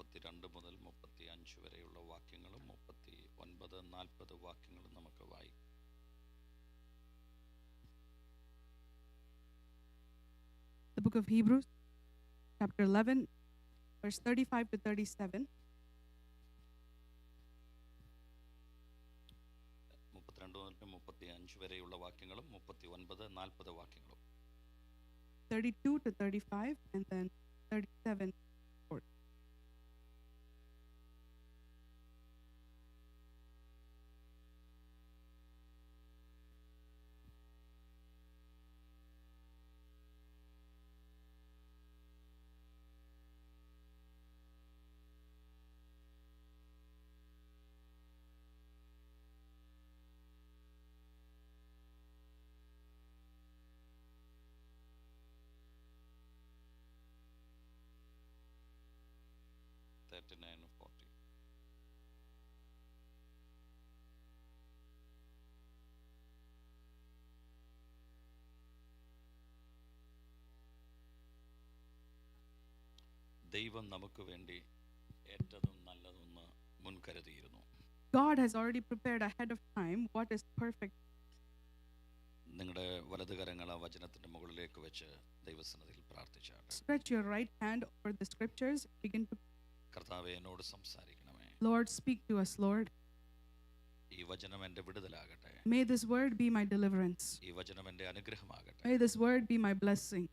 32 മുതൽ 35 വരെയുള്ള വാക്യങ്ങളും 39, 40 വാക്യങ്ങളും നമുക്ക് വായിക്കാം. The book of Hebrews, chapter 11, verse 35 to 37. 32 മുതൽ 35 വരെയുള്ള വാക്യങ്ങളും 39, 40 വാക്യങ്ങളും. 32 to 35 and then 37. ദൈവം നമുക്ക് വേണ്ടി ഏറ്റവും നല്ലതൊന്ന് മുൻകരുതിയിരുന്നു. God has already prepared ahead of time what is perfect. നിങ്ങളുടെ വലതുകരങ്ങൾ ആ വചനത്തിന്റെ മുകളിലേക്ക് വെച്ച് ദൈവസന്നിധിയിൽ പ്രാർത്ഥിച്ചാട്ടെ. Stretch your right hand over the scriptures. Begin to. കർത്താവേ, എന്നോട് സംസാരിക്കണമേ. Lord, speak to us, Lord. ഈ വചനം എൻ്റെ വിടുതലാകട്ടെ. May this word be my deliverance. ഈ വചനം എൻ്റെ അനുഗ്രഹമാകട്ടെ. May this word be my blessing.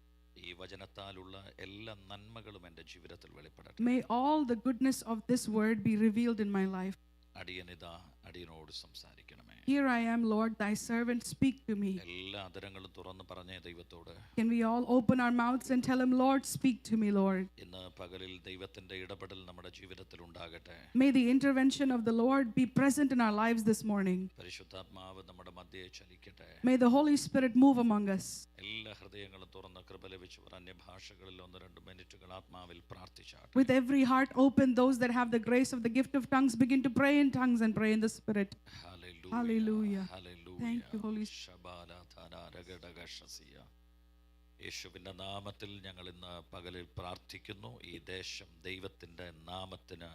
ഈ വചനത്താലുള്ള എല്ലാ നന്മകളും എൻ്റെ ജീവിതത്തിൽ വെളിപ്പെടട്ടെ. May all the goodness of this word be revealed in my life. അടിയനിതാ, അടിയനോട് സംസാരിക്കണമേ. Here I am, Lord, thy servant, speak to me. എല്ലാ അധരങ്ങളും തുറന്ന് പറഞ്ഞേ ദൈവത്തോട്. Can we all open our mouths and tell him, Lord, speak to me, Lord. ഇന്ന് പകലിൽ ദൈവത്തിന്റെ ഇടപെടൽ നമ്മുടെ ജീവിതത്തിൽ ഉണ്ടാകട്ടെ. May the intervention of the Lord be present in our lives this morning. പരിശുദ്ധാത്മാവ് നമ്മുടെ മധ്യേ ചലിക്കട്ടെ. May the Holy Spirit move among us. എല്ലാ ഹൃദയങ്ങളും തുറന്ന് കൃപ ലഭിച്ചവർ അന്യഭാഷകളിൽ 1-2 മിനിറ്റുകൾ ആത്മാവിൽ പ്രാർത്ഥിച്ചാട്ടെ. With every heart open, those that have the grace of the gift of tongues begin to pray in tongues and pray in the Spirit. Hallelujah. Hallelujah. Thank you, Holy Spirit. യേശുവിന്റെ നാമത്തിൽ ഞങ്ങൾ ഇന്ന് പകലിൽ പ്രാർത്ഥിക്കുന്നു. ഈ ദേശം ദൈവത്തിന്റെ നാമത്തിന്,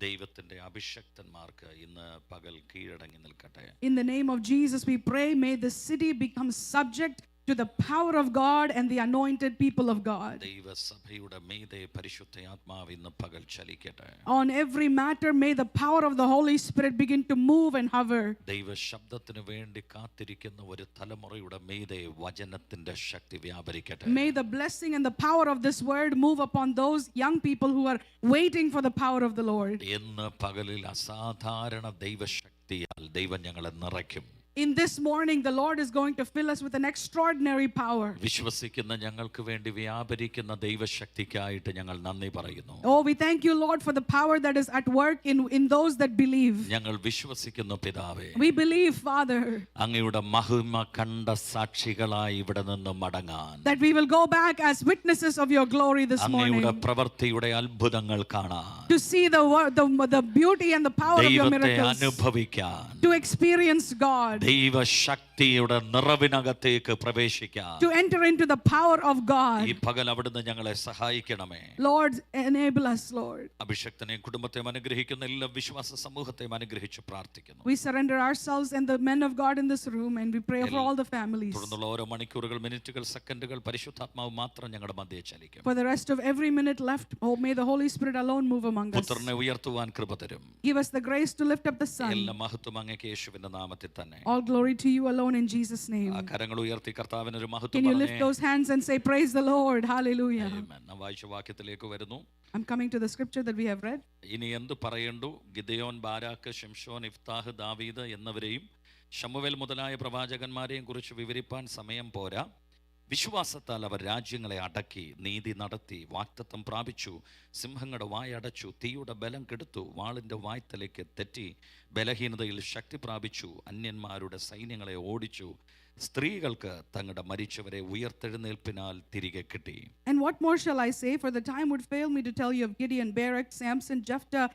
ദൈവത്തിന്റെ അഭിഷക്തന്മാർക്ക് ഇന്ന് പകൽ കീഴടങ്ങി നിൽക്കട്ടെ. In the name of Jesus we pray, may the city become subject to the power of God and the anointed people of God. ദൈവസഭയുടെ മീതെ പരിശുദ്ധ ആത്മാവ് ഇന്ന് പകൽ ചലിക്കട്ടെ. On every matter may the power of the Holy Spirit begin to move and hover. ദൈവ ശബ്ദത്തിന് വേണ്ടി കാത്തിരിക്കുന്ന ഒരു തലമുറയുടെ മീതെ വചനത്തിന്റെ ശക്തി വ്യാപരിക്കട്ടെ. May the blessing and the power of this word move upon those young people who are waiting for the power of the Lord. ഇന്ന് പകലിൽ അസാധാരണ ദൈവശക്തിയാൽ ദൈവം ഞങ്ങളെ നിറയ്ക്കും. In this morning the Lord is going to fill us with an extraordinary power. വിശ്വസിക്കുന്ന ഞങ്ങൾക്ക് വേണ്ടി വ്യാപരിക്കുന്ന ദൈവശക്തിക്കായിട്ട് ഞങ്ങൾ നന്ദി പറയുന്നു. Oh, we thank you, Lord, for the power that is at work in those that believe. ഞങ്ങൾ വിശ്വസിക്കുന്നു പിതാവേ. We believe, Father, അങ്ങയുടെ മഹിമ കണ്ട സാക്ഷികളായി ഇവിടെ നിന്ന് മടങ്ങാൻ, that we will go back as witnesses of your glory this morning. അങ്ങയുടെ പ്രവൃത്തിയുടെ അത്ഭുതങ്ങൾ കാണാൻ, to see the beauty and the power of your ദൈവത്തെ miracles, അനുഭവിക്കാൻ, to experience God, ദൈവശക്തിയുടെ നിറവിനകത്തേക്ക് പ്രവേശിക്കാൻ, to enter into the power of God. ഈ പകൽ അവിടുന്ന് ഞങ്ങളെ സഹായിക്കണമേ. Lord, enable us, Lord. അഭിഷക്തനെയും കുടുംബത്തെയും അനുഗ്രഹിക്കുന്ന എല്ലാ വിശ്വാസ സമൂഹത്തെയും അനുഗ്രഹിച്ച് പ്രാർത്ഥിക്കുന്നു. We surrender ourselves and the men of God in this room and we pray for all the families. തുടർന്നുള്ള ഓരോ മണിക്കൂറുകൾ, മിനിറ്റുകൾ, സെക്കൻഡുകൾ പരിശുദ്ധാത്മാവ് മാത്രം ഞങ്ങളുടെ മധ്യേ ചലിക്കും. For the rest of every minute left, oh, may the Holy Spirit alone move among us. പുത്രനെ ഉയർത്തുവാൻ കൃപ തരും. Give us the grace to lift up the Son. എല്ലാ മഹത്വം അങ്ങേക്ക് യേശുവിന്റെ നാമത്തിൽ തന്നെ. All glory to you alone in Jesus' name. ആ കരങ്ങൾ ഉയർത്തി കർത്താവിന് ഒരു മഹത്വം Can you പറഞ്ഞേ. lift those hands and say, praise the Lord, hallelujah. Amen. നാം വായിച്ച വാക്യത്തിലേക്ക് വരുന്നു. I'm coming to the scripture that we have read. ഇനി എന്തു പറയണ്ടു? ഗിദെയോൻ, ബാരാക്ക്, ശിംശോൻ, ഇഫ്താഹ്, ദാവീദ് എന്നിവരെയും ശമൂവേൽ മുതലായ പ്രവാചകന്മാരെയും കുറിച്ച് വിവരിപ്പാൻ സമയം പോരാ. വിശ്വാസത്താൽ അവർ രാജ്യങ്ങളെ അടക്കി, നീതി നടത്തി, വാഗ്ദത്തം പ്രാപിച്ചു, സിംഹങ്ങളുടെ വായടച്ചു, തീയുടെ ബലം കെടുത്തു, വാളിന്റെ വായ്ത്തലേക്ക് തെറ്റി, ബലഹീനതയിൽ ശക്തി പ്രാപിച്ചു, അന്യന്മാരുടെ സൈന്യങ്ങളെ ഓടിച്ചു, സ്ത്രീകൾക്ക് തങ്ങളുടെ മരിച്ചവരെ ഉയർത്തെഴുന്നേൽപ്പിനാൽ തിരികെ കിട്ടി. And what more shall I say? For the time would fail me to tell you of Gideon, Barak, Samson, Jephthah,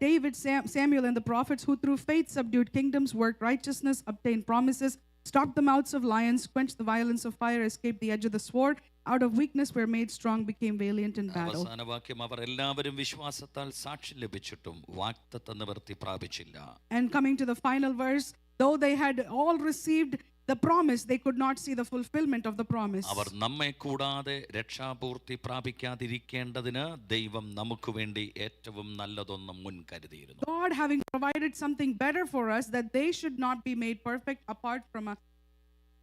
David, Samuel, and the prophets who through faith subdued kingdoms, worked righteousness, obtained promises, stopped the mouths of lions, quenched the violence of fire, escaped the edge of the sword, out of weakness were made strong, became valiant in battle. അവസാന വാക്യം, അവർ എല്ലാവരും വിശ്വാസത്താൽ സാക്ഷ്യം ലഭിച്ചിട്ടും വാഗ്ദത്ത നിവൃത്തി പ്രാപിച്ചില്ല. And coming to the final verse, though they had all received the promise, they could not see the fulfillment of the promise. അവർ നമ്മെ കൂടാതെ രക്ഷാപൂർത്തി പ്രാപിക്കാതിരിക്കേണ്ടതിന് ദൈവം നമുക്ക് വേണ്ടി ഏറ്റവും നല്ലതൊന്നും മുൻകരുതിയിരുന്നു. God having provided something better for us, that they should not be made perfect apart from us.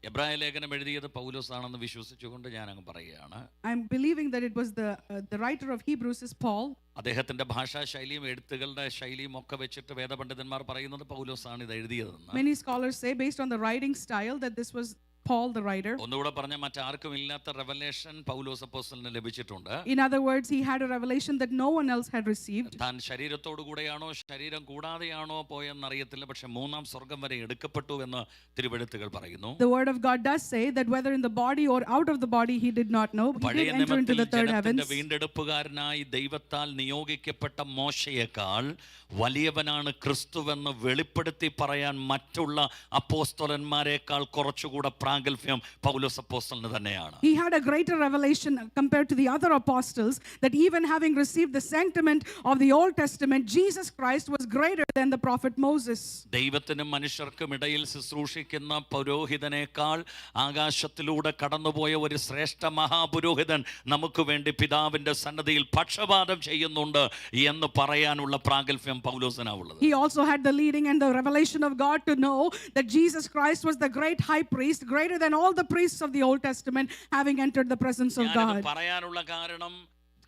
എബ്രായ ലേഖനം എഴുതിയത് പൗലോസ് ആണെന്ന് വിശ്വസിച്ചുകൊണ്ട് ഞാൻ അങ്ങ് പറയുകയാണ്. I'm believing that it was the writer of Hebrews is Paul. അദ്ദേഹത്തിന്റെ ഭാഷാ ശൈലിയും എഴുത്തുകളുടെ ശൈലിയും ഒക്കെ വെച്ചിട്ട് വേദപണ്ഡിതന്മാർ പറയുന്നത് പൗലോസ് ആണ് ഇത് എഴുതിയതെന്ന്. Many scholars say, based on the writing style, that this was Paul the writer. ഒന്നുകൂടെ പറഞ്ഞ, മറ്റാർക്കും ഇല്ലാത്ത റെവലേഷൻ പൗലോസ് അപ്പോസ്തലന് ലഭിച്ചിട്ടുണ്ട്. In other words, he had a revelation that no one else had received. താൻ ശരീരത്തോടു കൂടെയാണോ ശരീരം കൂടാതെയാണോ പോയെന്നറിയത്തില്ല, പക്ഷെ മൂന്നാം സ്വർഗം വരെ എടുക്കപ്പെട്ടു എന്ന് തിരുവെഴുത്തുകൾ പറയുന്നു. The word of God does say that whether in the body or out of the body he did not know, he did enter into the third heavens. വീണ്ടെടുപ്പുകാരനായി ദൈവത്താൽ നിയോഗിക്കപ്പെട്ട മോശയേക്കാൾ വലിയവനാണ് ക്രിസ്തുവെന്ന് വെളിപ്പെടുത്തി പറയാൻ മറ്റുള്ള അപ്പോസ്തലന്മാരെക്കാൾ കുറച്ചുകൂടെ പ്രാഗൽഭ്യം പൗലോസ് അപ്പോസ്തലന് തന്നെയാണ്. He had a greater revelation compared to the other apostles, that even having received the sacrament of the Old Testament, Jesus Christ was greater than the prophet Moses. ദൈവത്തിനും മനുഷ്യർക്കും ഇടയിൽ ശുശ്രൂഷിക്കുന്ന പുരോഹിതനേക്കാൾ ആകാശത്തിലൂടെ കടന്നുപോയ ഒരു ശ്രേഷ്ഠ മഹാപുരോഹിതൻ നമുക്ക് വേണ്ടി പിതാവിന്റെ സന്നദ്ധിയിൽ പക്ഷപാതം ചെയ്യുന്നുണ്ട് എന്ന് പറയാനുള്ള പ്രാഗൽഭ്യം പൗലോസിനാവുള്ളത്. He also had the leading and the revelation of God to know that Jesus Christ was the great high priest, greater than all the priests of the Old Testament, having entered the presence of God. പറയാനുള്ള കാരണം,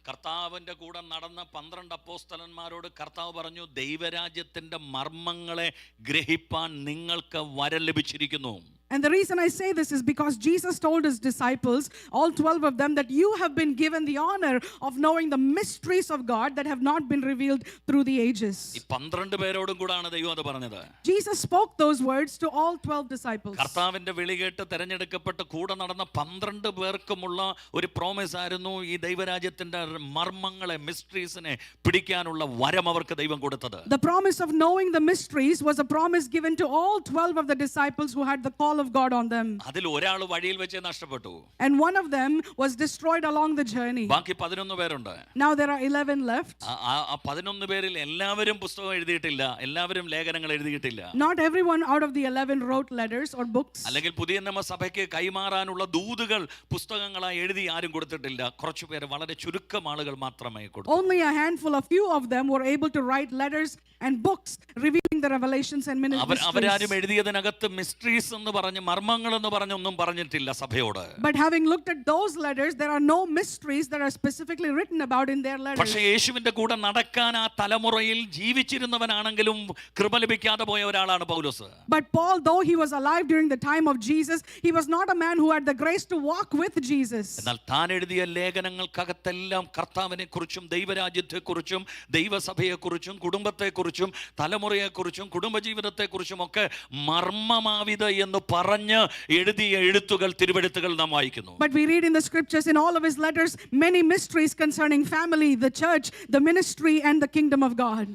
കർത്താവിന്റെ കൂടെ നടന്ന 12 അപ്പോസ്തലന്മാരോട് കർത്താവ് പറഞ്ഞു, ദൈവരാജ്യത്തിന്റെ മർമ്മങ്ങളെ ഗ്രഹിപ്പാൻ നിങ്ങൾക്ക് വരം ലഭിച്ചിരിക്കുന്നു. And the reason I say this is because Jesus told his disciples, all 12 of them, that you have been given the honor of knowing the mysteries of God that have not been revealed through the ages. ഈ 12 പേരോടും കൂടാണ് ദൈവം അത് പറഞ്ഞത്. Jesus spoke those words to all 12 disciples. കർത്താവിന്റെ വിളി കേട്ട് തെരഞ്ഞെടുക്കപ്പെട്ട് കൂടെ നടന്ന 12 പേർക്കുമുള്ള ഒരു പ്രോമിസ് ആയിരുന്നു ഈ ദൈവരാജ്യത്തിന്റെ മർമ്മങ്ങളെ, മിസ്റ്ററീസിനെ പിടിക്കാനുള്ള വരം അവർക്ക് ദൈവം കൊടുത്തത്. The promise of knowing the mysteries was a promise given to all 12 of the disciples who had the call of God on them. അതിൽ ഒരാൾ വഴിയിൽ വെച്ച് നഷ്ടപ്പെട്ടു. And one of them was destroyed along the journey. ബാക്കി 11 പേരുണ്ട്. Now there are 11 left. ആ 11 പേരിൽ എല്ലാവരും പുസ്തകം എഴുതിയിട്ടില്ല, എല്ലാവരും ലേഖനങ്ങൾ എഴുതിയിട്ടില്ല. Not everyone out of the 11 wrote letters or books. അല്ലെങ്കിൽ പുതിയ നിയമസഭയ്ക്ക് കൈമാറാനുള്ള ദൂതുകൾ പുസ്തകങ്ങളായി എഴുതി ആരും കൊടുത്തിട്ടില്ല. കുറച്ചു പേര്, വളരെ ചുരുക്കം ആളുകൾ മാത്രമേ കൊടുത്തു. Only a handful, a few of them were able to write letters and books revealing the revelations and mysteries. അവരാരും എഴുതിയതിനകത്ത് മിസ്റ്ററീസ് എന്ന് പറഞ്ഞ്, മർമ്മങ്ങൾ എന്ന് പറഞ്ഞ് ഒന്നും പറഞ്ഞിട്ടില്ല സഭയോട്. But having looked at those letters, there are no mysteries that are specifically written about in their letters. പക്ഷേ യേശുവിന്റെ കൂടെ നടക്കാൻ ആ തലമുറയിൽ ജീവിച്ചിരുന്നവനാണെങ്കിലും കൃപ ലഭിക്കാതെ പോയ ഒരാളാണ് പൗലോസ്. But Paul, though he was alive during the time of Jesus, he was not a man who had the grace to walk with Jesus. എന്നാൽ താൻ എഴുതിയ ലേഖനങ്ങൾക്കകത്തെല്ലാം കർത്താവിനെ കുറിച്ചും ദൈവരാജ്യത്തെ കുറിച്ചും ദൈവസഭയെ കുറിച്ചും കുടുംബത്തെ കുറിച്ചും തലമുറയെ കുറിച്ചും കുടുംബജീവിതത്തെ കുറിച്ചും ഒക്കെ മർമ്മമാവിത് എന്ന് പറഞ്ഞ് എഴുതിയ എഴുത്തുകൾ, തിരുവെഴുത്തുകൾ നാം വായിക്കുന്നു. But we read in the scriptures, in all of his letters, many mysteries concerning family, the church, the ministry and the kingdom of God.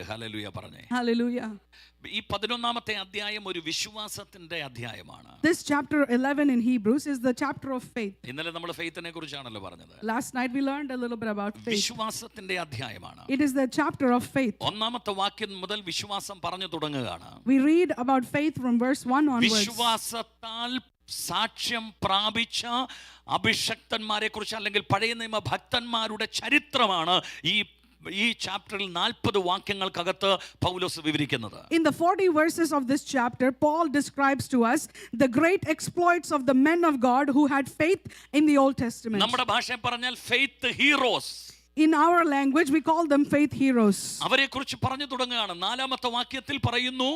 Hallelujah പറഞ്ഞേ. Hallelujah. ഈ 11-ാമത്തെ അധ്യായം ഒരു വിശ്വാസത്തിന്റെ അധ്യായമാണ്. This chapter 11 in Hebrews is the chapter of faith. ഇന്നലെ നമ്മൾ ഫെയ്ത്തിനെ കുറിച്ചാണല്ലോ പറഞ്ഞത്. Last night we learned a little bit about faith. വിശ്വാസത്തിന്റെ അധ്യായമാണ്. It is the chapter of faith. 1-ാമത്തെ വാക്യം മുതൽ വിശ്വാസം പറഞ്ഞു തുടങ്ങുകയാണ്. We read about faith from verse 1 onwards. വിശ്വാസത്താൽ സാക്ഷ്യം പ്രാപിച്ച അഭിഷക്തന്മാരെ കുറിച്ച്, അല്ലെങ്കിൽ പഴയ നിയമ ഭക്തന്മാരുടെ ചരിത്രമാണ് ഈ ചാപ്റ്ററിൽ 40 വാക്യങ്ങൾക്കകത്ത് പൗലോസ് വിവരിക്കുന്നത്. In the 40 verses of this chapter, Paul describes to us the great exploits of the men of God who had faith in the Old Testament. നമ്മുടെ ഭാഷയിൽ പറഞ്ഞാൽ faith heroes. In our language, we call them faith heroes. അവരെ കുറിച്ച് പറഞ്ഞു തുടങ്ങുകയാണ്. 4-ാമത്തെ വാക്യത്തിൽ പറയുന്നു,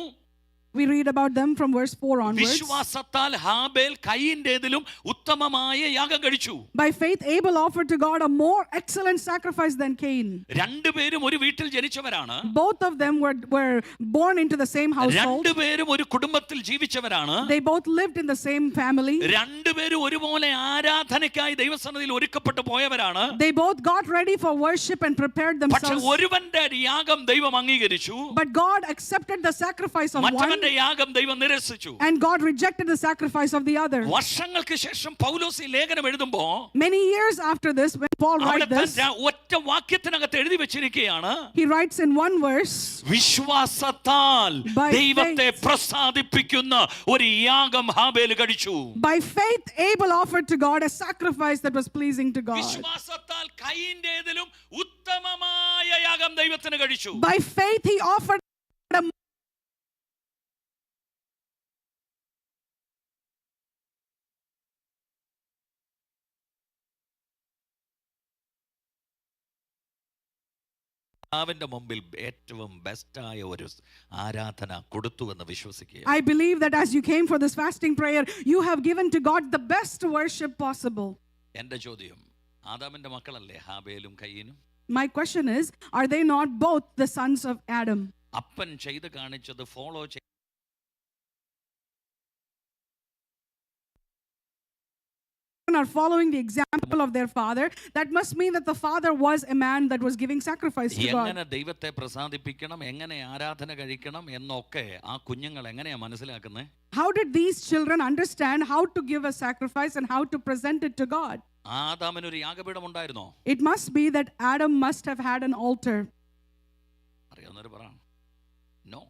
We read about them from verse 4 onwards. വിശ്വാസത്താൽ ഹാബേൽ കയീന്റേതിലും ഉത്തമമായ യാഗം കഴിച്ചു. By faith Abel offered to God a more excellent sacrifice than Cain. രണ്ടുപേരും ഒരു വീട്ടിൽ ജനിച്ചവരാണ്. Both of them were born into the same household. രണ്ടുപേരും ഒരു കുടുംബത്തിൽ ജീവിച്ചവരാണ്. They both lived in the same family. രണ്ടുപേരും ഒരുപോലെ ആരാധനയ്ക്കായി ദൈവസന്നിധിയിൽ ഒരുക്കപ്പെട്ടു പോയവരാണ്. They both got ready for worship and prepared പക്ഷേ themselves. ഒരുവന്റെ യാഗം ദൈവം അംഗീകരിച്ചു. But God accepted the sacrifice of one. ഒരുത്തന്റെ യാഗം ദൈവം നിരസിച്ചു. and God rejected the sacrifice of the other. വർഷങ്ങൾക്ക് ശേഷം പൗലോസ് ഈ ലേഖനം എഴുതുമ്പോൾ Many years after this, when Paul writes this, ഒറ്റ വാക്യത്തിനകത്ത് എഴുതി വെച്ചിരിക്കുകയാണ്, he writes in one verse, വിശ്വാസത്താൽ ദൈവത്തെ പ്രസാദിപ്പിക്കുന്ന ഒരു യാഗം ഹാബേൽ കഴിച്ചു. by faith Abel offered to God a sacrifice that was pleasing to God. വിശ്വാസത്താൽ കയീന്റേതിലും ഉത്തമമായ യാഗം ദൈവത്തിന് കഴിച്ചു. By faith he offered a അവന്റെ മുമ്പിൽ ഏറ്റവും ബെസ്റ്റായ ഒരു ആരാധന കൊടുത്തുവെന്ന് വിശ്വസിക്കുക. I believe that as you came for this fasting prayer, you have given to God the best worship possible. എന്റെ ചോദ്യം, ആദാമിന്റെ മക്കളല്ലേ ഹാബേലും കയീനും? My question is, are they not both the sons of Adam? അപ്പൻ ചെയ്ത് കാണിച്ചത് follow are following the example of their father. That must mean that the father was a man that was giving sacrifice to God. എങ്ങനെ ദൈവത്തെ പ്രസാദിപ്പിക്കണം, എങ്ങനെ ആരാധന കഴിക്കണം എന്നൊക്കെ ആ കുഞ്ഞുങ്ങൾ എങ്ങനെയാ മനസ്സിലാക്കുന്നത്? How did these children understand how to give a sacrifice and how to present it to God? ആദാമിന് ഒരു യാഗപീഠം ഉണ്ടായിരുന്നോ? It must be that Adam must have had an altar. അറിയാവുന്നവർ പറ. നോ,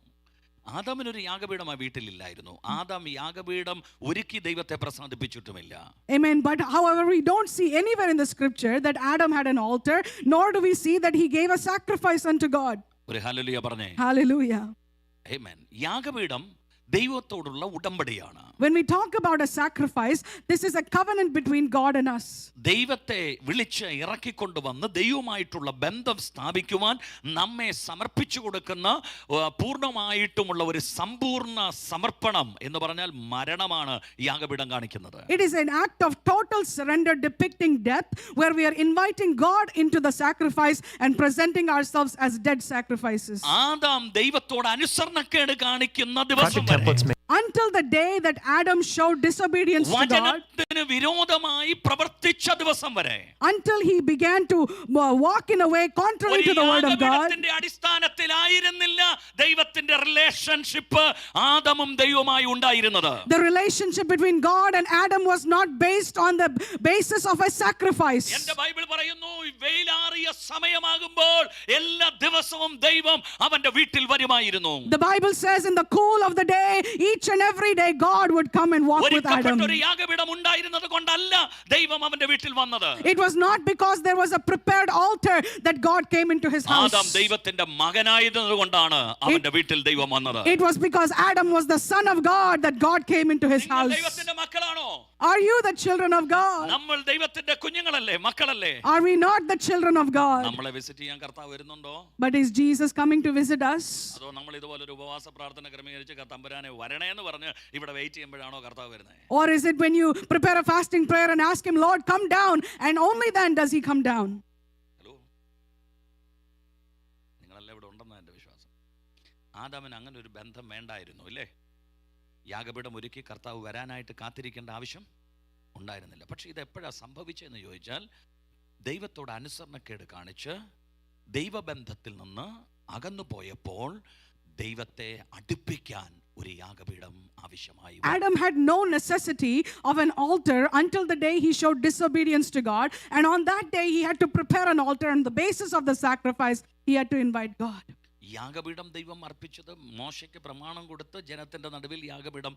ആദാമിന് ഒരു യാഗപീഠം ആ വീട്ടിലില്ലായിരുന്നു. ആദാം യാഗപീഠം ഒരുക്കി ദൈവത്തെ പ്രസാദിപ്പിച്ചിട്ടുമില്ല. Amen. But however, we don't see anywhere in the scripture that Adam had an altar, nor do we see that he gave a sacrifice unto God. ഒരു hallelujah പറഞ്ഞേ. Hallelujah. ആമേൻ. യാഗപീഠം ദൈവത്തോടുള്ള ഉടമ്പടിയാണ്. When we talk about a sacrifice, this is a covenant between God and us. ദൈവത്തെ വിളിച്ച് ഇറക്കിക്കൊണ്ടുവന്ന് ദൈവമായിട്ടുള്ള ബന്ധം സ്ഥാപിക്കുവാൻ നമ്മെ സമർപ്പിച്ചു കൊടുക്കുന്ന പൂർണ്ണമായിട്ടുമുള്ള ഒരു സമ്പൂർണ്ണ സമർപ്പണം എന്ന് പറഞ്ഞാൽ മരണമാണ് യാഗപീഠം കാണിക്കുന്നത്. It is an act of total surrender depicting death, where we are inviting God into the sacrifice and presenting ourselves as dead sacrifices. Adam ദൈവത്തോട് അനുസരണക്കേട് കാണിക്കുന്ന ദിവസം വരെ, until the day that Adam showed disobedience to God, വചനത്തിന് വിരോധമായി പ്രവർത്തിച്ച ദിവസം വരെ, until he began to walk in a way contrary to the word of God. യാഗപീഠത്തിന്റെ അടിസ്ഥാനത്തിലായിരുന്നില്ല ദൈവത്തിന്റെ റിലേഷൻഷിപ്പ് ആദമും ദൈവവുമായി ഉണ്ടായിരുന്നത്. The relationship between God and Adam was not based on the basis of a sacrifice. എൻ്റെ ബൈബിൾ പറയുന്നു, വെയിലാറിയ സമയമാകുമ്പോൾ എല്ലാ ദിവസവും ദൈവം അവന്റെ വീട്ടിൽ വരുമായിരുന്നു. The Bible says in the cool of the day, each and every day God would come and walk with Adam. ഒരു യാഗപീഠം ഉണ്ടായിരുന്നത് കൊണ്ടല്ല ദൈവം അവന്റെ വീട്ടിൽ വന്നത്. It was not because there was a prepared altar that God came into his house. Adam ദൈവത്തിന്റെ മകനായതുകൊണ്ടാണ് അവന്റെ വീട്ടിൽ ദൈവം വന്നത്. It was because Adam was the son of God that God came into his house. ദൈവത്തിന്റെ മക്കളാണോ? Are you the children of God? നമ്മൾ ദൈവത്തിന്റെ കുഞ്ഞുങ്ങളല്ലേ, മക്കളല്ലേ? Are we not the children of God? നമ്മളെ വിസിറ്റ് ചെയ്യാൻ കർത്താവ് വരുന്നുണ്ടോ? But is Jesus coming to visit us? അതോ നമ്മൾ ഇതുപോലെ ഒരു ഉപവാസ പ്രാർത്ഥന ക്രമീകരിച്ച് തമ്പുരാനെ വരണേ എന്ന് പറഞ്ഞ് ഇവിടെ വെയിറ്റ് ചെയ്യുമ്പോഴാണോ കർത്താവ് വരുന്നത്? Or is it when you prepare a fasting prayer and ask him, Lord, come down, and only then does he come down? Hello, നിങ്ങളെല്ലാം ഇവിടെ ഉണ്ടെന്നാണ് എൻ്റെ വിശ്വാസം. ആദാമിന് അങ്ങനെ ഒരു ബന്ധം വേണ്ടായിരുന്നു, ഇല്ലേ? യാഗപീഠം ഒരുക്കി കർത്താവ് വരാനായിട്ട് കാത്തിരിക്കേണ്ട ആവശ്യം ഉണ്ടായിരുന്നില്ല. പക്ഷെ ഇത് എപ്പോഴാണ് സംഭവിച്ചതെന്ന് ചോദിച്ചാൽ, ദൈവത്തോട് അനുസരണക്കേട് കാണിച്ച് ദൈവബന്ധത്തിൽ നിന്ന് അകന്നു പോയപ്പോൾ ദൈവത്തെ അടുപ്പിക്കാൻ ഒരു യാഗപീഠം ആവശ്യമായി. Adam had no necessity of an altar until the day he showed disobedience to God, and on that day he had to prepare an altar, and the basis of the sacrifice he had to invite God. യാഗപീഠം ദൈവം അർപ്പിച്ചത് മോശയ്ക്ക് പ്രമാണം കൊടുത്ത് ജനത്തിന്റെ നടുവിൽ യാഗപീഠം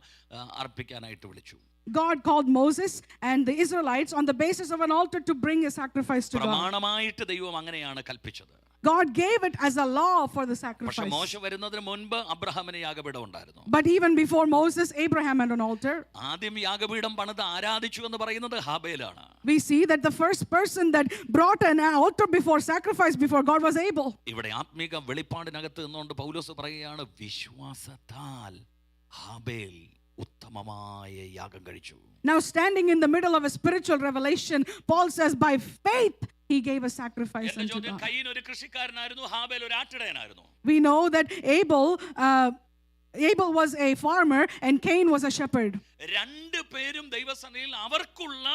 അർപ്പിക്കാനായിട്ട് വിളിച്ചു. God called Moses and the Israelites on the basis of an altar to bring a sacrifice to God. പ്രമാണമായിട്ട് ദൈവം അങ്ങനെയാണ് കൽപ്പിച്ചത്. God gave it as a law for the sacrifice. പക്ഷേ മോശ വരുന്നതിന് മുൻപ് അബ്രഹാമിന് യാഗപീഠം ഉണ്ടായിരുന്നു. But even before Moses, Abraham had an altar. ആദ്യം യാഗപീഠം പണിത് ആരാധിച്ചു എന്ന് പറയുന്നത് ഹാബേലാണ്. We see that the first person that brought an altar before sacrifice before God was Abel. ഇവിടെ ആത്മീക വെളിപ്പാടിനകത്ത് നിന്നുകൊണ്ട് പൗലോസ് പറയുകയാണ്, വിശ്വാസത്താൽ ഹാബേൽ ഉത്തമമായ യാഗം കഴിച്ചു. Now standing in the middle of a spiritual revelation, Paul says by faith he gave a sacrifice unto God. കയീൻ ഒരു കൃഷിക്കാരനായിരുന്നു, ഹാബേൽ ഒരു ആട്ടിടയനായിരുന്നു. We know that Abel Abel was a farmer and Cain was a shepherd. രണ്ടു പേരും ദൈവസന്നിധിയിൽ അവർക്കുള്ള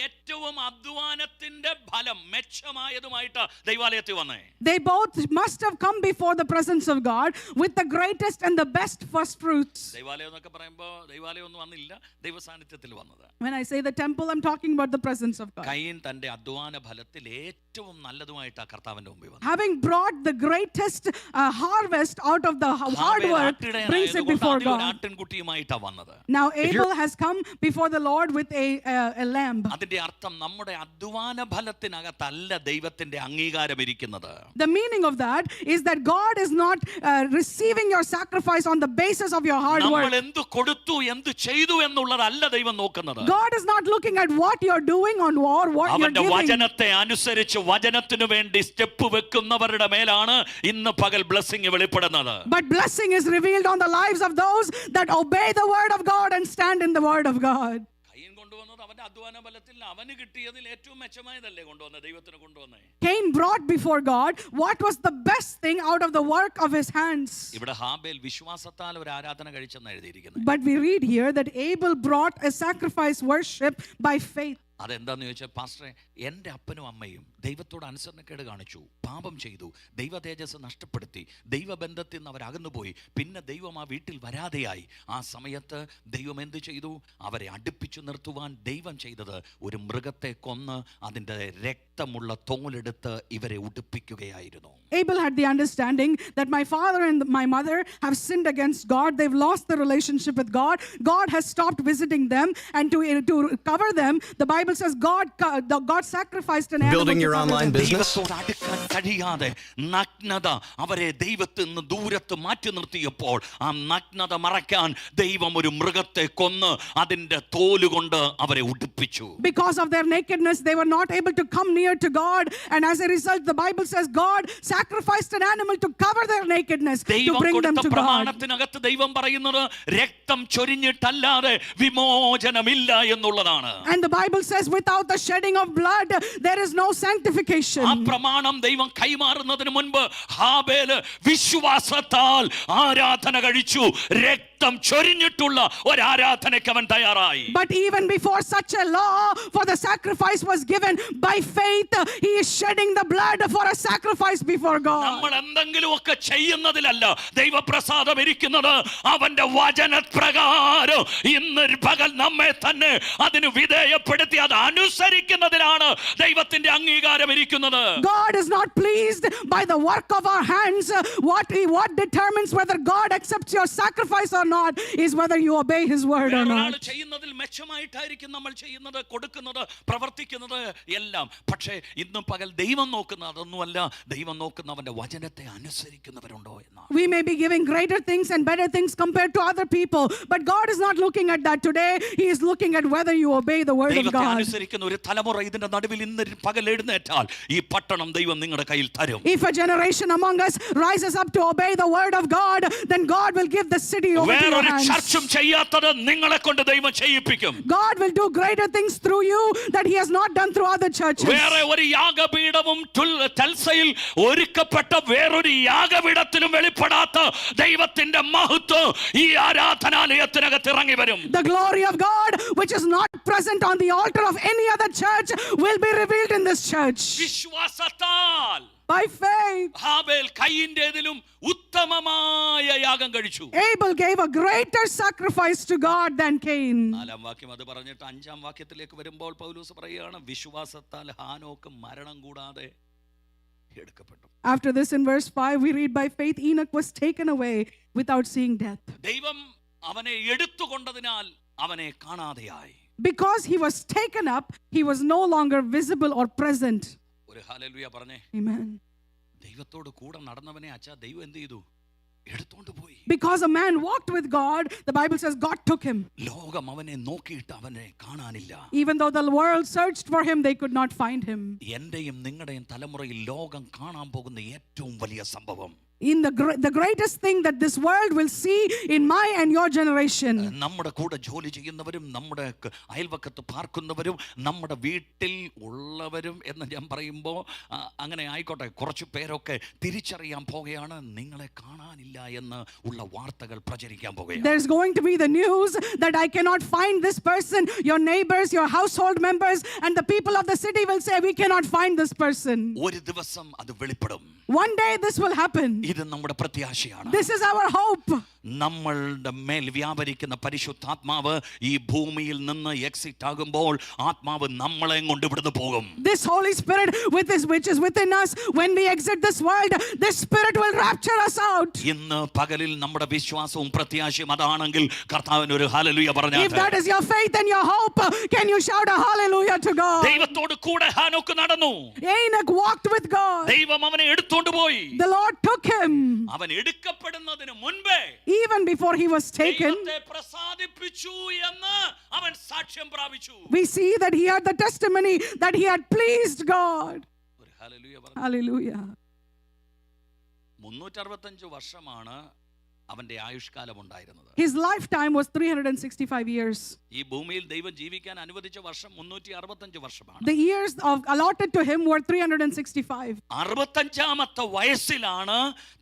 ഏറ്റവും അധ്വാനത്തിന്റെ ഫലം മെച്ചമായതുമായിട്ട് ദൈവാലയത്തിൽ വന്നേ. They both must have come before the presence of God with the greatest and the best first fruits. ദൈവാലയം എന്നൊക്കെ പറയുമ്പോൾ ദൈവാലയം ഒന്നും വന്നില്ല, ദൈവസാന്നിധ്യത്തിൽ വന്നത്. When I say the temple, I'm talking about the presence of God. കയീൻ തന്റെ അധ്വാന ഫലത്തിൽ ഏറ്റവും നല്ലതുമായിട്ടാണ് കർത്താവിന്റെ മുമ്പിൽ വന്നത്. Having brought the greatest harvest out of the hard work, brings it before God. ആട്ടിൻകുട്ടിയുമായിട്ടാണ് വന്നത്. Now Abel has come before the Lord with a lamb. അതിന്റെ അർത്ഥം നമ്മുടെ അധ്വാന ഫലത്തിനകത്തല്ല ദൈവത്തിന്റെ അംഗീകാരം ഇരിക്കുന്നത്. The meaning of that is that God is not receiving your sacrifice on the basis of your hard work. നമ്മൾ എന്തു കൊടുത്തു എന്തു ചെയ്തു എന്നുള്ളതല്ല ദൈവം നോക്കുന്നത്. God is not looking at what you're doing on war, what you're അവന്റെ giving. വചനത്തെ അനുസരിച്ച് വചനത്തിനു വേണ്ടി സ്റ്റെപ്പ് വെക്കുന്നവരുടെ മേലാണ് ഇന്ന് പകൽ ബ്ലെസ്സിംഗ് വെളിപ്പെടുന്നത്. But blessing is revealed on the lives of those that obey the word of God and stand in the word of God. കയീൻ കൊണ്ടുവന്നത് അവന്റെ അധ്വാന ഫലത്തിൽ അവന് കിട്ടിയതിൽ ഏറ്റവും മെച്ചമായതല്ലേ കൊണ്ടുവന്നത്, ദൈവത്തിന് കൊണ്ടുവന്നേ. Cain brought before God what was the best thing out of the work of his hands. ഇവിടെ ഹാബേൽ വിശ്വാസത്താൽ ഒരു ആരാധന കഴിച്ചെന്ന് എഴുതിയിരിക്കുന്നത്. But we read here that Abel brought a sacrifice worship by faith. അതെന്താന്ന് ചോദിച്ചാൽ, പാസ്റ്ററെ, എൻ്റെ അപ്പനും അമ്മയും ദൈവത്തോട് അനുസരണക്കേട് കാണിച്ചു, പാപം ചെയ്തു, ദൈവ തേജസ് നഷ്ടപ്പെടുത്തി, ദൈവബന്ധത്തിൽ നിന്ന് അവരകന്നുപോയി, പിന്നെ ദൈവം ആ വീട്ടിൽ വരാതെയായി. ആ സമയത്ത് ദൈവം എന്ത് ചെയ്തു? അവരെ അടുപ്പിച്ചു നിർത്തുവാൻ ദൈവം ചെയ്തത് ഒരു മൃഗത്തെ കൊന്ന് അതിൻ്റെ രക്തമുള്ള തോലെടുത്ത് ഇവരെ ഉടുപ്പിക്കുകയായിരുന്നു. Abel had the understanding that my father and my mother have sinned against God. They've lost the relationship with God. God has stopped visiting them, and to cover them, the Bible says God sacrificed an animal. Building your online business. ദൈവത്തോട് അടുക്കാൻ കഴിയാതെ നഗ്നത അവരെ ദൈവത്തിൽ നിന്ന് ദൂരത്ത് മാറ്റി നിർത്തിയപ്പോൾ ആ നഗ്നത മറയ്ക്കാൻ ദൈവം ഒരു മൃഗത്തെ കൊന്ന് അതിന്റെ തോലുകൊണ്ട് അവരെ ഉടുപ്പിച്ചു. Because of their nakedness, they were not able to come near to God, and as a result, the Bible says God sacrificed an animal to cover their nakedness, to bring them to God. പ്രമാണത്തിനകത്ത് ദൈവം പറയുന്നത് രക്തം ചൊരിഞ്ഞിട്ടല്ലാതെ വിമോചനമില്ല എന്നുള്ളതാണ്. And the Bible says without the shedding of blood there is no sanctification. ആ പ്രമാണം ദൈവം കൈമാറുന്നതിന് മുൻപ് ഹാബേൽ വിശ്വാസത്താൽ ആരാധന കഴിച്ചു. രക്തം ചൊരിഞ്ഞിട്ടുള്ള ഒരു ആരാധനയ്ക്ക് അവൻ തയ്യാറായി. But even before such a law for the sacrifice was given, by faith he is shedding the blood for a sacrifice before God. നമ്മൾ എന്തെങ്കിലും ഒക്കെ ചെയ്യുന്നതിലല്ല ദൈവപ്രസാദം ഇരിക്കുന്നത്. അവന്റെ വചനപ്രകാരം ഇന്ന് പകൽ നമ്മെ തന്നെ അതിന് വിധേയപ്പെടുത്തി അത് അനുസരിക്കുന്നതിലാണ് ദൈവത്തിന്റെ അംഗീകാരം ഇരിക്കുന്നത്. God is not pleased by the work of our hands. What determines whether God accepts your sacrifice or not is whether you obey his word or not. ചെയ്യുന്നതിൽ മെച്ചമായിട്ടായിരിക്കും നമ്മൾ ചെയ്യുന്നത്, കൊടുക്കുന്നത്, പ്രവർത്തിക്കുന്നത് എല്ലാം. പക്ഷേ ഇന്ന് പകൽ ദൈവം നോക്കുന്ന അതൊന്നുമല്ല. ദൈവം നോക്കുന്നവന്റെ വചനത്തെ അനുസരിക്കുന്നവരുണ്ടോ എന്നാണ്. We may be giving greater things and better things compared to other people, but God is not looking at that today. He is looking at whether you obey the word of God. അനുസരിക്കുന്ന ഒരു തലമുറ ഇതിന്റെ നടുവിൽ ഇന്ന് പകൽ എഴുന്നേറ്റാൽ ഈ പട്ടണം ദൈവം നിങ്ങളുടെ കയ്യിൽ തരും. If a generation among us rises up to obey the word of God, then God will give the city over to your hands. ചർച്ചും ചെയ്യാത്തത് നിങ്ങളെ കൊണ്ട് ദൈവം ചെയ്യിപ്പിക്കും. God will do greater things through you that he has not done through other churches. വേറെ ഒരു യാഗപീഠവും തൽസയിൽ ഒരുക്കപ്പെട്ട വേറൊരു യാഗപീഠത്തിലും വെളിപ്പെടാത്ത ദൈവത്തിന്റെ മഹത്വം ഈ ആരാധനാലയത്തിനകത്ത് ഇറങ്ങി വരും. The glory of God which is not present on the altar of any other church will be revealed in this church. വിശ്വാസത്താൽ By faith, ഹാബേൽ കയീന്റേതിലും ഉത്തമമായ യാഗം കഴിച്ചു. Abel gave a greater sacrifice to God than Cain. 4-ാം വാക്യം അത് പറഞ്ഞിട്ട് 5-ാം വാക്യത്തിലേക്ക് വരുമ്പോൾ പൗലോസ് പറയുകയാണ്, വിശ്വാസത്താൽ ഹാനോക്ക് മരണം കൂടാതെ എടുക്കപ്പെട്ടു. After this, in verse 5, we read, by faith Enoch was taken away without seeing death. ദൈവം അവനെ എടുത്തുകൊണ്ടതിനാൽ അവനെ കാണാതെയായി. Because he was taken up, he was no longer visible or present. ഒരു ഹല്ലേലൂയ പറഞ്ഞേ. Amen. ദൈവത്തോട് കൂടെ നടന്നവനെ അച്ഛാ ദൈവം എന്ത് ചെയ്തു? എടുത്തോണ്ട് പോയി. Because a man walked with God, the Bible says God took him. ലോകം അവനെ നോക്കിയിട്ട് അവനെ കാണാനില്ല. Even though the world searched for him, they could not find him. എന്റെയും നിങ്ങളുടെയും തലമുറയിൽ ലോകം കാണാൻ പോകുന്ന ഏറ്റവും വലിയ സംഭവം, the greatest thing that this world will see in my and your generation. നമ്മുടെ കൂടെ ജോലി ചെയ്യുന്നവരും നമ്മുടെ അയൽവക്കത്ത് പാർക്കുന്നവരും നമ്മുടെ വീട്ടിൽ ഉള്ളവരും എന്ന് ഞാൻ പറയുമ്പോൾ അങ്ങനെ ആയിക്കോട്ടെ, കുറച്ച് പേരൊക്കെ തിരിച്ചറിയാൻ പോകുകയാണ് നിങ്ങളെ കാണാനില്ല എന്ന് ഉള്ള വാർത്തകൾ പ്രചരിക്കാൻ പോകുകയാണ്. There's going to be the news that I cannot find this person. Your neighbors, your household members, and the people of the city will say we cannot find this person. ഒരു ദിവസം അത് വെളിപ്പെടും. One day this will happen. ഇത് നമ്മുടെ പ്രത്യാശയാണ്. This is our hope. നമ്മളുടെ മേൽ വ്യാപരിക്കുന്ന പരിശുദ്ധാത്മാവ് ഈ ഭൂമിയിൽ നിന്ന് എക്സിറ്റ് ആകുമ്പോൾ ആത്മാവ് നമ്മളെ കൊണ്ട് ഇവിടുന്ന് പോകും. This Holy Spirit which is within us, when we exit this world, this Spirit will rapture us out. ഇന്ന് പകലിൽ നമ്മുടെ വിശ്വാസവും പ്രത്യാശയും അതാണെങ്കിൽ കർത്താവിന് ഒരു ഹല്ലേലൂയ പറഞ്ഞാട്ടെ. If that is your faith and your hope, can you shout a hallelujah to God? ദൈവത്തോട് കൂടെ ഹാനോക്ക് നടന്നു. Enoch walked with God. ദൈവം അവനെ എടുത്തുകൊണ്ട് പോയി. The Lord took him. അവൻ എടുക്കപ്പെടുന്നതിന് മുൻപേ Even before he was taken, ദൈവത്തെ പ്രസാദിപ്പിച്ചു എന്ന് അവൻ സാക്ഷ്യം പ്രാപിച്ചു. we see that he had the testimony that he had pleased God. ഒരു ഹല്ലേലൂയ പറഞ്ഞു. Hallelujah. 365 വർഷമാണ് അവന്റെ ആയുഷ്കാലം ഉണ്ടായിരുന്നത്. His lifetime was 365 years. ഈ ഭൂമിയിൽ ദൈവം ജീവിക്കാൻ അനുവദിച്ച വർഷം 365 വർഷമാണ്. The years allotted to him were 365. 65ാമത്തെ വയസ്സിലാണ്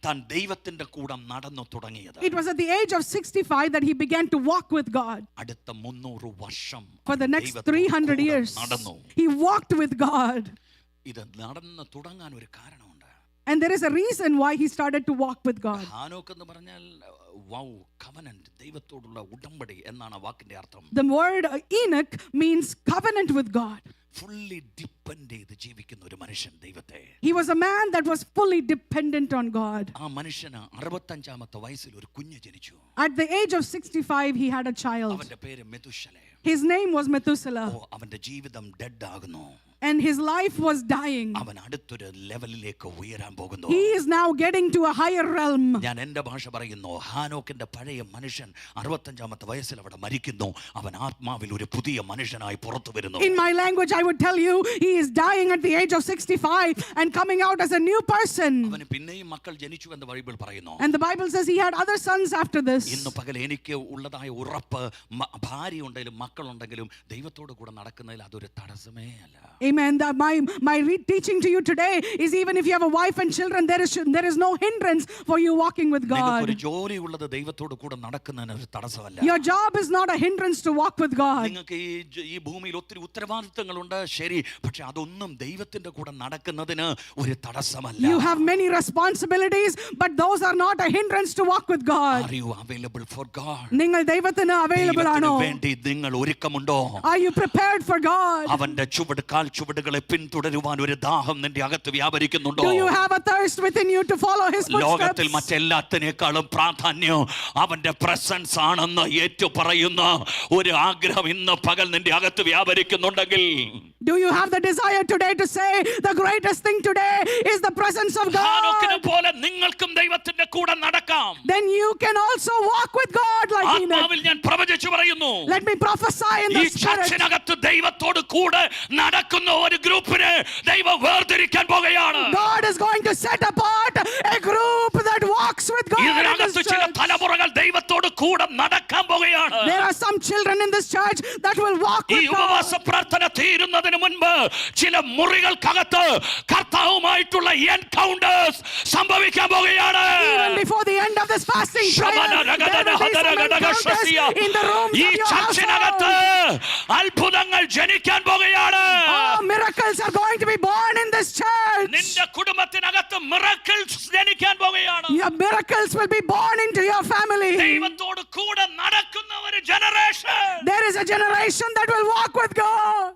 താൻ ദൈവത്തിന്റെ കൂടെ നടന്നു തുടങ്ങിയത്. It was at the age of 65 that he began to walk with God. അടുത്ത 300 വർഷം For the next 300 years, നടന്നു. he walked with God. ഇത് നടന്നു തുടങ്ങാൻ ഒരു കാരണമുണ്ട്. And there is a reason why he started to walk with God. ഹാനോക്ക് എന്ന് പറഞ്ഞാൽ covenant, ദൈവത്തോടുള്ള ഉടമ്പടി എന്നാണ് ആ വാക്കിന്റെ അർത്ഥം. The word Enoch means covenant with God. Fully depend ചെയ്ത് ജീവിക്കുന്ന ഒരു മനുഷ്യൻ ദൈവത്തെ. He was a man that was fully dependent on God. ആ മനുഷ്യന് 65ാമത്തെ വയസ്സിൽ ഒരു കുഞ്ഞ് ജനിച്ചു. At the age of 65 he had a child. അവന്റെ പേര് മെതുശലേ. His name was Methuselah. അവന്റെ ജീവിതം ഡെഡ് ആകുന്നു. And his life was dying. അവൻ അടുത്തൊരു ലെവലിലേക്ക് ഉയരാൻ പോകുന്നു. He is now getting to a higher realm. ഞാൻ എൻ്റെ ഭാഷ പറയുന്നു, ഹാനോക്കിന്റെ പഴയ മനുഷ്യൻ 65ാമത്തെ വയസ്സിൽ അവിടെ മരിക്കുന്നു. അവൻ ആത്മാവിൽ ഒരു പുതിയ മനുഷ്യനായി പുറത്തു വരുന്നു. In my language I would tell you, he is dying at the age of 65 and coming out as a new person. അവന് പിന്നെയും മക്കൾ ജനിച്ചു എന്ന് ബൈബിൾ പറയുന്നു. And the Bible says he had other sons after this. ഇന്ന് പകൽ എനിക്ക് ഉള്ളതായ ഉറപ്പ്, ഭാര്യ ഉണ്ടെങ്കിലും മക്കളുണ്ടെങ്കിലും ദൈവത്തോട് കൂടെ നടക്കുന്നതിൽ അതൊരു തടസ്സമേ അല്ല. Amen. My teaching to you today is even if you have a wife and children, there is no hindrance for you walking with God. ഒരു ജോലി ഉള്ളത് ദൈവത്തോട് കൂടെ നടക്കുന്നതിന് ഒരു തടസ്സമല്ല. Your job is not a hindrance to walk with God. നിങ്ങൾക്ക് ഈ ഭൂമിയിൽ ഒത്തിരി ഉത്തരവാദിത്തങ്ങളുണ്ട്, ശരി, പക്ഷെ അതൊന്നും ദൈവത്തിന്റെ കൂടെ നടക്കുന്നതിന് ഒരു തടസ്സമല്ല. You have many responsibilities, but those are not a hindrance to walk with God. Are you available for God? നിങ്ങൾ ദൈവത്തിന് available ആണോ? വേണ്ടി നിങ്ങൾ ഒരുക്കമുണ്ടോ? Are you prepared for God? അവന്റെ ചുവടുകളെ പിന്തുടരുവാൻ ഒരു ദാഹം നിന്റെ അകത്ത് വ്യാപരിക്കുന്നുണ്ടോ? Do you have a thirst within you to follow his footsteps? ലോകത്തിൽ മറ്റെല്ലാത്തിനേക്കാളും പ്രാധാന്യം അവന്റെ പ്രസൻസ് ആണെന്ന് ഏറ്റുപറയുന്ന ഒരു ആഗ്രഹം ഇന്ന് പകൽ നിന്റെ അകത്ത് വ്യാപരിക്കുന്നുണ്ടെങ്കിൽ, do you have the desire today to say the greatest thing today is the presence of God? ഹാനോക്കിനെ പോലെ നിങ്ങൾക്കും ദൈവത്തിന്റെ കൂടെ നടക്കാം. Then you can also walk with God like Enoch. ആത്മാവിൽ ഞാൻ പ്രവചിച്ചു പറയുന്നു, Let me prophesy in the ഈ spirit. ചർച്ചിനകത്ത് ദൈവത്തോട് കൂടെ നടക്കുന്ന ഒരു ഗ്രൂപ്പിനെ ദൈവം വേർതിരിക്കാൻ പോകുകയാണ്. God is going to set apart a group that walks with God in this ഇതിനകത്ത് ചില church. തലമുറകൾ ദൈവത്തോട് കൂടെ നടക്കാൻ പോകുകയാണ്. There are some children in this church that will walk ഈ with God. ഉപവാസ പ്രാർത്ഥന തീരുന്നതിന് മുൻപ് ചില മുറികൾക്കകത്ത് കർത്താവുമായിട്ടുള്ള എൻകൗണ്ടേഴ്സ് സംഭവിക്കാൻ പോകുകയാണ്. Even before the end of this fasting prayer, there will be some encounters in the rooms ഈ of your ചർച്ചിനകത്ത് household. അത്ഭുതങ്ങൾ ജനിക്കാൻ പോകുകയാണ്. Oh, miracles are going to be born in this church. നിന്റെ കുടുംബത്തിനകത്ത് മിറക്കിൾസ് ജനിക്കാൻ പോകുകയാണ്. Your miracles will be born into your family. ദൈവത്തോട് കൂടെ നടക്കുന്ന ഒരു generation. There is a generation that will walk with God.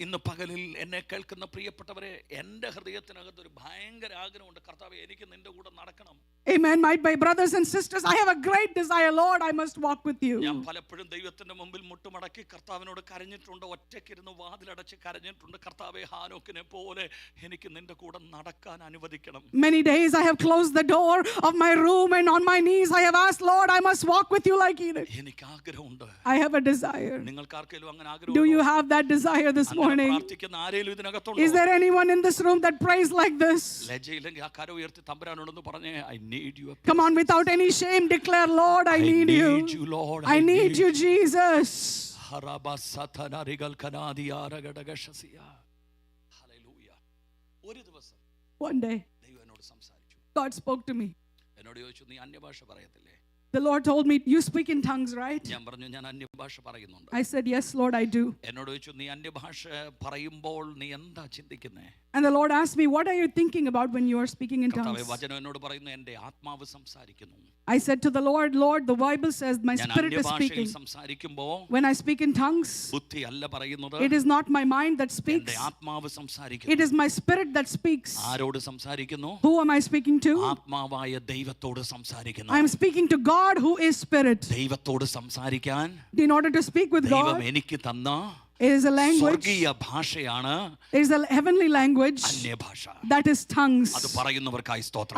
ഇന്ന് പകലിൽ എന്നെ കേൾക്കുന്ന പ്രിയപ്പെട്ടവരെ, എൻ്റെ ഹൃദയത്തിനകത്ത് ഒരു ഭയങ്കര ആഗ്രഹമുണ്ട്, കർത്താവേ എനിക്ക് നിന്റെ കൂടെ നടക്കണം. Amen. My brothers and sisters, I have a great desire, Lord, I must walk with you. ഞാൻ പലപ്പോഴും ദൈവത്തിന്റെ മുമ്പിൽ മുട്ടുമടക്കി കർത്താവിനോട് കരഞ്ഞിട്ടുണ്ട്, ഒറ്റയ്ക്കിരുന്ന് വാതിലടച്ച് കരഞ്ഞിട്ടുണ്ട്, കർത്താവേ ഹാനോക്കിനെ പോലെ എനിക്ക് നിന്റെ കൂടെ നടക്കാൻ അനുവദിക്കണം. അനുവദിക്കണം. Many days I have closed the door of my room and on my knees I have asked, Lord, I must walk with you like Enoch. എനിക്ക് ആഗ്രഹമുണ്ട്. I have a desire. നിങ്ങൾക്ക് ആർക്കെങ്കിലും അങ്ങനെ Do ആഗ്രഹമുണ്ടോ? you have that desire this morning? പ്രാർത്ഥിക്കുന്ന ആരെങ്കിലും ഇതിനകത്തുണ്ടോ? Is there anyone in this room that prays like this? ലജ്ജയില്ലെങ്കിൽ ആ കരം ഉയർത്തി തമ്പുരാനോടൊന്ന് പറഞ്ഞേ, I need you. Come on, without any shame, declare, Lord, I need you. Lord. I need you, Jesus. Hallelujah. ഒരു ദിവസം One day, ദൈവം എന്നോട് സംസാരിച്ചു. God spoke to me. എന്നോട് ചോദിച്ചു, നീ അന്യഭാഷ പറയത്തില്ലേ? The Lord told me, you speak in tongues, right? ഞാൻ പറഞ്ഞു, ഞാൻ അന്യഭാഷ പറയുന്നുണ്ട്. I said, yes, Lord, I do. എന്നോട് ചോദിച്ചു, നീ അന്യഭാഷ പറയുമ്പോൾ നീ എന്താ ചിന്തിക്കുന്നേ? And the Lord asked me, what are you thinking about when you are speaking in tongues? വചനം എന്നോട് പറയുന്നു, എൻ്റെ ആത്മാവ് സംസാരിക്കുന്നു. I said to the Lord, Lord, the Bible says my spirit is speaking. When I speak in tongues, it is not my mind that speaks. It is my spirit that speaks. Who am I speaking to? I am speaking to God who is spirit. In order to speak with God, it is a language. It is a heavenly language. That is tongues.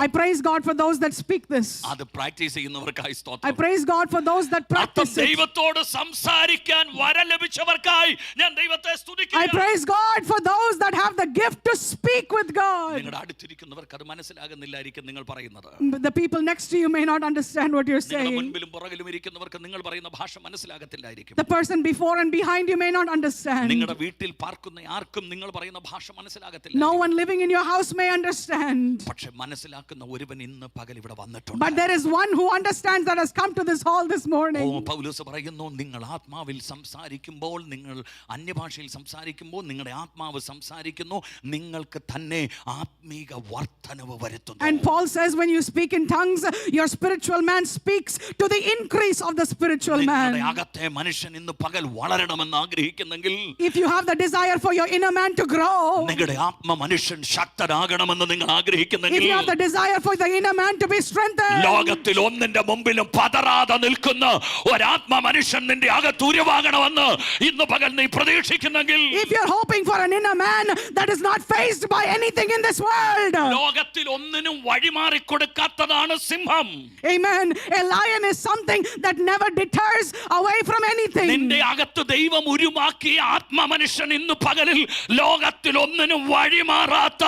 I praise God for those that speak this. I praise God for those that practice it. I praise God for those that have the gift to speak with God. The people next to you may not understand what you're saying. The person before and behind you may not understand. No one living in your house may understand. But there is one who understands that has come to this hall this morning. And Paul says, when you speak in tongues, your spiritual man speaks to the increase of the spiritual man. If you have the desire for your inner man to grow, if you have the desire for the inner man to be strengthened, if you're hoping for an inner man that is not faced by anything in this world, amen, a lion is something that never deters away from anything. ആത്മമനുഷ്യൻ ഇന്ന് പകലിൽ ലോകത്തിൽ ഒന്നിനും വഴിമാറാത്ത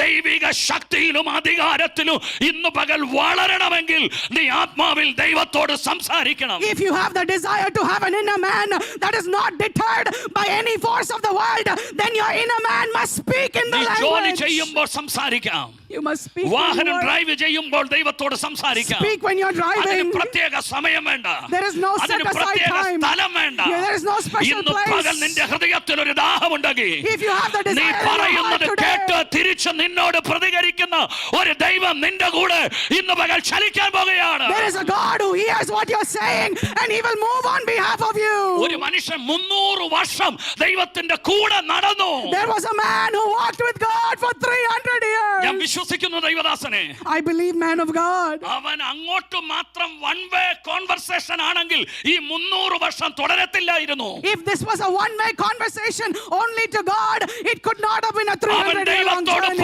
ദൈവിക ശക്തിയിലും അധികാരത്തിലും ഇന്ന് പകൽ വളരണമെങ്കിൽ നീ ആത്മാവിൽ ദൈവത്തോട് സംസാരിക്കണം. If you have the desire to have an inner man that is not deterred by any force of the world, then your inner man must speak in the language. ജോലി ചെയ്യുമ്പോൾ സംസാരിക്കാം. You must speak. വാഹനം drive ചെയ്യുമ്പോൾ ദൈവത്തോട് സംസാരിക്കാം. Speak when you're driving. അതിന് പ്രത്യേക സമയം വേണ്ട. There is no set aside time. സ്ഥലം വേണ്ട. There is no special place. ഇന്ന് പകൽ നിന്റെ ഹൃദയത്തിൽ ഒരു ദാഹമുണ്ടെങ്കിൽ if you have the desire, നീ പറയുന്നത് കേട്ട് തിരിച്ച് നിന്നോട് പ്രതികരിക്കുന്ന ഒരു ദൈവം നിന്റെ കൂടെ ഇന്ന് പകൽ ചലിക്കാൻ പോകുകയാണ്. There is a God who hears what you're saying and he will move on behalf of you. ഒരു മനുഷ്യൻ 300 വർഷം ദൈവത്തിന്റെ കൂടെ നടന്നു. There was a man who walked with God for 300 years. ഞാൻ വിശ്വസിക്കുന്നു ദൈവദാസനെ. I believe, man of God. അവൻ അങ്ങോട്ട് മാത്രം one way conversation ആണെങ്കിൽ ഈ 300 വർഷം തുടരത്തില്ലായിരുന്നു. If this was a one way conversation only to God, it could not have been a 300-year long journey.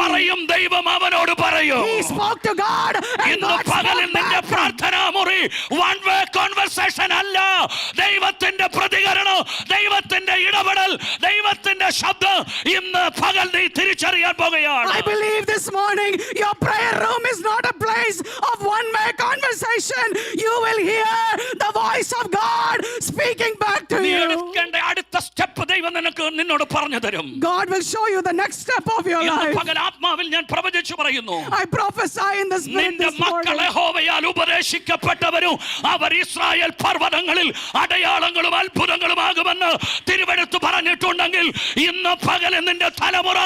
He spoke to God and God spoke back. One way conversation അല്ല. ദൈവത്തിന്റെ പ്രതികരണം, ദൈവത്തിന്റെ ഇടപെടൽ, ദൈവത്തിന്റെ ശബ്ദം ഇന്ന് പകൽ നീ തിരിച്ചറിയാൻ പോകുകയാണ്. I believe this morning your prayer room is not a place of one way conversation. You will hear the voice of God speaking back to you. അടുത്ത സ്റ്റെപ്പ് ദൈവം നിന്നോട് പറഞ്ഞു തരും. God will show you the next step of your life. പകൽ ആത്മാവിൽ ഞാൻ പ്രവചിച്ചു പറയുന്നു. I prophesy in the spirit this morning. മക്കളെ യഹോവയാൽ ഉപദേശിക്കപ്പെട്ടവരും അവർ ഇസ്രായേൽ പർവ്വതങ്ങളിൽ അടയാളങ്ങളും അത്ഭുതങ്ങളുമാകുമെന്ന് തിരുവെഴുത്ത് പറഞ്ഞിട്ടുണ്ടെങ്കിൽ ഇന്ന് പകൽ നിന്റെ തലമുറ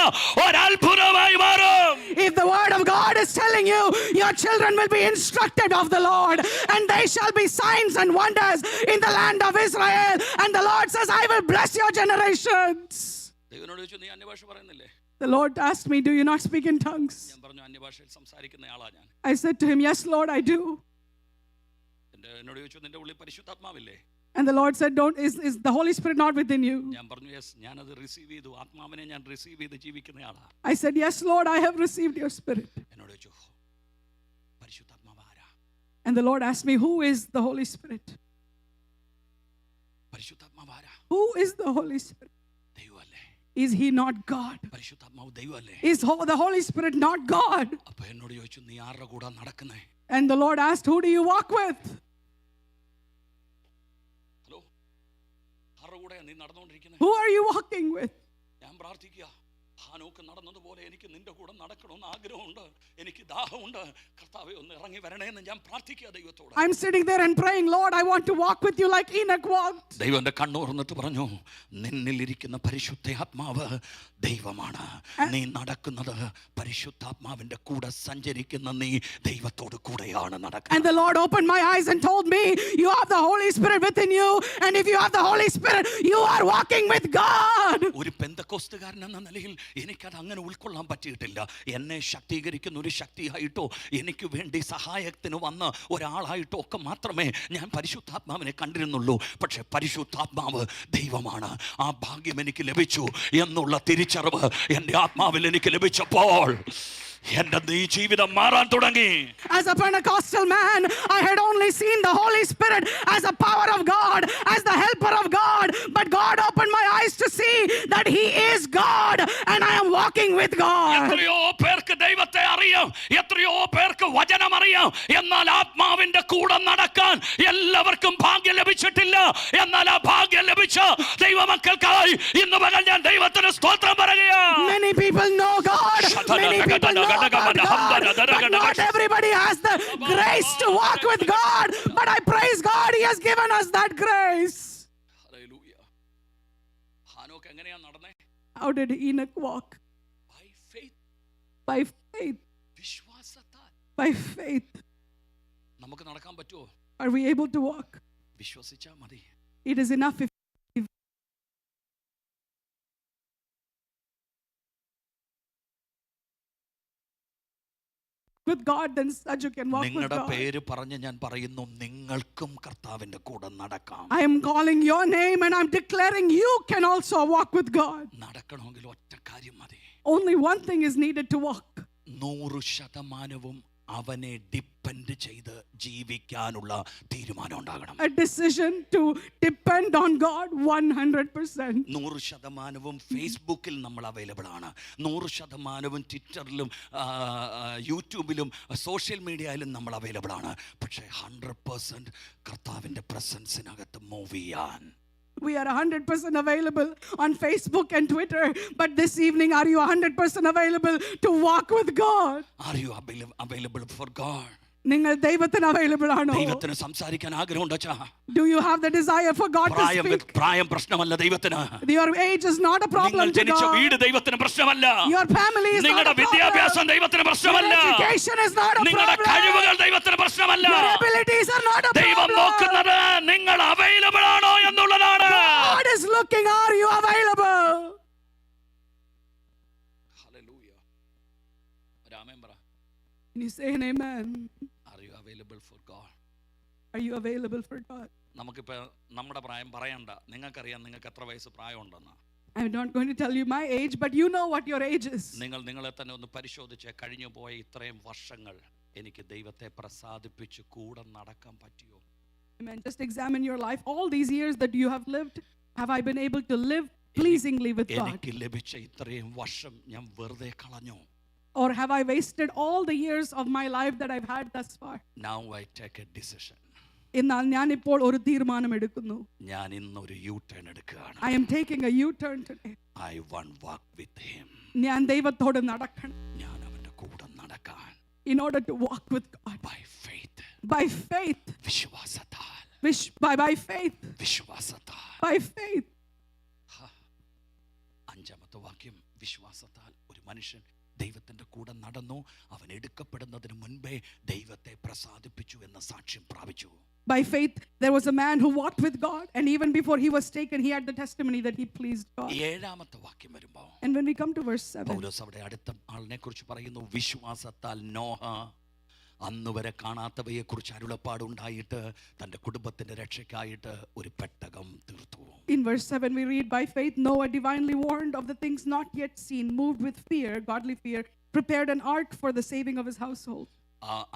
ഒരു അത്ഭുതമായി മാറും. If the word of God is telling you your children will be instructed of the Lord and they shall be signs and wonders in the land of Israel, and the Lord says I will bless your generations. The Lord asked me, do you not speak in tongues? I said to him, yes Lord, I do. And the Lord said, is the Holy Spirit not within you? I said, yes Lord, I have received your spirit. എന്നോട് ചോദിച്ചു, പരിശുദ്ധാത്മാവ് ആരാ? And the Lord asked me, who is the Holy Spirit? പരിശുദ്ധാത്മാവ് ആരാ? Who is the Holy Spirit? ദൈവമല്ലേ? Is he not God? പരിശുദ്ധാത്മാവ് ദൈവമല്ലേ? Is the Holy Spirit not God? അപ്പൊ എന്നോട് ചോദിച്ചു, നീ ആരുടെ കൂടെ നടക്കുന്നേ? And the Lord asked, who do you walk with? Hello, ആരുടെ കൂടെ നീ നടന്നുകൊണ്ടിരിക്കുന്നത്? Who are you walking with? ഞാൻ പ്രാർത്ഥിക്കുക, ഹാനോക്ക് നടന്നതുപോലെ എനിക്ക് നിന്റെ കൂടെ നടക്കണമെന്ന് ആഗ്രഹമുണ്ട്, എനിക്ക് ദാഹമുണ്ട്. കർത്താവേ, ഒന്ന് ഇറങ്ങി വരണേ എന്ന് ഞാൻ പ്രാർത്ഥിക്കുക ദൈവത്തോട്. I'm sitting there and praying, Lord, I want to walk with you like Enoch walked. ദൈവം എൻ്റെ കണ്ണു തുറന്നിട്ട് പറഞ്ഞു, നിന്നിലിരിക്കുന്ന പരിശുദ്ധാത്മാവ് ദൈവമാണ്. നീ നടക്കുന്നത് പരിശുദ്ധാത്മാവിന്റെ കൂടെ സഞ്ചരിക്കുന്ന നീ ദൈവത്തോട് കൂടെയാണ് നടക്കുന്നത്. And the Lord opened my eyes and told me, you have the Holy Spirit within you, and if you have the Holy Spirit, you are walking with God. ഒരു പെന്തക്കോസ്തുകാരൻ എന്ന നിലയിൽ എനിക്കത് അങ്ങനെ ഉൾക്കൊള്ളാൻ പറ്റിയിട്ടില്ല. എന്നെ ശക്തീകരിക്കുന്ന ഒരു ശക്തിയായിട്ടോ എനിക്ക് വേണ്ടി സഹായത്തിന് വന്ന ഒരാളായിട്ടോ ഒക്കെ മാത്രമേ ഞാൻ പരിശുദ്ധാത്മാവിനെ കണ്ടിരുന്നുള്ളൂ. പക്ഷെ പരിശുദ്ധാത്മാവ് ദൈവമാണ്. ആ ഭാഗ്യം എനിക്ക് ലഭിച്ചു എന്നുള്ള തിരിച്ചറിവ് എൻ്റെ ആത്മാവിൽ എനിക്ക് ലഭിച്ചപ്പോൾ എൻ്റെ ജീവിതം മാറാൻ തുടങ്ങി. As a Pentecostal man, I had only seen the Holy Spirit as a power of God, as the helper of God, but God opened my eyes to see that He is God and I am walking with God. എത്രയോ പേർക്ക് ദൈവത്തെ അറിയാം, എത്രയോ പേർക്ക് വചനം അറിയാം, എന്നാൽ ആത്മാവിന്റെ കൂടെ നടക്കാൻ എല്ലാവർക്കും ഭാഗ്യം ലഭിച്ചിട്ടില്ല. എന്നാൽ ആ ഭാഗ്യം ലഭിച്ച ദൈവമക്കൾക്കായി ഇന്ന് പകൽ ഞാൻ ദൈവത്തിന് സ്തോത്രം പറയുകയാണ്. Many people know God, many people know God, but not everybody has the grace to walk with God. But I praise God, He has given us that grace. Hallelujah. ഹാനോക്ക് എങ്ങനെയാ നടന്നേ? How did Enoch walk? By faith. By faith. വിശ്വാസത്താൽ. By faith. നമുക്ക് നടക്കാൻ പറ്റുമോ? Are we able to walk? വിശ്വസിച്ചാ മതി. It is enough if with God, then such you can walk with നിങ്ങളുടെ God. പേര് പറഞ്ഞ് ഞാൻ പറയുന്നു, നിങ്ങൾക്കും കർത്താവിന്റെ കൂടെ നടക്കാം. I am calling your name and I'm declaring you can also walk with God. നടക്കണമെങ്കിൽ ഒറ്റ കാര്യം മതി. Only one thing is needed to walk. 100% അവനെ ഡിപ്പെൻഡ് ചെയ്ത് ജീവിക്കാനുള്ള തീരുമാനം ഉണ്ടാകണം. A decision to depend on God 100%. 100% ഫേസ്ബുക്കിൽ നമ്മൾ അവൈലബിൾ ആണ്. 100% ട്വിറ്ററിലും യൂട്യൂബിലും സോഷ്യൽ മീഡിയയിലും നമ്മൾ അവൈലബിൾ ആണ്. പക്ഷേ 100% കർത്താവിൻ്റെ പ്രസൻസിനകത്ത് മൂവ് ചെയ്യാൻ We are 100% available on Facebook and Twitter. But this evening, are you 100% available to walk with God? Are you available for God? നിങ്ങൾ ദൈവത്തിന് അവൈലബിൾ ആണോ? ദൈവത്തിന് സംസാരിക്കാൻ ആഗ്രഹമുണ്ടോ? Do you have the desire for God to speak? പ്രായം പ്രശ്നമല്ല ദൈവത്തിന്. Your age is not a problem നിങ്ങൾ to ജനിച്ച God. വീട് ദൈവത്തിന് പ്രശ്നമല്ല. Your family is not a നിങ്ങളുടെ problem. വിദ്യാഭ്യാസം ദൈവത്തിന് പ്രശ്നമല്ല. Your education is not a നിങ്ങളുടെ problem. കഴിവുകൾ ദൈവത്തിന് പ്രശ്നമല്ല. Your abilities are not a ദൈവം problem. നോക്കുന്നത് നിങ്ങൾ അവൈലബിൾ ആണോ എന്നുള്ളതാണ്. God is looking, are you available? Hallelujah. Amen പറ. Can you say an amen? Are you available for God? Are you available for God? നമുക്കിപ്പോൾ നമ്മുടെ പ്രായം പറയണ്ട. നിങ്ങൾക്കറിയാം നിങ്ങൾക്ക് എത്ര വയസ്സ് പ്രായമുണ്ടെന്ന്. I'm not going to tell you my age, but you know what your age is. നിങ്ങളെ തന്നെ ഒന്ന് പരിശോധിച്ച് കഴിഞ്ഞു പോയ ഇത്രയും വർഷങ്ങൾ എനിക്ക് ദൈവത്തെ പ്രസാദിപ്പിച്ച് കൂടെ നടക്കാൻ പറ്റിയോ? Amen. Just examine your life. All these years that you have lived, have I been able to live pleasingly with God? എനിക്ക് ലഭിച്ച ഇത്രയും വർഷം ഞാൻ വെറുതെ കളഞ്ഞു? Or have I wasted all the years of my life that I've had thus far? Now I take a decision. എന്നാൽ ഞാൻ ഇപ്പോൾ ഒരു തീരുമാനം എടുക്കുന്നു. ഞാൻ ഇന്നൊരു U-turn എടുക്കുകയാണ്. I am taking a U-turn today. I want walk with him. ഞാൻ ദൈവത്തോട് നടക്കണം. ഞാൻ അവന്റെ കൂടെ നടക്കാൻ. In order to walk with God. By faith. By faith. വിശ്വാസത്താൽ. By faith. വിശ്വാസത്താൽ. By faith. അഞ്ചാമത്തെ വാക്യം, വിശ്വാസത്താൽ ഒരു മനുഷ്യൻ ദൈവത്തിന്റെ കൂടെ നടന്നു, അവൻ എടുക്കപ്പെടുന്നതിന് മുൻപേ ദൈവത്തെ പ്രസാദിപ്പിച്ചു എന്ന സാക്ഷ്യം പ്രാപിച്ചു. By faith there was a man who walked with God, and even before he was taken he had the testimony that he pleased God. ഏഴാമത്തെ വാക്യം വരുമ്പോൾ, and when we come to verse 7, പൗലോസ് അവിടെ അടുത്ത ആളിനെ കുറിച്ച് പറയുന്നു. വിശ്വാസത്താൽ നോഹ അന്ന് വരെ കാണാത്തവയെ കുറിച്ച് അരുളപ്പാടുണ്ടായിട്ട് തന്റെ കുടുംബത്തിന്റെ രക്ഷയ്ക്കായിട്ട് ഒരു പെട്ടകം തീർത്തു. In verse 7 we read, by faith Noah, divinely warned of the things not yet seen, moved with fear, godly fear, prepared an ark for the saving of his household.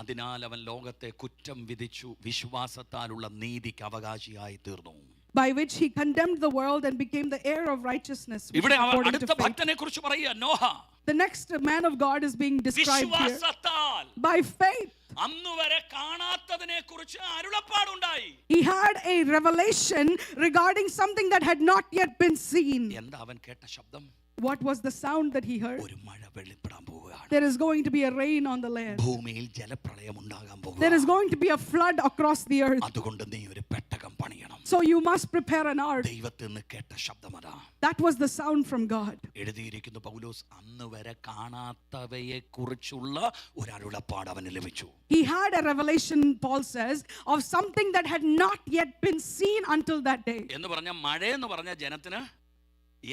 അതിനാൽ അവൻ ലോകത്തെ കുറ്റം വിധിച്ചു, വിശ്വാസത്താലുള്ള നീതിക്ക് അവകാശിയായി തീർന്നു. By which he condemned the world and became the heir of righteousness. ഇവിടെ അടുത്ത ഭക്തനെ കുറിച്ച് പറയുക, Noah. The next man of God is being described here. By faith. അന്നുവരെ കാണാത്തതിനെ കുറിച്ച് അരുളപ്പാടുണ്ടായി. He had a revelation regarding something that had not yet been seen. എന്താ അവൻ കേട്ട ശബ്ദം? What was the sound that he heard? ഒരു മഴ വെളിപ്പെടാൻ പോവുകയാണ്. There is going to be a rain on the land. ഭൂമിയിൽ ജലപ്രളയം ഉണ്ടാകാൻ പോകുന്നു. There is going to be a flood across the earth. അതുകൊണ്ട് നീ ഒരു പെട്ടകം പണിയണം. So you must prepare an ark. ദൈവത്തിൽ നിന്ന് കേട്ട ശബ്ദമതാ. That was the sound from God. എഴുതിയിരിക്കുന്നു, പൗലോസ് അന്നുവരെ കാണാത്തവയെ കുറിച്ചുള്ള ഒരു അരുളപ്പാട് അവന് ലഭിച്ചു. He had a revelation, Paul says, of something that had not yet been seen until that day. എന്ന് പറഞ്ഞ മഴയെന്ന് പറഞ്ഞ ജനത്തിന്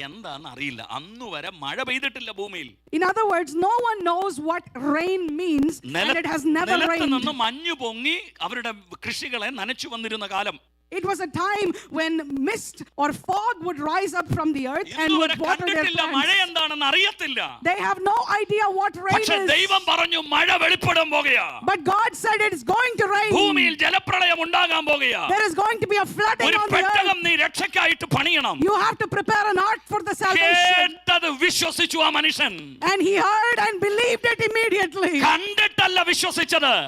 എന്താന്ന് അറിയില്ല. അന്നുവരെ മഴ പെയ്തിട്ടില്ല ഭൂമിയിൽ. In other words, no one knows what rain means, and it has never rained. നിന്ന് മഞ്ഞു പൊങ്ങി അവരുടെ കൃഷികളെ നനച്ചു വന്നിരുന്ന കാലം. It was a time when mist or fog would rise up from the earth and would water their plants. They have no idea what rain is. But God said it is going to rain. There is going to be a flooding on the earth. You have to prepare an ark for the salvation. And he heard and believed it immediately.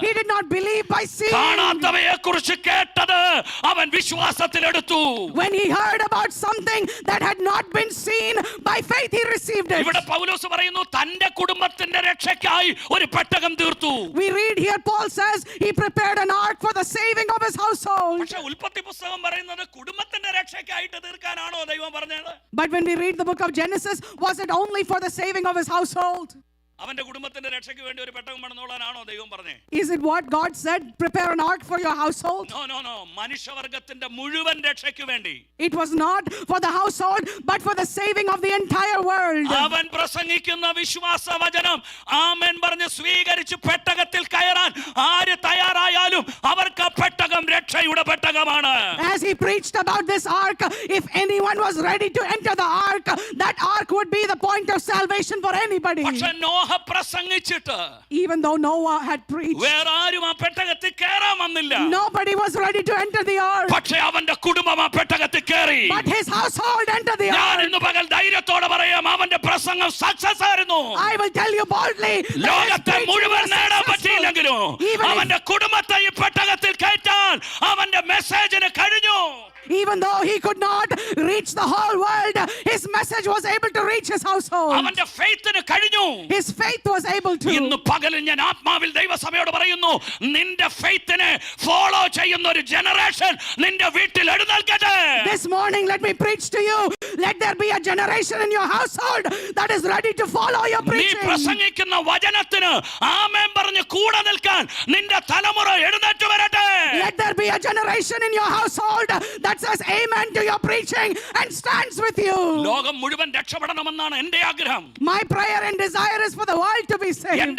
He did not believe by seeing. When he heard about something that had not been seen, by faith he received it. We read here, Paul says he prepared an ark for the saving of his household. But when we read the book of Genesis, was it only for the saving of his household? Is it what God said? Prepare an ark for your household? No. It was not for the household, but for the saving of the entire world. As he preached about this ark, if anyone was ready to enter the ark, that ark would be the point of salvation for anybody. Even though Noah had preached, nobody was ready to enter the ark. But his household entered the ark. I will tell you boldly, even though he could not reach the whole world, his message was able to reach his household. His faith was able to. This morning, let me preach to you. Let there be a generation in your household that is ready to follow your preaching. Let there be a generation in your household that says amen to your preaching and stands with you. My prayer and desire is for the world to be saved.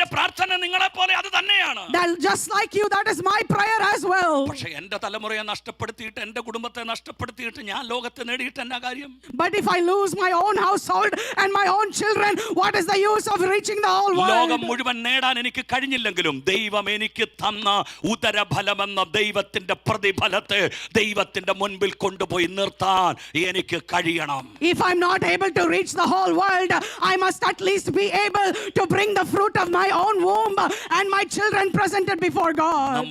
That just like you, that is my prayer as well. But if I lose my own household and my own children, what is the use of reaching the whole world? If I'm not able to reach the whole world, I must at least be able to bring the fruit of my own womb and my children presented before God.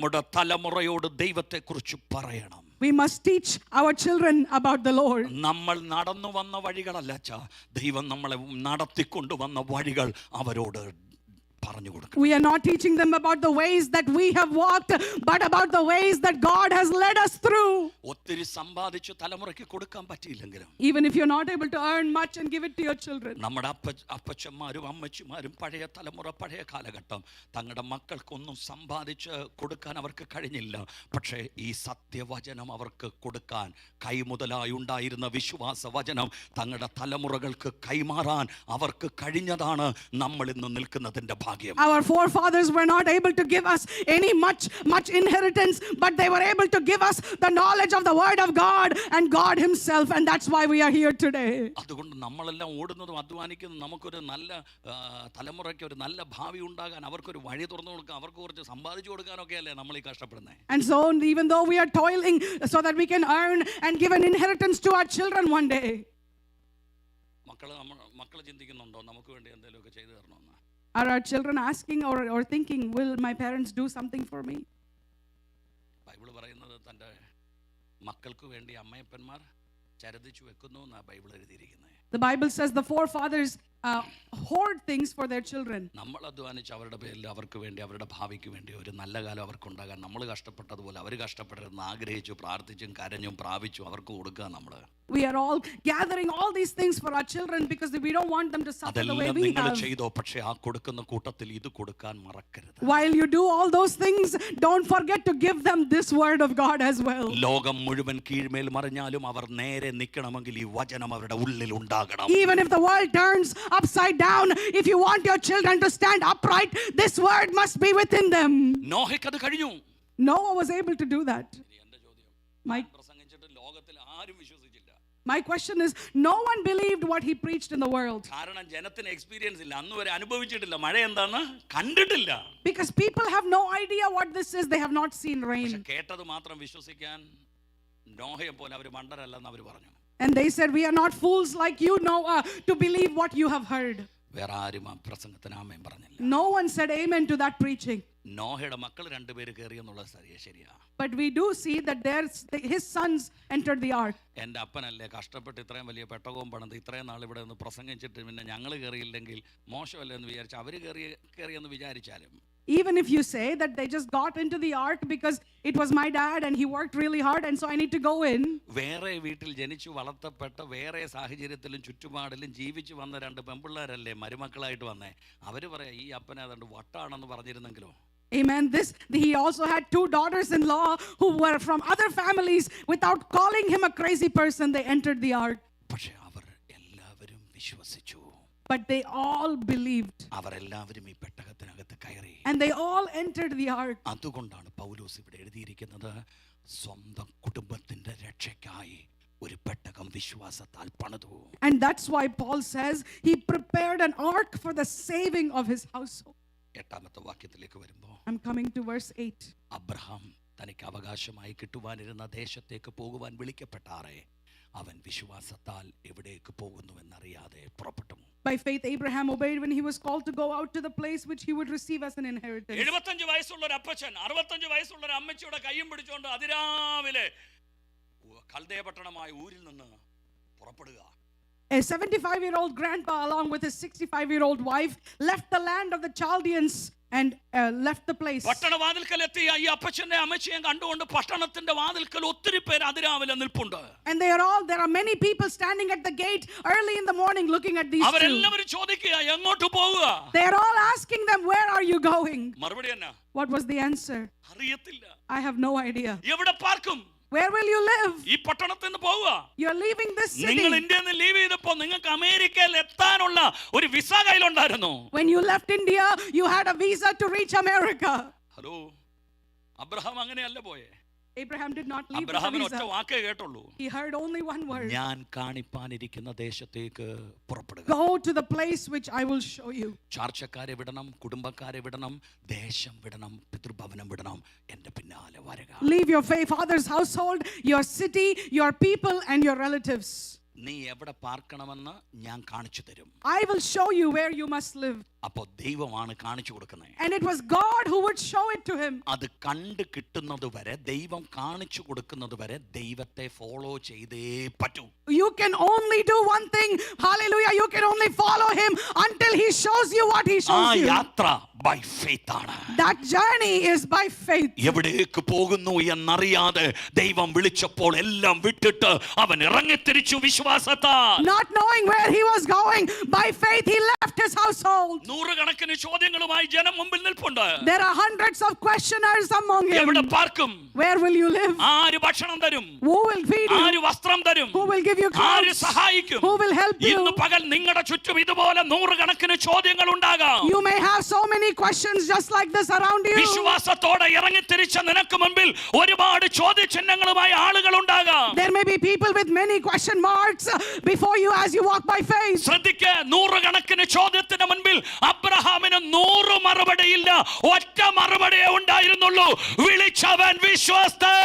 We must teach our children about the Lord. We are not teaching them about the ways that we have walked, but about the ways that God has led us through. Even if you're not able to earn much and give it to your children. ഭാഗ്യം. Our forefathers were not able to give us any much inheritance, but they were able to give us the knowledge of the word of God and God himself, and that's why we are here today. അതുകൊണ്ട് നമ്മളെല്ലാം ഓടുന്നതും അധ്വാനിക്കുന്നതും നമുക്കൊരു നല്ല തലമുറയ്ക്ക് ഒരു നല്ല ഭാവി ഉണ്ടാകാൻ, അവർക്കൊരു വഴി തുറന്നു കൊടുക്കാൻ, അവർക്ക് കുറച്ച് സമ്പാദിച്ചു കൊടുക്കാനൊക്കെ അല്ലേ നമ്മൾ ഈ കഷ്ടപ്പെടുന്നത്. And so even though we are toiling so that we can earn and give an inheritance to our children one day. മക്കൾ ചിന്തിക്കുന്നുണ്ടോ നമുക്ക് വേണ്ടി എന്തെങ്കിലുമൊക്കെ ചെയ്തു തരണമെന്ന്? Are our children asking or thinking, will my parents do something for me? Bible പറയുന്നത് തൻ്റെ മക്കൾക്ക് വേണ്ടി അമ്മയപ്പന്മാർ ചരദിച്ചു വെക്കുന്നു എന്നാണ് ബൈബിൾ എഴുതിയിരിക്കുന്നത്. The Bible says the forefathers hoard things for their children. നമ്മൾ അധ്വാനിച്ച് അവരുടെ പേരിൽ അവർക്ക് വേണ്ടി അവരുടെ ഭാവിക്ക് വേണ്ടി ഒരു നല്ല കാലം അവർക്കുണ്ടാകാൻ നമ്മൾ കഷ്ടപ്പെട്ടതുപോലെ അവർ കഷ്ടപ്പെടരുതെന്ന് ആഗ്രഹിച്ചു പ്രാർത്ഥിച്ചും കരഞ്ഞും പ്രാപിച്ചു അവർക്ക് കൊടുക്കുക. നമ്മൾ We are all gathering all these things for our children because we don't want them to suffer the way we have. ചെയ്തോ, പക്ഷേ ആ കൊടുക്കുന്ന കൂട്ടത്തിൽ ഇത് കൊടുക്കാൻ മറക്കരുത്. While you do all those things, don't forget to give them this word of God as well. ലോകം മുഴുവൻ കീഴ്മേൽ മറിഞ്ഞാലും അവർ നേരെ നിൽക്കണമെങ്കിൽ ഈ വചനം അവരുടെ ഉള്ളിൽ ഉണ്ടാകണം. Even if the world turns upside down, if you want your children to stand upright, this word must be within them. നോഹയ്ക്ക് അത് കഴിഞ്ഞു. Noah was able to do that. My question is, no one believed what he preached in the world. കാരണം ജനത്തിന് experience ഇല്ല, അന്ന് വരെ അനുഭവിച്ചിട്ടില്ല, മഴ എന്താന്ന് കണ്ടിട്ടില്ല. Because people have no idea what this is, they have not seen rain. കേട്ടത് മാത്രം വിശ്വസിക്കാൻ നോഹയെ പോലെ അവർ മണ്ടരല്ലെന്ന് അവർ പറഞ്ഞു. And they said, we are not fools like you, Noah, to believe what you have heard. വേറെ ആരും ആ പ്രസംഗത്തിന് ആമേൻ പറഞ്ഞില്ല. No one said amen to that preaching. നോഹയുടെ മക്കൾ രണ്ടുപേര് കയറിയെന്നുള്ളത് ശരിയാ. But we do see that his sons entered the ark. എൻ്റെ അപ്പനല്ലേ കഷ്ടപ്പെട്ട് ഇത്രയും വലിയ പെട്ടകവും പണിത് ഇത്രയും നാൾ ഇവിടെ നിന്ന് പ്രസംഗിച്ചിട്ട് പിന്നെ ഞങ്ങൾ കയറിയില്ലെങ്കിൽ മോശമല്ലേ എന്ന് വിചാരിച്ചു അവർ കയറിയെന്ന് വിചാരിച്ചാലും, even if you say that they just got into the ark because it was my dad and he worked really hard and so I need to go in. വേറെ വീട്ടിൽ ജനിച്ചു വളർത്തപ്പെട്ട വേറെ സാഹചര്യത്തിലും ചുറ്റുപാടിലും ജീവിച്ചു വന്ന രണ്ട് പെൺപിള്ളേരല്ലേ മരുമക്കളായിട്ട് വന്നേ, അവർ പറയാം ഈ അപ്പനെ അതുകൊണ്ട് വട്ടാണെന്ന് പറഞ്ഞിരുന്നെങ്കിലോ. Amen. He also had 2 daughters-in-law who were from other families. Without calling him a crazy person, they entered the ark. പക്ഷേ അവർ എല്ലാവരും വിശ്വസിച്ചു. But they all believed. അവർ എല്ലാവരും ഈ പെട്ടകത്തിനകത്ത് കയറി. And they all entered the ark. അതുകൊണ്ടാണ് പൗലോസ് ഇവിടെ എഴുതിയിരിക്കുന്നത്, സ്വന്തം കുടുംബത്തിന്റെ രക്ഷയ്ക്കായി ഒരു പെട്ടകം വിശ്വാസത്താൽ പണിതു. And that's why Paul says he prepared an ark for the saving of his household. 8ാമത്തെ വാക്യത്തിലേക്ക് വരുമ്പോൾ, I'm coming to verse 8. Abraham തനിക്ക് അവകാശമായി കിട്ടുവാനിരുന്ന ദേശത്തേക്ക് പോകുവാൻ വിളിക്കപ്പെട്ടാറേ അവൻ വിശ്വാസത്താൽ എവിടേക്ക് പോകുന്നുവെന്നറിയാതെ പുറപ്പെട്ടു. By faith Abraham obeyed when he was called to go out to the place which he would receive as an inheritance. 75 വയസ്സുള്ള ഒരു അപ്പച്ചൻ 65 വയസ്സുള്ള ഒരു അമ്മച്ചിയുടെ കൈയും പിടിച്ചുകൊണ്ട് അതിരാവിലെ കൽദയ പട്ടണമായ ഊരിൽ നിന്ന് പുറപ്പെടുക. A 75-year-old grandpa along with his 65-year-old wife left the land of the Chaldeans and left the place. പട്ടണവാതിൽക്കൽ എത്തിയ ഈ അപ്പച്ചനെ അമ്മച്ചിയെ കണ്ടുകൊണ്ട് പട്ടണത്തിന്റെ വാതിൽക്കൽ ഒത്തിരി പേര് അതിരാവിലെ നിൽപ്പുണ്ട്. And there are many people standing at the gate early in the morning looking at these two. അവരെല്ലാവരും ചോദിക്കുക എങ്ങോട്ട് പോവുക? They are all asking them, where are you going? മറുപടി എന്നാ? What was the answer? അറിയത്തില്ല. I have no idea. എവിടെ പാർക്കും? Where will you live? ഈ പട്ടണത്തിൽ നിന്ന് പോവുക. You are leaving this city. നിങ്ങൾ ഇന്ത്യയിൽ നിന്ന് ലീവ് ചെയ്തപ്പോൾ നിങ്ങൾക്ക് അമേരിക്കയിൽ എത്താനുള്ള ഒരു visa കയ്യിലുണ്ടായിരുന്നു. When you left India, you had a visa to reach America. Hello, Abraham അങ്ങനെയല്ല പോയേ. Abraham did not leave അബ്രഹാമിന് with a ഒറ്റ visa. വാക്കേ കേട്ടുള്ളൂ. He heard only one word. ഞാൻ കാണിപ്പാനിരിക്കുന്ന ദേശത്തേക്ക് പുറപ്പെടുക. Go to the place which I will show you. ചാർച്ചക്കാരെ വിടണം, കുടുംബക്കാരെ വിടണം, ദേശം വിടണം, പിതൃഭവനം വിടണം, എൻ്റെ പിന്നാലെ വരിക. Leave your father's household, your city, your people and your relatives. നീ എവിടെ പാർക്കണമെന്ന് ഞാൻ കാണിച്ചു തരും. I will show you where you must live. അപ്പോൾ ദൈവമാണ് കാണിച്ചു കൊടുക്കുന്നത്. And it was God who would show it to him. അത് കണ്ടു കിട്ടുന്നത് വരെ, ദൈവം കാണിച്ചു കൊടുക്കുന്നത് വരെ ദൈവത്തെ ഫോളോ ചെയ്തേ പറ്റൂ. You can only do one thing. Hallelujah. You can only follow him until he shows you what he shows you. ആ യാത്ര by faith ആണ്. That journey is by faith. എവിടേക്ക് പോകുന്നു എന്നറിയാതെ ദൈവം വിളിച്ചപ്പോൾ എല്ലാം വിട്ടിട്ട് അവൻ ഇറങ്ങിത്തിരിച്ചു വിശ്വാസത്താൽ. Not knowing where he was going, by faith he left his household. നൂറുകണക്കിന് ചോദ്യങ്ങളുമായി ജനം മുമ്പിൽ നിൽപ്പുണ്ട്. There are hundreds of questioners among him. എവിടെ പാർക്കും? Where will you live? ആര് ഭക്ഷണം തരും? Who will feed you? ആര് വസ്ത്രം തരും? Who will give you ആര് clothes? സഹായിക്കും? Who will help you? ഇന്ന് പകൽ നിങ്ങളുടെ ചുറ്റും ഇതുപോലെ നൂറുകണക്കിന് ചോദ്യങ്ങൾ ഉണ്ടാകാം. You may have so many questions just like this around you. വിശ്വാസത്തോടെ ഇറങ്ങിത്തിരിച്ച നിനക്ക് മുമ്പിൽ ഒരുപാട് ചോദ്യചിഹ്നങ്ങളുമായി ആളുകൾ ഉണ്ടാകാം. There may be people with many question marks before you as you walk by faith. ശ്രദ്ധിക്ക്, നൂറുകണക്കിന് ചോദ്യത്തിന് മുൻപിൽ അബ്രഹാമിന് 100 മറുപടിയില്ല, ഒറ്റ മറുപടിയേ ഉണ്ടായിരുന്നുള്ളൂ. വിളിച്ചവൻ വിശ്വസ്തൻ.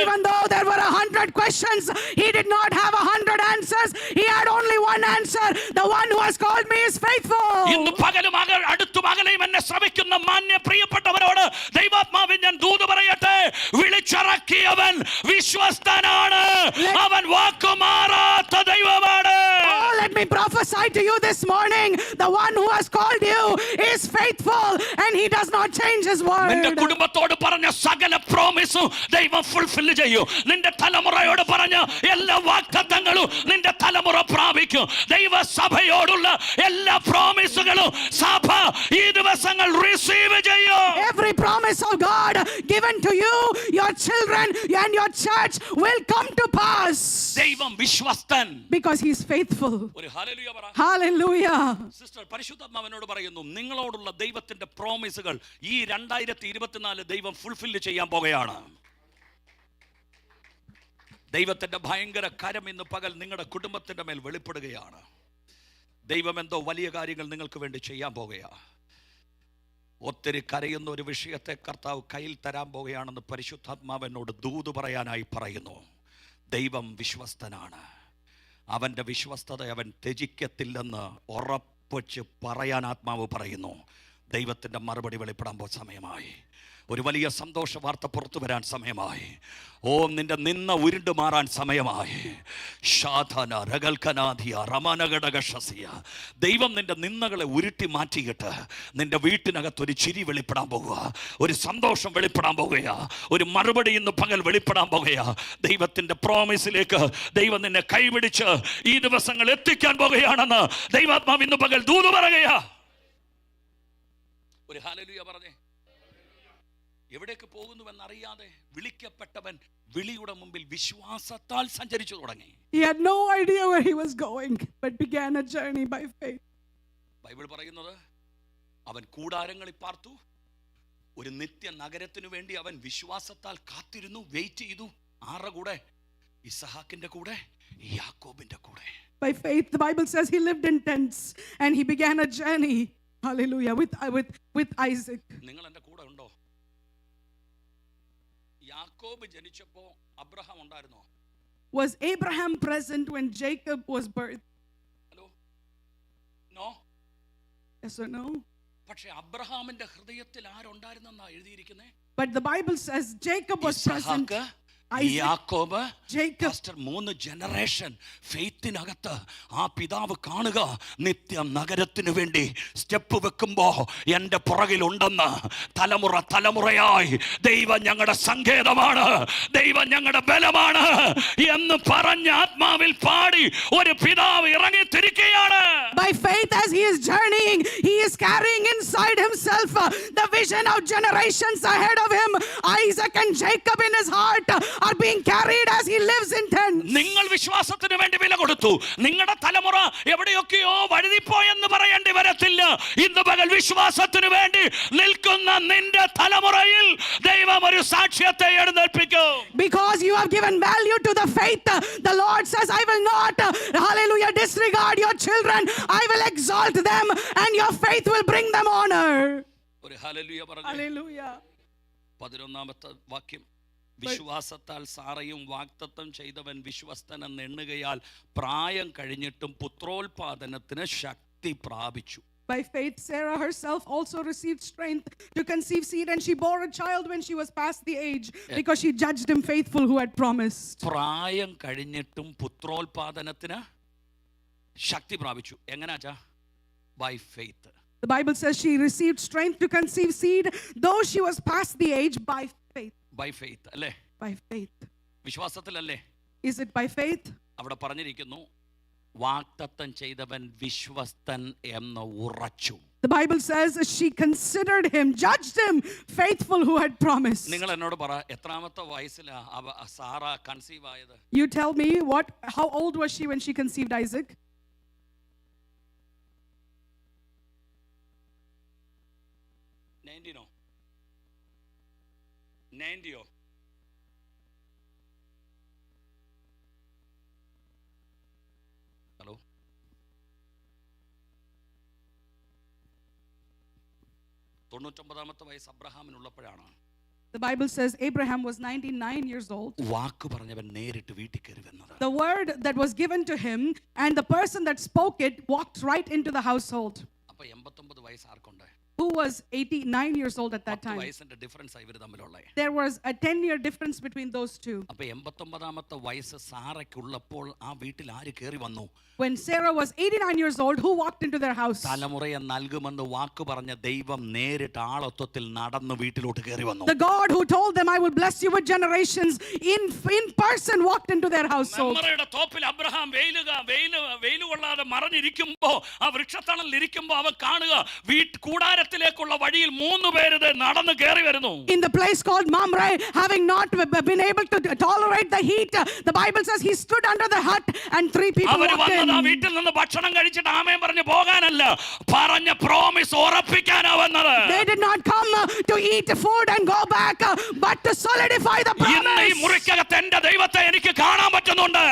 Even though there were 100 questions, he did not have 100 answers. He had only one answer. The one who has called me is faithful. ഇന്ന് പകലും അടുത്തും അകലെയും എന്നെ ശ്രമിക്കുന്ന മാന്യ പ്രിയപ്പെട്ടവരോട് ദൈവാത്മാവിൽ ഞാൻ ദൂത് പറയട്ടെ, വിളിച്ചിറക്കിയവൻ വിശ്വസ്തനാണ്, അവൻ വാക്കുമാറാത്ത ദൈവമാണ്. Oh, let me prophesy to you this morning. The one who has called you is faithful and he does not change his നിന്റെ word. കുടുംബത്തോട് പറഞ്ഞ സകല പ്രോമിസും ദൈവം ഫുൾഫിൽ ചെയ്യും. നിന്റെ തലമുറയോട് പറഞ്ഞ എല്ലാ വാഗ്ദത്തങ്ങളും നിന്റെ തലമുറ പ്രാപിക്കും. ദൈവസഭയോടുള്ള എല്ലാ പ്രോമിസുകളും സഭ ഈ ദിവസങ്ങൾ റിസീവ് ചെയ്യും. Every promise of God given to you, your children and your church will come to pass. ദൈവം വിശ്വസ്തൻ. Because he is faithful. ഒരു ഹല്ലേലൂയ പറ. Hallelujah. സിസ്റ്റർ പരിശുദ്ധാത്മാവിനോട് പറയുന്നു, നിങ്ങളോടുള്ള ദൈവത്തിന്റെ പ്രോമിസുകൾ ഈ 2024 ദൈവം ഫുൾഫിൽ ചെയ്യാൻ പോകുകയാണ്. ദൈവത്തിന്റെ ഭയങ്കര കരം ഇന്ന് പകൽ നിങ്ങളുടെ കുടുംബത്തിന്റെ മേൽ വെളിപ്പെടുകയാണ്. ദൈവം എന്തോ വലിയ കാര്യങ്ങൾ നിങ്ങൾക്ക് വേണ്ടി ചെയ്യാൻ പോകുകയാണ്. ഒത്തിരി കരയുന്ന ഒരു വിഷയത്തെ കർത്താവ് കയ്യിൽ തരാൻ പോകുകയാണെന്ന് പരിശുദ്ധാത്മാവിനോട് ദൂത് പറയാനായി പറയുന്നു. ദൈവം വിശ്വസ്തനാണ്. അവൻ്റെ വിശ്വസ്തത അവൻ ത്യജിക്കത്തില്ലെന്ന് ഉറപ്പിച്ച് പറയാൻ ആത്മാവ് പറയുന്നു. ദൈവത്തിൻ്റെ മറുപടി വെളിപ്പെടാൻ സമയമായി. ഒരു വലിയ സന്തോഷ വാർത്ത പുറത്തു വരാൻ സമയമായി. ഓ, നിന്റെ നിന്ന ഉരുണ്ടു മാറാൻ സമയമായി. ദൈവം നിന്റെ നിന്നകളെ ഉരുട്ടി മാറ്റിയിട്ട് നിന്റെ വീട്ടിനകത്തൊരു ചിരി വെളിപ്പെടാൻ പോകുക, ഒരു സന്തോഷം വെളിപ്പെടാൻ പോകുക, ഒരു മറുപടി ഇന്ന് പകൽ വെളിപ്പെടാൻ പോകുക. ദൈവത്തിന്റെ പ്രോമിസിലേക്ക് ദൈവം നിന്നെ കൈപിടിച്ച് ഈ ദിവസങ്ങൾ എത്തിക്കാൻ പോകുകയാണെന്ന് ദൈവാത്മാവ് ഇന്ന് പകൽ ദൂത് പറയുക. ഒരു ഹല്ലേലൂയ പറഞ്ഞേ. എവിടേക്ക് പോകുന്നുവെന്നറിയാതെ വിളിക്കപ്പെട്ടവൻ വിളിയുടെ മുമ്പിൽ വിശ്വാസത്താൽ സഞ്ചരിച്ചു തുടങ്ങി. He had no idea where he was going, but began a journey by faith. Bible പറയുന്നത് അവൻ കൂടാരങ്ങളിൽ പാർത്തു. ഒരു നിത്യ നഗരത്തിനു വേണ്ടി അവൻ വിശ്വാസത്താൽ കാത്തിരുന്നു, വെയിറ്റ് ചെയ്തു. ആരുടെ കൂടെ? ഇസഹാക്കിന്റെ കൂടെ, യാക്കോബിന്റെ കൂടെ. By faith, the Bible says he lived in tents and he began a journey. Hallelujah. With Isaac. നിങ്ങൾ എൻ്റെ കൂടെ ഉണ്ടോ? യാക്കോബ് ജനിച്ചപ്പോൾ അബ്രഹാം ഉണ്ടായിരുന്നോ? Was Abraham present when Jacob was birthed? Hello, no. Yes or no? പക്ഷേ അബ്രഹാമിന്റെ ഹൃദയത്തിൽ ആരുണ്ടായിരുന്നെന്നാ എഴുതിയിരിക്കുന്നേ? But the Bible says Jacob was present. യാക്കോബ്, Jacob. 3 ജനറേഷൻ ഫെയ്ത്തിനകത്ത് ആ പിതാവ് കാണുക. നിത്യം നഗരത്തിന് വേണ്ടി സ്റ്റെപ്പ് വെക്കുമ്പോ എൻ്റെ പുറകിലുണ്ടെന്ന് തലമുറ തലമുറയായി ദൈവം ഞങ്ങളുടെ സങ്കേതമാണ്, ദൈവം ഞങ്ങളുടെ ബലമാണ് എന്ന് പറഞ്ഞ ആത്മാവിൽ പാടി ഒരു പിതാവ് ഇറങ്ങിത്തിരിക്കുകയാണ്. By faith, as he is journeying, he is carrying inside himself the vision of generations ahead of him. Isaac and Jacob in his heart are being carried as he lives in tents. നിങ്ങൾ വിശ്വാസത്തിന് വേണ്ടി വില കൊടുത്തു. നിങ്ങളുടെ തലമുറ എവിടെയൊക്കെയോ വഴുതിപ്പോയെന്ന് പറയേണ്ടി വരത്തില്ല. ഇന്ന് പകൽ വിശ്വാസത്തിന് വേണ്ടി നിൽക്കുന്ന നിന്റെ തലമുറയിൽ ദൈവം ഒരു സാക്ഷ്യത്തെ എഴുന്നേൽപ്പിക്കും. Because you have given value to the faith, the Lord says, I will not, hallelujah, disregard your children. I will exalt them and your faith will bring them honor. ഒരു ഹല്ലേലൂയ പറഞ്ഞു. Hallelujah. 11ാമത്തെ വാക്യം, വിശ്വാസത്താൽ സാറയും വാഗ്ദത്തം ചെയ്തവൻ വിശ്വസ്തനെന്ന് എണ്ണുകയാൽ പ്രായം കഴിഞ്ഞിട്ടും പുത്രോൽപാദനത്തിന് ശക്തി പ്രാപിച്ചു. By faith, Sarah herself also received strength to conceive seed, and she bore a child when she was past the age, because she judged him faithful who had promised. പ്രായം കഴിഞ്ഞിട്ടും പുത്രോൽപാദനത്തിന് ശക്തി പ്രാപിച്ചു. എങ്ങനാച്ചാ? By faith. The Bible says she received strength to conceive seed, though she was past the age, by faith. By faith, അല്ലേ? By faith. വിശ്വാസത്തിലല്ലേ? Is it by faith? അവിടെ പറഞ്ഞിരിക്കുന്നു, വാഗ്ദത്തം ചെയ്തവൻ വിശ്വസ്തൻ എന്ന് ഉറച്ചു. The Bible says she considered him, judged him faithful who had promised. നിങ്ങൾ എന്നോട് പറ, എത്രാമത്തെ വയസ്സിലാ സാറ കൺസീവ് ആയത്? You tell me how old was she when she conceived Isaac? 90 hello, 99 വയസ്സ് അബ്രഹാമിനുള്ളപ്പോഴാണ്. The Bible says Abraham was 99 years old. വാക്ക് പറഞ്ഞവൻ നേരിട്ട് വീട്ടിൽ കയറി വന്നത്. The word that was given to him and the person that spoke it walked right into the household. അപ്പോൾ 89 വയസ്സ് ആർക്കുണ്ട്? Who was 89 years old at that time? വയസ്സിന്റെ difference ഇവർ തമ്മിലുള്ള. There was a 10-year difference between those two. അപ്പോൾ 89ാമത്തെ വയസ്സ് സാറയ്ക്കുള്ളപ്പോൾ ആ വീട്ടിൽ ആര് കയറി വന്നു? When Sarah was 89 years old, who walked into their house? തലമുറയെ നൽകുമെന്ന് വാക്ക് പറഞ്ഞ ദൈവം നേരിട്ട് ആളത്വത്തിൽ നടന്നു വീട്ടിലോട്ട് കയറി വന്നു. The God who told them I will bless you with generations in person walked into their household. മമ്രയുടെ തോപ്പിൽ അബ്രഹാം വെയിൽ കൊള്ളാതെ മറഞ്ഞിരിക്കുമ്പോൾ ആ വൃക്ഷത്തണലിൽ ഇരിക്കുമ്പോൾ അവൻ കാണുക കൂടാരത്തിലേക്കുള്ള വഴിയിൽ 3 പേര് നടന്നു കയറി വരുന്നു. In the place called Mamre, having not been able to tolerate the heat, the Bible says he stood under the hut and 3 people walked in. വീട്ടിൽ നിന്ന് ഭക്ഷണം കഴിച്ചിട്ട് ആമേൻ പറഞ്ഞു പോകാനല്ല, പറഞ്ഞ പ്രോമിസ് ഉറപ്പിക്കാനാ വന്നത്. They did not come to eat food and go back, but to solidify the promise. ഇന്ന് ഈ മുറിക്കകത്ത് എൻ്റെ ദൈവത്തെ എനിക്ക് കാണാൻ പറ്റുന്നുണ്ട്.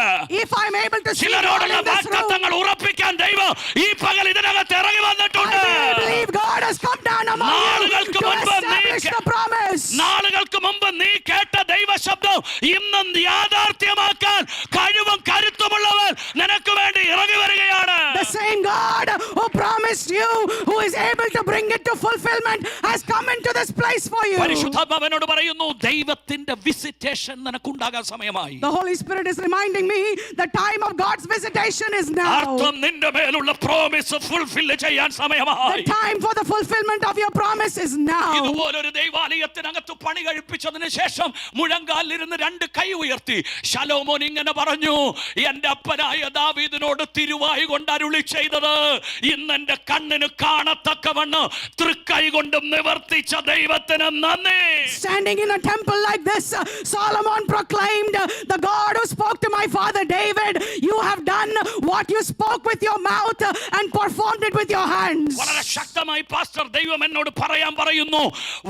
If I am able to see ചിലരോടുള്ള വാഗ്ദത്തങ്ങൾ ഉറപ്പിക്കാൻ ദൈവം ഈ പകൽ ഇതിനകത്ത് ഇറങ്ങി വന്നിട്ടുണ്ട്. I believe God has come down among you to establish the promise. നാളുകൾക്ക് മുമ്പ് നീ കേട്ട ദൈവ ശബ്ദം ഇന്നും യാഥാർത്ഥ്യമാക്കാൻ കഴിവും കരുത്തുമുള്ളവൻ നിനക്ക് വേണ്ടി ഇറങ്ങി വരികയാണ്. The same God who promised you, who is able to bring it to fulfillment, has come into this place for you. പരിശുദ്ധാത്മാവനോട് പറയുന്നു, ദൈവത്തിന്റെ വിസിറ്റേഷൻ നിനക്കുണ്ടാകാൻ സമയമായി. The Holy Spirit is reminding me the time of God's visitation is now. അർത്ഥം നിന്റെ മേലുള്ള promise fulfil ചെയ്യാൻ സമയമായി. The time for the fulfillment of your promise is now. ഇതുപോലൊരു ദൈവാലയത്തിനകത്ത് പണി കഴിപ്പിച്ചതിന് ശേഷം മുഴങ്കാലിരുന്ന് 2 കൈ ഉയർത്തി ശലോമോൻ ഇങ്ങനെ പറഞ്ഞു, എന്റെ അപ്പനായ ദാവീദിനോട് തിരുവായി കൊണ്ട് അരുളി ചെയ്തത് ഇന്ന് എന്റെ കണ്ണിന് കാണത്തക്കവണ്ണം തൃക്കൈ കൊണ്ട് നിവർത്തിച്ച ദൈവത്തിന് നന്ദി. Standing in a temple like this, Solomon proclaimed, the God who spoke to my father David, you have done what you spoke with your mouth and performed it with your hands. വളരെ ശക്തമായി pastor ദൈവം എന്നോട് പറയുന്നു,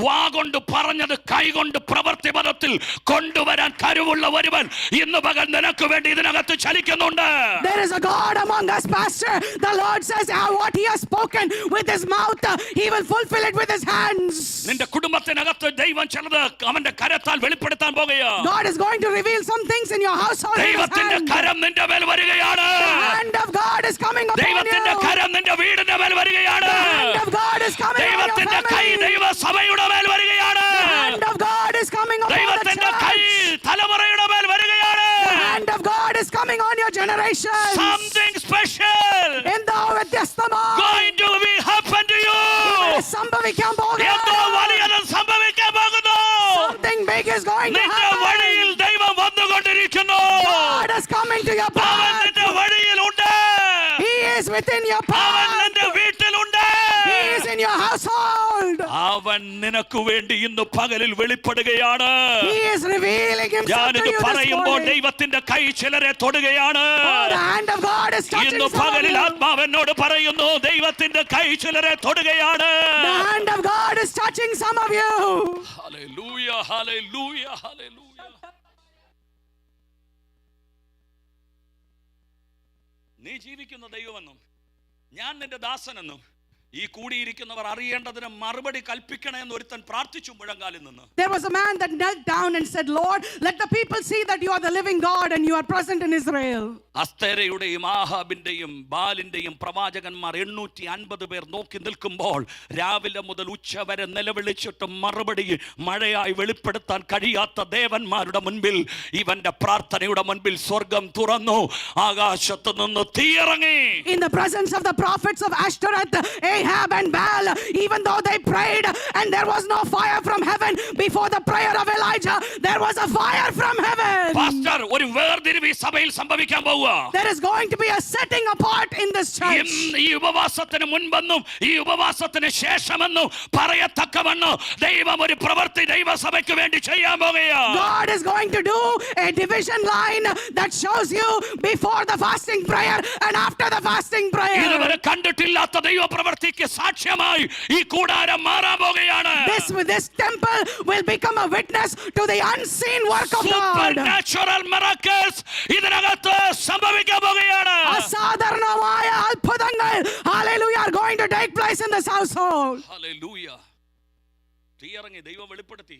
വാ കൊണ്ട് പറഞ്ഞത് കൈ കൊണ്ട് പ്രവൃത്തിപഥത്തിൽ കൊണ്ടുവരാൻ കഴിവുള്ള ഒരുവൻ ഇന്ന് പകൽ നിനക്ക് വേണ്ടി ഇതിനകത്ത് ചലിക്കുന്നുണ്ട്. There is a God among us, pastor. The Lord says what he has spoken with his mouth, he will fulfill it with his hands. നിന്റെ കുടുംബത്തിനകത്ത് ദൈവം ചിലത് അവന്റെ കരത്താൽ വെളിപ്പെടുത്താൻ പോകുകയാണ്. God is going to reveal some things in your household. ദൈവത്തിന്റെ കരം നിന്റെ മേൽ വരികയാണ്. The hand of God is coming upon you. ദൈവത്തിന്റെ കരം നിന്റെ വീടിന്റെ മേൽ വരികയാണ്. The hand of God is coming on your ദൈവത്തിന്റെ കൈ family. ദൈവസഭയുടെ മേൽ വരികയാണ്. The hand of God is coming upon the ദൈവത്തിന്റെ കൈ church. തലമുറയുടെ മേൽ വരികയാണ്. The hand of God is coming on your generation. Something special എന്തോ വ്യത്യസ്തമായി going to be happen to you. സംഭവിക്കാൻ പോകുന്നു. എന്തോ വലിയത് സംഭവിക്കാൻ പോകുന്നു. Something big is going to നിന്റെ happen. വഴിയിൽ ദൈവം വന്നുകൊണ്ടിരിക്കുന്നു. God is coming to your അവൻ path. നിന്റെ വഴിയിലുണ്ട്. He is within your അവൻ path. നിന്റെ വീട്ടിലുണ്ട്. He is in your household. അവൻ നിനക്ക് വേണ്ടി ഇന്ന് പകലിൽ വെളിപ്പെടുകയാണ്. He is revealing himself to ഞാനിത് you this പറയുമ്പോൾ morning. ദൈവത്തിന്റെ കൈ ചിലരെ തൊടുകയാണ്. Oh, the hand of God is touching ഇന്ന് some of പകലിൽ you. ആത്മാവെന്നോട് പറയുന്നു, ദൈവത്തിന്റെ കൈ ചിലരെ തൊടുകയാണ്. The hand of God is touching some of you. Hallelujah, hallelujah, hallelujah. നീ ജീവിക്കുന്ന ദൈവമെന്നും ഞാൻ നിന്റെ ദാസനെന്നും ഈ കൂടിയിരിക്കുന്നവർ അറിയേണ്ടതിന് മറുപടി കൽപ്പിക്കണമെന്ന് ഒരുത്തൻ പ്രാർത്ഥിച്ചു മുഴങ്കാലിൽ നിന്ന്. There was a man that knelt down and said, Lord, let the people see that you are the living God and you are present in Israel. അസ്തേരയുടെയും ആഹാബിന്റെയും ബാലിന്റെയും പ്രവാചകന്മാർ 850 പേർ നോക്കി നിൽക്കുമ്പോൾ രാവിലെ മുതൽ ഉച്ച വരെ നിലവിളിച്ചിട്ട് മറുപടി മഴയായി വെളിപ്പെടുത്താൻ കഴിയാത്ത ദേവന്മാരുടെ മുൻപിൽ ഇവന്റെ പ്രാർത്ഥനയുടെ മുൻപിൽ സ്വർഗം തുറന്നു, ആകാശത്ത് നിന്ന് തീയിറങ്ങി. In the presence of the prophets of Ashtoreth, Ahab and Baal, even though they prayed and there was no fire from heaven before the prayer of Elijah, there was a fire from heaven. Pastor, ഒരു വേർതിരിവ് ഈ സഭയിൽ സംഭവിക്കാൻ പോവുക. There is going to be a setting apart in this church. ഈ ഉപവാസത്തിന് മുൻപെന്നും ഈ ഉപവാസത്തിന് ശേഷമെന്നും പറയത്തക്കവണ്ണം ദൈവം ഒരു പ്രവൃത്തി ദൈവസഭയ്ക്ക് വേണ്ടി ചെയ്യാൻ പോകുകയാണ്. God is going to do a division line that shows you before the fasting prayer and after the fasting prayer. ഇതുവരെ കണ്ടിട്ടില്ലാത്ത ദൈവ പ്രവൃത്തിക്ക് സാക്ഷ്യമായി ഈ കൂടാരം മാറാൻ പോകുകയാണ്. This temple will become a witness to the unseen work of God. Supernatural miracles ഇതിനകത്ത് സംഭവിക്കാൻ പോകുകയാണ്. അസാധാരണമായ അത്ഭുതങ്ങൾ, hallelujah, are going to take place in this household. Hallelujah. തീയിറങ്ങി ദൈവം വെളിപ്പെടുത്തി.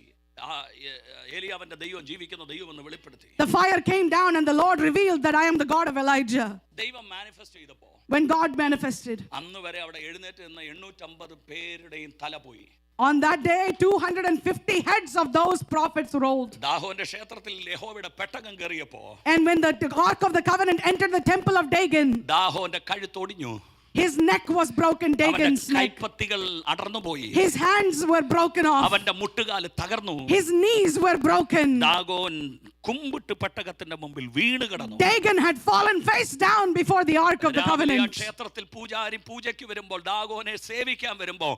ഏലിയാവിന്റെ ദൈവം ജീവിക്കുന്ന ദൈവം എന്ന് വെളിപ്പെടുത്തി. The fire came down and the Lord revealed that I am the God of Elijah. ദൈവം മാനിഫെസ്റ്റ് ചെയ്തപ്പോൾ, when God manifested, അന്ന് വരെ അവിടെ എഴുന്നേറ്റ് നിന്ന 850 പേരുടെയും തല പോയി. on that day 250 heads of those prophets rolled. ദാഗോന്റെ ക്ഷേത്രത്തിൽ യഹോവയുടെ പെട്ടകം കയറിയപ്പോൾ, and when the ark of the covenant entered the temple of Dagon, ദാഗോന്റെ കഴുത്തൊടിഞ്ഞു. his neck was broken. Dagon's neck, കൈപ്പത്തികൾ അടർന്നു പോയി. his hands were broken off. അവന്റെ മുട്ടുകാല് തകർന്നു. his knees were broken. Dagon കുമ്പിട്ട് പെട്ടകത്തിന്റെ മുമ്പിൽ വീണ് കിടന്നു. Dagon had fallen face down before the ark of the covenant. ക്ഷേത്രത്തിൽ പൂജാരി പൂജയ്ക്ക് വരുമ്പോൾ, ദാഗോനെ സേവിക്കാൻ വരുമ്പോൾ,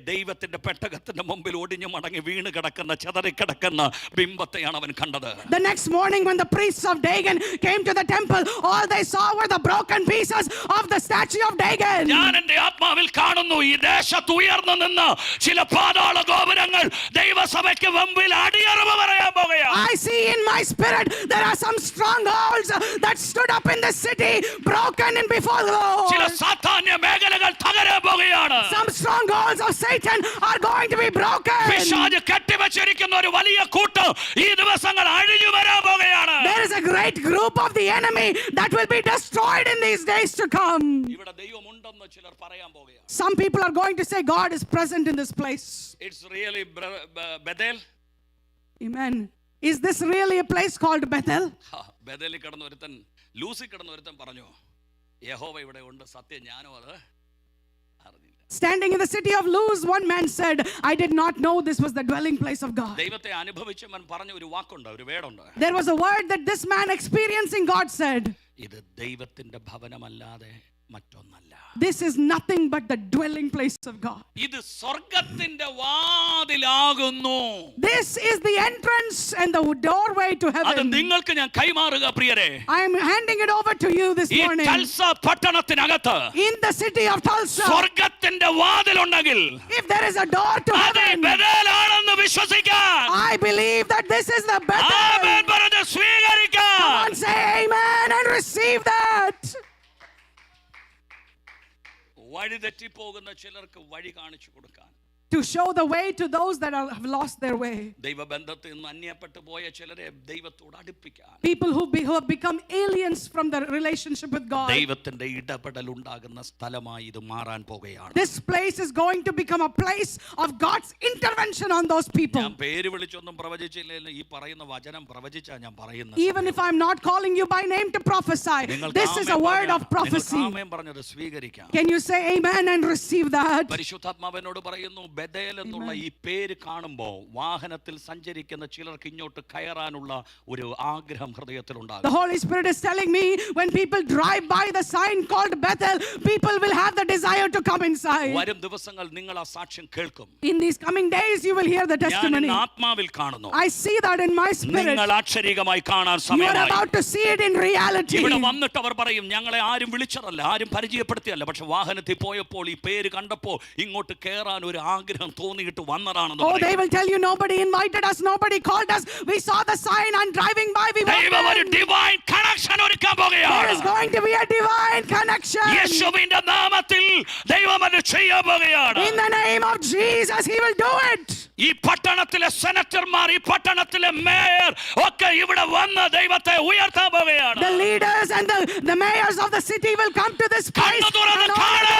ദൈവത്തിന്റെ പെട്ടകത്തിന്റെ മുമ്പിൽ ഒടിഞ്ഞു മടങ്ങി വീണ് കിടക്കുന്ന ചെതറിക്കിടക്കുന്ന ബിംബത്തെയാണ് അവൻ കണ്ടത്. The next morning when the priests of Dagon came to the temple, all they saw were the broken pieces of the statue of Dagon. ഞാൻ എൻ്റെ ആത്മാവിൽ കാണുന്നു, ഈ ദേശത്ത് ഉയർന്നു നിന്ന് ചില പാതാള ഗോപുരങ്ങൾ ദൈവസഭയ്ക്ക് മുമ്പിൽ അടിയറവ് പറയാൻ പോകുകയാണ്. I see in my spirit there are some strongholds that stood up in the city, broken in before the ചില Lord. സാത്താന്യ മേഖലകൾ തകരാൻ പോകുകയാണ്. Some strongholds of Satan are going to be broken. പിശാച് കെട്ടിവെച്ചിരിക്കുന്ന ഒരു വലിയ കൂട്ടം ഈ ദിവസങ്ങൾ അഴിഞ്ഞു വരാൻ പോകുകയാണ്. There is a great group of the enemy that will be destroyed in these days to come. ഇവിടെ ദൈവമുണ്ടെന്ന് ചിലർ പറയാൻ പോകുകയാണ്. Some people are going to say God is present in this place. It's really Bethel. Amen. Is this really a place called Bethel? ബഥേലിൽ കിടന്ന ഒരുത്തൻ, Lucy കിടന്ന ഒരുത്തൻ പറഞ്ഞു, യഹോവ ഇവിടെ ഉണ്ട്, സത്യം ഞാനോ അത് അറിഞ്ഞില്ല. Standing in the city of Luz, one man said, I did not know this was the dwelling place of God. ദൈവത്തെ അനുഭവിച്ചവൻ പറഞ്ഞ ഒരു വാക്കുണ്ട്, ഒരു വേടുണ്ട്. There was a word that this man experiencing God said, ഇത് ദൈവത്തിന്റെ ഭവനമല്ലാതെ മറ്റൊന്നല്ല. this is nothing but the dwelling place of God. ഇത് സ്വർഗ്ഗത്തിന്റെ വാതിലാകുന്നു. This is the entrance and the doorway to അത് heaven. നിങ്ങൾക്ക് ഞാൻ കൈമാറുക പ്രിയരെ. I am handing it over to you this ഈ morning. തൽസ പട്ടണത്തിനകത്ത് In the city of Tulsa, സ്വർഗ്ഗത്തിന്റെ വാതിലുണ്ടെങ്കിൽ if there is a door to അത് heaven, ബഥേലാണെന്ന് വിശ്വസിക്കാൻ, I believe that this is the Bethel. ആമേൻ പറഞ്ഞ് സ്വീകരിക്കാൻ. Come on, say amen and receive that. വഴി തെറ്റിപ്പോകുന്ന ചിലർക്ക് വഴി കാണിച്ചു കൊടുക്കാൻ, To show the way to those that have lost their way. ദൈവബന്ധത്തിൽ നിന്ന് അന്യപ്പെട്ടു പോയ ചിലരെ ദൈവത്തോട് അടുപ്പിക്കാൻ, People who have become aliens from the relationship with God. ദൈവത്തിന്റെ ഇടപെടൽ ഉണ്ടാകുന്ന സ്ഥലമായി ഇത് മാറാൻ പോകുകയാണ്. This place is going to become a place of God's intervention on those people. ഞാൻ പേര് വിളിച്ചൊന്നും പ്രവചിച്ചില്ല, ഈ പറയുന്ന വചനം പ്രവചിച്ചാ ഞാൻ പറയുന്നത്. Even if I'm not calling you by name to prophesy, this is a word of prophecy. ആമേൻ പറഞ്ഞത് സ്വീകരിക്കാം. Can you say amen and receive that? പരിശുദ്ധാത്മാവിനോട് പറയുന്നു, ബഥേൽ എന്നുള്ള ഈ പേര് കാണുമ്പോൾ വാഹനത്തിൽ സഞ്ചരിക്കുന്ന ചിലർക്ക് ഇങ്ങോട്ട് കയറാനുള്ള ഒരു ആഗ്രഹം ഹൃദയത്തിൽ ഉണ്ടാകും. The Holy Spirit is telling me when people drive by the sign called Bethel, people will have the desire to come inside. വരും ദിവസങ്ങൾ നിങ്ങൾ ആ സാക്ഷ്യം കേൾക്കും. In these coming days you will hear the testimony. ഞാൻ ആത്മാവിൽ കാണുന്നു. I see that in my spirit. നിങ്ങൾ അക്ഷരീകമായി കാണാൻ You are സമയമായി. about to see it in reality. ഇവിടെ വന്നിട്ട് അവർ പറയും, ഞങ്ങളെ ആരും വിളിച്ചതല്ല, ആരും പരിചയപ്പെടുത്തിയല്ല, പക്ഷെ വാഹനത്തിൽ പോയപ്പോൾ ഈ പേര് കണ്ടപ്പോൾ ഇങ്ങോട്ട് കയറാൻ ഒരു ആഗ്രഹം തോന്നിയിട്ട് വന്നതാണെന്ന് Oh, പറയും. they will tell you nobody invited us, nobody called us. We saw the sign and driving by we ദൈവം ഒരു walked in. ഡിവൈൻ കണക്ഷൻ ഒരുക്കാൻ There പോകുകയാണ്. is going to be a divine connection. യേശുവിന്റെ നാമത്തിൽ ദൈവം അത് ചെയ്യാൻ പോകുകയാണ്. In the name of Jesus, He will do it. ഈ പട്ടണത്തിലെ സെനറ്റർമാർ, ഈ പട്ടണത്തിലെ മേയർ ഒക്കെ ഇവിടെ വന്ന് ദൈവത്തെ ഉയർത്താൻ പോകുകയാണ്. The leaders and the mayors of the city will come to this place. കണ്ണു തുറന്ന് and കാണ്.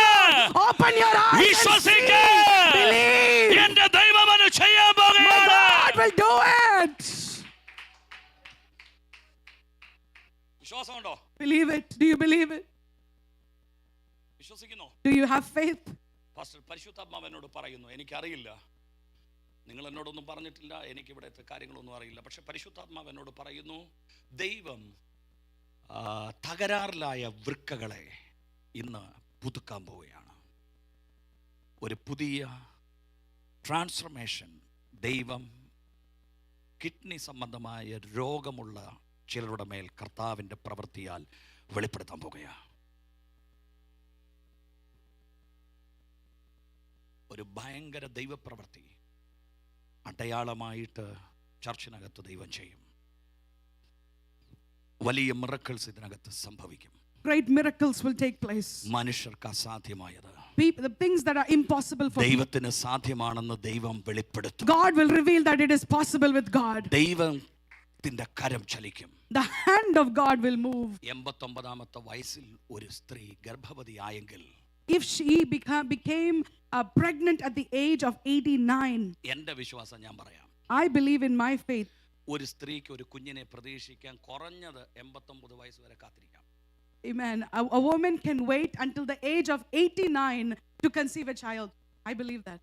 open your eyes and see. വിശ്വസിക്ക്. Believe. എന്റെ ദൈവം അത് ചെയ്യാൻ My പോകുകയാണ്. God will do it. വിശ്വാസമുണ്ടോ? Believe it. Do you believe it? വിശ്വസിക്കുന്നു. Do you have faith? Pastor പരിശുദ്ധാത്മാവ് എന്നോട് പറയുന്നു, എനിക്കറിയില്ല, നിങ്ങൾ എന്നോടൊന്നും പറഞ്ഞിട്ടില്ല, എനിക്ക് ഇവിടുത്തെ കാര്യങ്ങളൊന്നും അറിയില്ല, പക്ഷെ പരിശുദ്ധാത്മാവ് എന്നോട് പറയുന്നു, ദൈവം തകരാറിലായ വൃക്കകളെ ഇന്ന് പുതുക്കാൻ പോവുകയാണ്. ഒരു പുതിയ ട്രാൻസ്ഫർമേഷൻ ദൈവം കിഡ്നി സംബന്ധമായ രോഗമുള്ള ചിലരുടെ മേൽ കർത്താവിൻ്റെ പ്രവൃത്തിയാൽ വെളിപ്പെടുത്താൻ പോകുകയാണ്. ഒരു ഭയങ്കര ദൈവപ്രവൃത്തി അടയാളമായിട്ട് ചർച്ചിനകത്ത് ദൈവം ചെയ്യും. വലിയ മിറക്കിൾസ് ഇതിനകത്ത് സംഭവിക്കും. Great miracles will take place. മനുഷ്യർക്ക് അസാധ്യമായത് The things that are impossible for ദൈവത്തിന് സാധ്യമാണെന്ന് ദൈവം വെളിപ്പെടുത്തും. God will reveal that it is possible with God. ദൈവത്തിന്റെ കരം ചലിക്കും. The hand of God will move. 89ാമത്തെ വയസ്സിൽ ഒരു സ്ത്രീ ഗർഭവതിയായെങ്കിൽ, If she became pregnant at the age of 89, എൻ്റെ വിശ്വാസം ഞാൻ പറയാം, I believe in my faith. ഒരു സ്ത്രീക്ക് ഒരു കുഞ്ഞിനെ പ്രതീക്ഷിക്കാൻ കുറഞ്ഞത് 89 വയസ്സ് വരെ കാത്തിരിക്കാം. Amen. A woman can wait until the age of 89 to conceive a child. I believe that.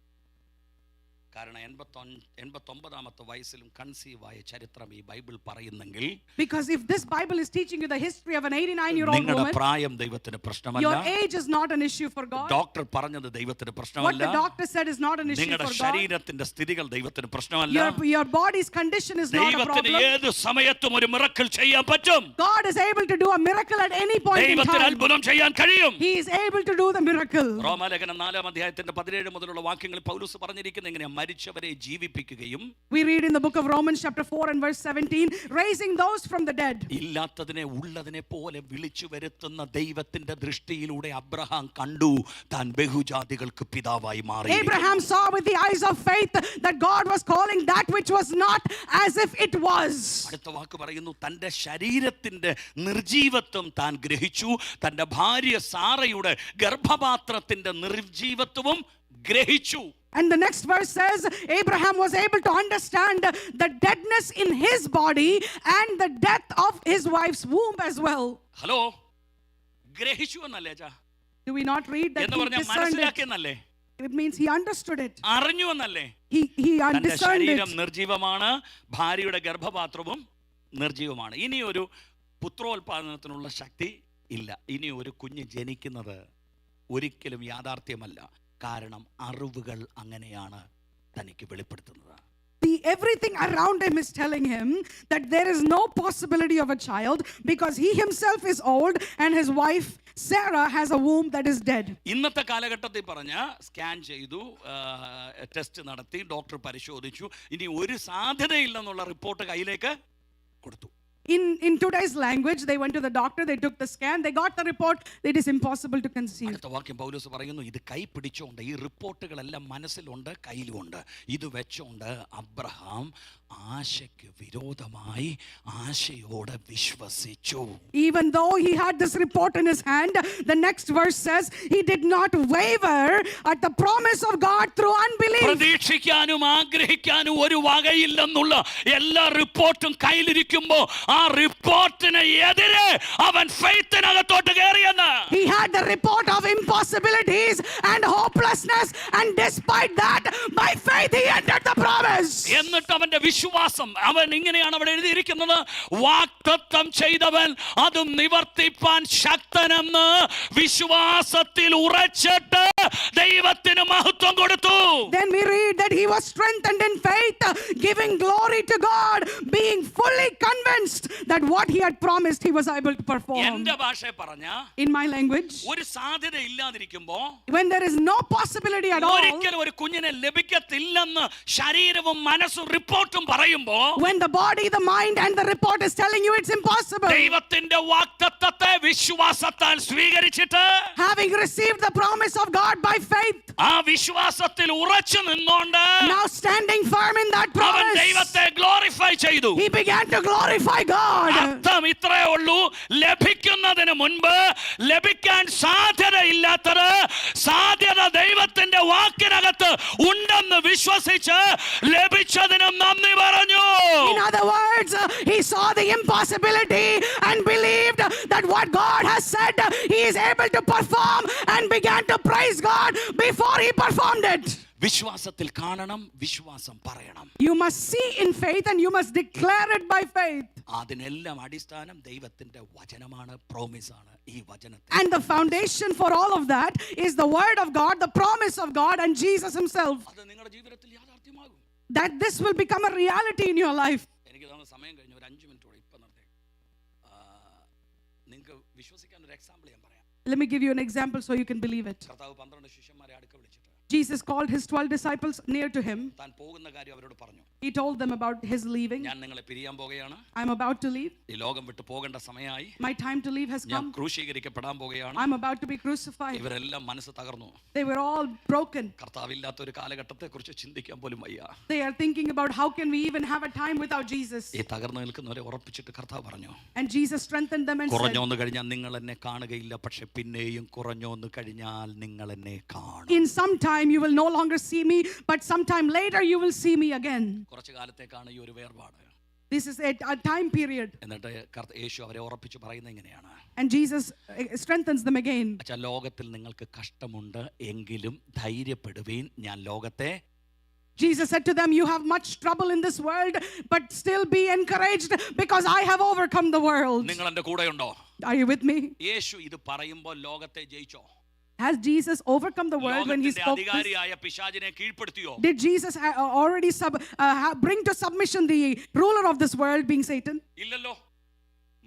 കാരണം 89ാമത്തെ വയസ്സിലും കൺസീവ് ആയ ചരിത്രം ഈ Bible പറയുന്നെങ്കിൽ, because if this Bible is teaching you the history of an 89-year-old നിങ്ങളുടെ woman, പ്രായം ദൈവത്തിന് പ്രശ്നമല്ല. your age is not an issue for God. Doctor പറഞ്ഞത് ദൈവത്തിന് What പ്രശ്നമല്ല. the doctor said is not an issue നിങ്ങളുടെ for God. ശരീരത്തിന്റെ സ്ഥിതികൾ ദൈവത്തിന് പ്രശ്നമല്ല. Your body's condition is not a ദൈവത്തിന് problem. ഏത് സമയത്തും ഒരു മിറക്കിൾ ചെയ്യാൻ പറ്റും. God is able to do a miracle at any point in ദൈവത്തിന് time. അത്ഭുതം ചെയ്യാൻ കഴിയും. He is able to do the miracle. റോമാലേഖനം 4-ാം അധ്യായത്തിന്റെ 17 മുതലുള്ള വാക്യങ്ങളിൽ പൗലോസ് പറഞ്ഞിരിക്കുന്നത് എങ്ങനെയാ? മരിച്ചവരെ ജീവിപ്പിക്കുകയും, we read in the book of Romans chapter 4 and verse 17, raising those from the dead. ഇല്ലാത്തതിനെ ഉള്ളതിനെ പോലെ വിളിച്ചു വരുത്തുന്ന ദൈവത്തിന്റെ ദൃഷ്ടിയിലൂടെ അബ്രഹാം കണ്ടു താൻ ബഹുജാതികൾക്ക് പിതാവായി മാറി. Abraham saw with the eyes of faith that God was calling that which was not as if it was. അടുത്ത വാക്ക് പറയുന്നു, തന്റെ ശരീരത്തിന്റെ നിർജീവത്വം താൻ ഗ്രഹിച്ചു, തന്റെ ഭാര്യ സാറയുടെ ഗർഭപാത്രത്തിന്റെ നിർജീവത്വവും ഗ്രഹിച്ചു. And the next verse says Abraham was able to understand the deadness in his body and the death of his wife's womb as well. Hello, ഗ്രഹിച്ചു എന്നല്ലേ? Do we not read that എന്ന് he പറഞ്ഞാൽ discerned it? മനസ്സിലാക്കിയെന്നല്ലേ? It means he understood it. അറിഞ്ഞു എന്നല്ലേ? He തന്റെ discerned ശരീരം it. നിർജീവമാണ്, ഭാര്യയുടെ ഗർഭപാത്രവും നിർജീവമാണ്. ഇനി ഒരു പുത്രോത്പാദനത്തിനുള്ള ശക്തി ഇല്ല. ഇനി ഒരു കുഞ്ഞ് ജനിക്കുന്നത് ഒരിക്കലും യാഥാർത്ഥ്യമല്ല. കാരണം അറിവുകൾ അങ്ങനെയാണ് തനിക്ക് വെളിപ്പെടുത്തുന്നത്. Everything around him is telling him that there is no possibility of a child because he himself is old and his wife Sarah has a womb that is dead. ഇന്നത്തെ കാലഘട്ടത്തിൽ പറഞ്ഞ സ്കാൻ ചെയ്തു, ടെസ്റ്റ് നടത്തി, doctor പരിശോധിച്ചു, ഇനി ഒരു സാധ്യതയില്ലെന്നുള്ള report കയ്യിലേക്ക് കൊടുത്തു. In today's language, they went to the doctor, they took the scan, they got the report, it is impossible to conceive. അടുത്ത വാക്യം പൗലോസ് പറയുന്നു, ഇത് കൈ പിടിച്ചോണ്ട്, ഈ റിപ്പോർട്ടുകളെല്ലാം മനസ്സിലുണ്ട്, കയ്യിലുമുണ്ട്, ഇത് വെച്ചോണ്ട് അബ്രഹാം ആശയ്ക്ക് വിരോധമായി ആശയോടെ വിശ്വസിച്ചു. Even though he had this report in his hand, the next verse says he did not waver at the promise of God through unbelief. പ്രതീക്ഷിക്കാനും ആഗ്രഹിക്കാനും ഒരു വകയില്ലെന്നുള്ള എല്ലാ റിപ്പോർട്ടും കയ്യിലിരിക്കുമ്പോൾ ആ റിപ്പോർട്ടിന് എതിരെ അവൻ ഫെയ്ത്തിനകത്തോട്ട് കയറിയെന്ന്. He had the report of impossibilities and hopelessness, and despite that, by faith he entered the promise. എന്നിട്ട് അവന്റെ വിശ്വാസം, അവൻ ഇങ്ങനെയാണ് അവിടെ എഴുതിയിരിക്കുന്നത്, വാഗ്ദത്തം ചെയ്തവൻ അതും നിവർത്തിപ്പാൻ ശക്തനെന്ന് വിശ്വാസത്തിൽ ഉറച്ചിട്ട് ദൈവത്തിന് മഹത്വം കൊടുത്തു. Then we read that he was strengthened in faith, giving glory to God, being fully convinced that what he had promised he was able to perform. എന്റെ ഭാഷയെ പറഞ്ഞ, In my language, ഒരു സാധ്യത ഇല്ലാതിരിക്കുമ്പോ, when there is no possibility at all, ഒരിക്കലും ഒരു കുഞ്ഞിനെ ലഭിക്കത്തില്ലെന്ന് ശരീരവും മനസ്സും റിപ്പോർട്ടും പറയുമ്പോ, when the body, the mind and the report is telling you it's impossible, ദൈവത്തിന്റെ വാഗ്ദത്തത്തെ വിശ്വാസത്താൽ സ്വീകരിച്ചിട്ട്, having received the promise of God by faith, ആ വിശ്വാസത്തിൽ ഉറച്ചു നിന്നോണ്ട് now standing firm in that അവൻ promise, ദൈവത്തെ ഗ്ലോറിഫൈ ചെയ്തു. he began to glorify God. അർത്ഥം ഇത്രേ ഉള്ളൂ, ലഭിക്കുന്നതിന് മുൻപ് ലഭിക്കാൻ സാധ്യതയില്ലാത്തത് സാധ്യത ദൈവത്തിന്റെ വാക്കിനകത്ത് ഉണ്ടെന്ന് വിശ്വസിച്ച് ലഭിച്ചതിന് നന്ദി പറഞ്ഞു. In other words, he saw the impossibility and believed that what God has said, he is able to perform, and began to praise God before he performed it. വിശ്വാസത്തിൽ കാണണം, വിശ്വാസം പറയണം. You must see in faith and you must declare it by faith. അതിനെല്ലാം അടിസ്ഥാനം ദൈവത്തിന്റെ വചനമാണ്, promise ആണ്. ഈ വചനത്തെ And the foundation for all of that is the word of God, the promise of God, and Jesus himself. അത് നിങ്ങളുടെ ജീവിതത്തിൽ യാഥാർത്ഥ്യമാകും. That this will become a reality in your life. എനിക്ക് തോന്നുന്നു സമയം കഴിഞ്ഞു, ഒരു 5 മിനിറ്റ് കൂടി ഇപ്പം നിർത്തി. നിങ്ങൾക്ക് വിശ്വസിക്കാൻ ഒരു എക്സാമ്പിൾ ഞാൻ പറയാം. Let me give you an example so you can believe it. കർത്താവ് 12 ശിഷ്യന്മാരെ അടുക്ക വിളിച്ചിട്ട് Jesus called his 12 disciples near to him. താൻ പോകുന്ന കാര്യം അവരോട് പറഞ്ഞു. He told them about his leaving. ഞാൻ നിങ്ങളെ പിരിയാൻ പോകുകയാണ്. I'm about to leave. ഈ ലോകം വിട്ടു പോകേണ്ട സമയമായി. My time to leave has ഞാൻ come. ക്രൂശീകരിക്കപ്പെടാൻ പോകുകയാണ്. I'm about to be crucified. ഇവരെല്ലാം മനസ്സ് തകർന്നു. They were all broken. കർത്താവില്ലാത്ത ഒരു കാലഘട്ടത്തെ കുറിച്ച് ചിന്തിക്കാൻ പോലും വയ്യ. They are thinking about how can we even have a time without Jesus. ഈ തകർന്നു നിൽക്കുന്നവരെ ഉറപ്പിച്ചിട്ട് കർത്താവ് പറഞ്ഞു. And Jesus strengthened them and said, കുറഞ്ഞോന്ന് കഴിഞ്ഞാൽ നിങ്ങൾ എന്നെ കാണുകയില്ല, പക്ഷെ പിന്നെയും കുറഞ്ഞോന്ന് കഴിഞ്ഞാൽ നിങ്ങൾ എന്നെ കാണും. in some time you will no longer see me, but sometime later you will see me again. കുറച്ച് കാലത്തേക്കാണ് ഈ ഒരു വേർപാട്. This is a time period. എന്നിട്ട് യേശു അവരെ ഉറപ്പിച്ച് പറയുന്നത് ഇങ്ങനെയാണ്. And Jesus strengthens them again. അച്ഛാ, ലോകത്തിൽ നിങ്ങൾക്ക് കഷ്ടമുണ്ട്, എങ്കിലും ധൈര്യപ്പെടുവീൻ, ഞാൻ ലോകത്തെ. Jesus said to them, you have much trouble in this world, but still be encouraged because I have overcome the world. നിങ്ങൾ എൻ്റെ കൂടെയുണ്ടോ? Are you with me? യേശു ഇത് പറയുമ്പോൾ ലോകത്തെ ജയിച്ചോ? Has Jesus overcome the world when he spoke this? അധികാരിയായ പിശാചിനെ കീഴ്പ്പെടുത്തിയോ? Did Jesus already bring to submission the ruler of this world, being Satan? ഇല്ലല്ലോ.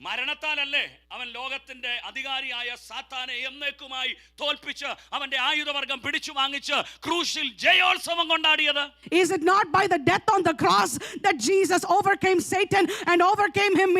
മരണത്താലല്ലേ അവൻ ലോകത്തിന്റെ അധികാരിയായ സാത്താനെ എന്നേക്കുമായി തോൽപ്പിച്ച് അവന്റെ ആയുധവർഗം പിടിച്ചു വാങ്ങിച്ച് ക്രൂശിൽ ജയോത്സവം കൊണ്ടാടിയത്? Is it not by the death on the cross that Jesus overcame Satan and overcame him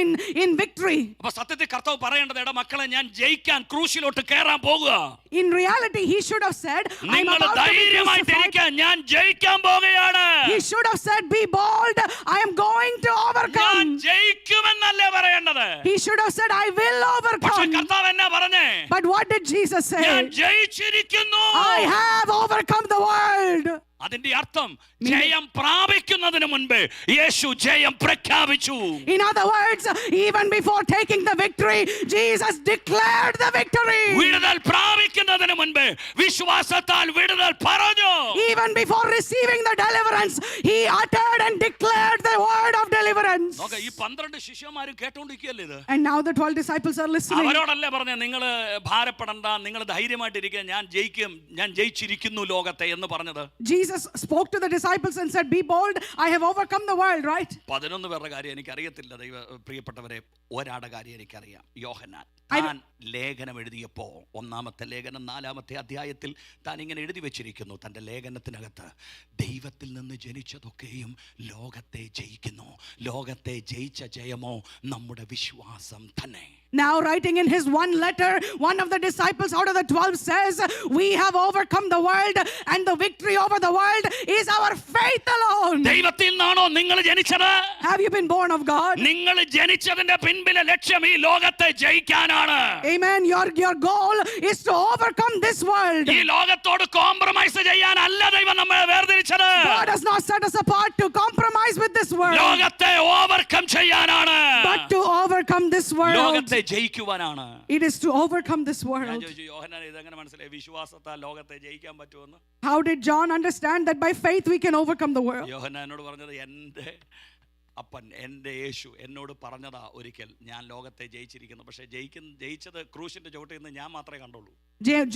in victory? അപ്പോൾ സത്യത്തിൽ കർത്താവ് പറയേണ്ടത്, എടാ മക്കളെ, ഞാൻ ജയിക്കാൻ ക്രൂശിലോട്ട് കയറാൻ പോകുക. In reality he should have said, I'm നിങ്ങൾ about to be ധൈര്യമായിട്ട് crucified. ഇരിക്കാൻ, ഞാൻ ജയിക്കാൻ പോകുകയാണ്. He should have said, be bold, I am going to ഞാൻ overcome. ജയിക്കുമെന്നല്ലേ പറയേണ്ടത്? He should have said, I will പക്ഷെ overcome. കർത്താവ് എന്നാ പറഞ്ഞേ? But what did Jesus ഞാൻ say? ജയിച്ചിരിക്കുന്നു. I have overcome the world. അതിന്റെ അർത്ഥം ജയം പ്രാപിക്കുന്നതിന് മുൻപ് യേശു ജയം പ്രഖ്യാപിച്ചു. In other words, even before taking the victory, Jesus declared the victory. വിടുതൽ പ്രാപിക്കുന്നതിന് മുൻപ് വിശ്വാസത്താൽ വിടുതൽ പറഞ്ഞു. Even before receiving the deliverance, he uttered and declared the word of deliverance. നോക്ക്, ഈ 12 ശിഷ്യന്മാരും കേട്ടോണ്ടിരിക്കുകയല്ലേ ഇത്? And now the 12 disciples are listening. അവരോടല്ലേ പറഞ്ഞ, നിങ്ങൾ ഭാരപ്പെടണ്ട, നിങ്ങൾ ധൈര്യമായിട്ടിരിക്കുക, ഞാൻ ജയിക്കും, ഞാൻ ജയിച്ചിരിക്കുന്നു ലോകത്തെ എന്ന് പറഞ്ഞത്? Jesus spoke to the disciples and said, be bold, I have overcome the world, right? 11 പേരുടെ കാര്യം എനിക്കറിയത്തില്ല പ്രിയപ്പെട്ടവരെ. ഒരാളുടെ കാര്യം എനിക്കറിയാം, യോഹന്നാൻ. താൻ ലേഖനം എഴുതിയപ്പോ, ഒന്നാമത്തെ ലേഖനം 4-ാമത്തെ അധ്യായത്തിൽ താൻ ഇങ്ങനെ എഴുതി വെച്ചിരിക്കുന്നു തൻ്റെ ലേഖനത്തിനകത്ത്, ദൈവത്തിൽ നിന്ന് ജനിച്ചതൊക്കെയും ലോകത്തെ ജയിക്കുന്നു. ലോകത്തെ ജയിച്ച ജയമോ നമ്മുടെ വിശ്വാസം തന്നെ. Now writing in his one letter, one of the disciples out of the 12 says, we have overcome the world, and the victory over the world is our faith alone. ദൈവത്തിൽ നിന്നാണോ നിങ്ങൾ ജനിച്ചത്? Have you been born of God? നിങ്ങൾ ജനിച്ചതിന്റെ പിൻപിലെ ലക്ഷ്യം ഈ ലോകത്തെ ജയിക്കാനാണ്. Amen. Your goal is to overcome this world. ഈ ലോകത്തോട് കോംപ്രമൈസ് ചെയ്യാനല്ല ദൈവം നമ്മെ വേർതിരിച്ചത്. God has not set us apart to compromise with this world, ലോകത്തെ ഓവർകം ചെയ്യാനാണ്. but to overcome this world. ലോകത്തെ ജയിക്കുവാനാണ്. It is to overcome this ഞാൻ world. ചോദിച്ചു, യോഹന്നാൻ ഇതെങ്ങനെ മനസ്സിലായി വിശ്വാസത്താൽ ലോകത്തെ ജയിക്കാൻ പറ്റുമെന്ന്? How did John understand that by faith we can overcome the world? യോഹന്നാനോട് പറഞ്ഞത്, എൻ്റെ അപ്പൻ, എൻ്റെ യേശു എന്നോട് പറഞ്ഞതാ ഒരിക്കൽ, ഞാൻ ലോകത്തെ ജയിച്ചിരിക്കുന്നു. പക്ഷെ ജയിച്ചത് ക്രൂശിന്റെ ചുവട്ടിൽ നിന്ന് ഞാൻ മാത്രമേ കണ്ടുള്ളൂ.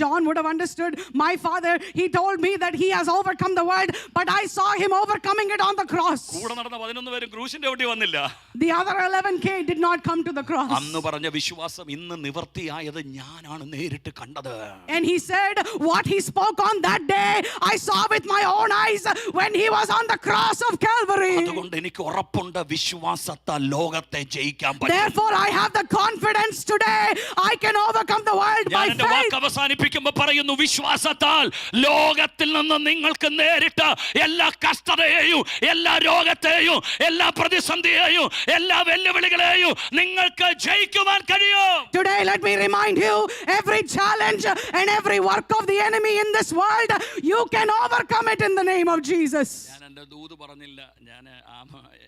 John would have understood, my father, he told me that he has overcome the world, but I saw him overcoming it on the cross. കൂടെ നടന്ന 11 പേരും ക്രൂശിന്റെ ചുവട്ടിൽ വന്നില്ല. The other 11K did not come to the cross. അന്ന് പറഞ്ഞ വിശ്വാസം ഇന്ന് നിവർത്തിയായത് ഞാനാണ് നേരിട്ട് കണ്ടത്. And he said, what he spoke on that day, I saw with my own eyes when he was on the cross of Calvary. അതുകൊണ്ട് എനിക്ക് ഉറപ്പുണ്ട്, വിശ്വാസത്താൽ ലോകത്തെ ജയിക്കാൻ പറ്റും. Therefore I have the confidence today, I can overcome the world by ഞാൻ എൻ്റെ വാക്ക് faith. അവസാനിപ്പിക്കുമ്പോൾ പറയുന്നു, വിശ്വാസത്താൽ ലോകത്തിൽ നിന്ന് നിങ്ങൾക്ക് നേരിട്ട എല്ലാ കഷ്ടതയെയും എല്ലാ രോഗത്തെയും എല്ലാ പ്രതിസന്ധിയെയും എല്ലാ വെല്ലുവിളികളെയും നിങ്ങൾക്ക് ജയിക്കുവാൻ കഴിയും. Today, let me remind you, every challenge and every work of the enemy in this world, you can overcome it in the name of Jesus. ഞാൻ എൻ്റെ ദൂത് പറഞ്ഞില്ല, ഞാൻ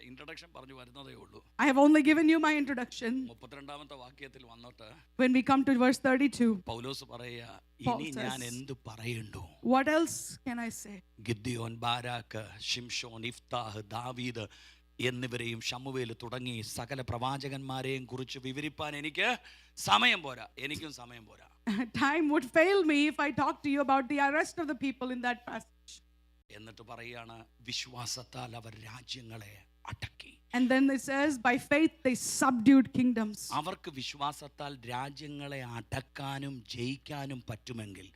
ഇൻട്രൊഡക്ഷൻ പറഞ്ഞു വരുന്നതേ ഉള്ളൂ. I have only given you my introduction. 32ാമത്തെ വാക്യത്തിൽ വന്നിട്ട് When we come to verse 32, പൗലോസ് പറയുക, Paul ഇനി says, ഞാൻ എന്ത് പറയണ്ടു? what else can I say? Gideon, Barak, ശിംശോൻ, ഇഫ്താഹ്, ദാവീദ് എന്നിവരെയും ശമൂവേൽ തുടങ്ങി സകല പ്രവാചകന്മാരെയും കുറിച്ച് വിവരിപ്പാൻ എനിക്ക് സമയം പോരാ. എനിക്കും സമയം പോരാ. Time would fail me if I talk to you about the rest of the people in that passage. എന്നിട്ട് പറയാണ്, വിശ്വാസത്താൽ അവർ രാജ്യങ്ങളെ അടക്കി. And then it says, by faith they subdued kingdoms. അവർക്ക് വിശ്വാസത്താൽ രാജ്യങ്ങളെ അടക്കാനും ജയിക്കാനും പറ്റുമെങ്കിൽ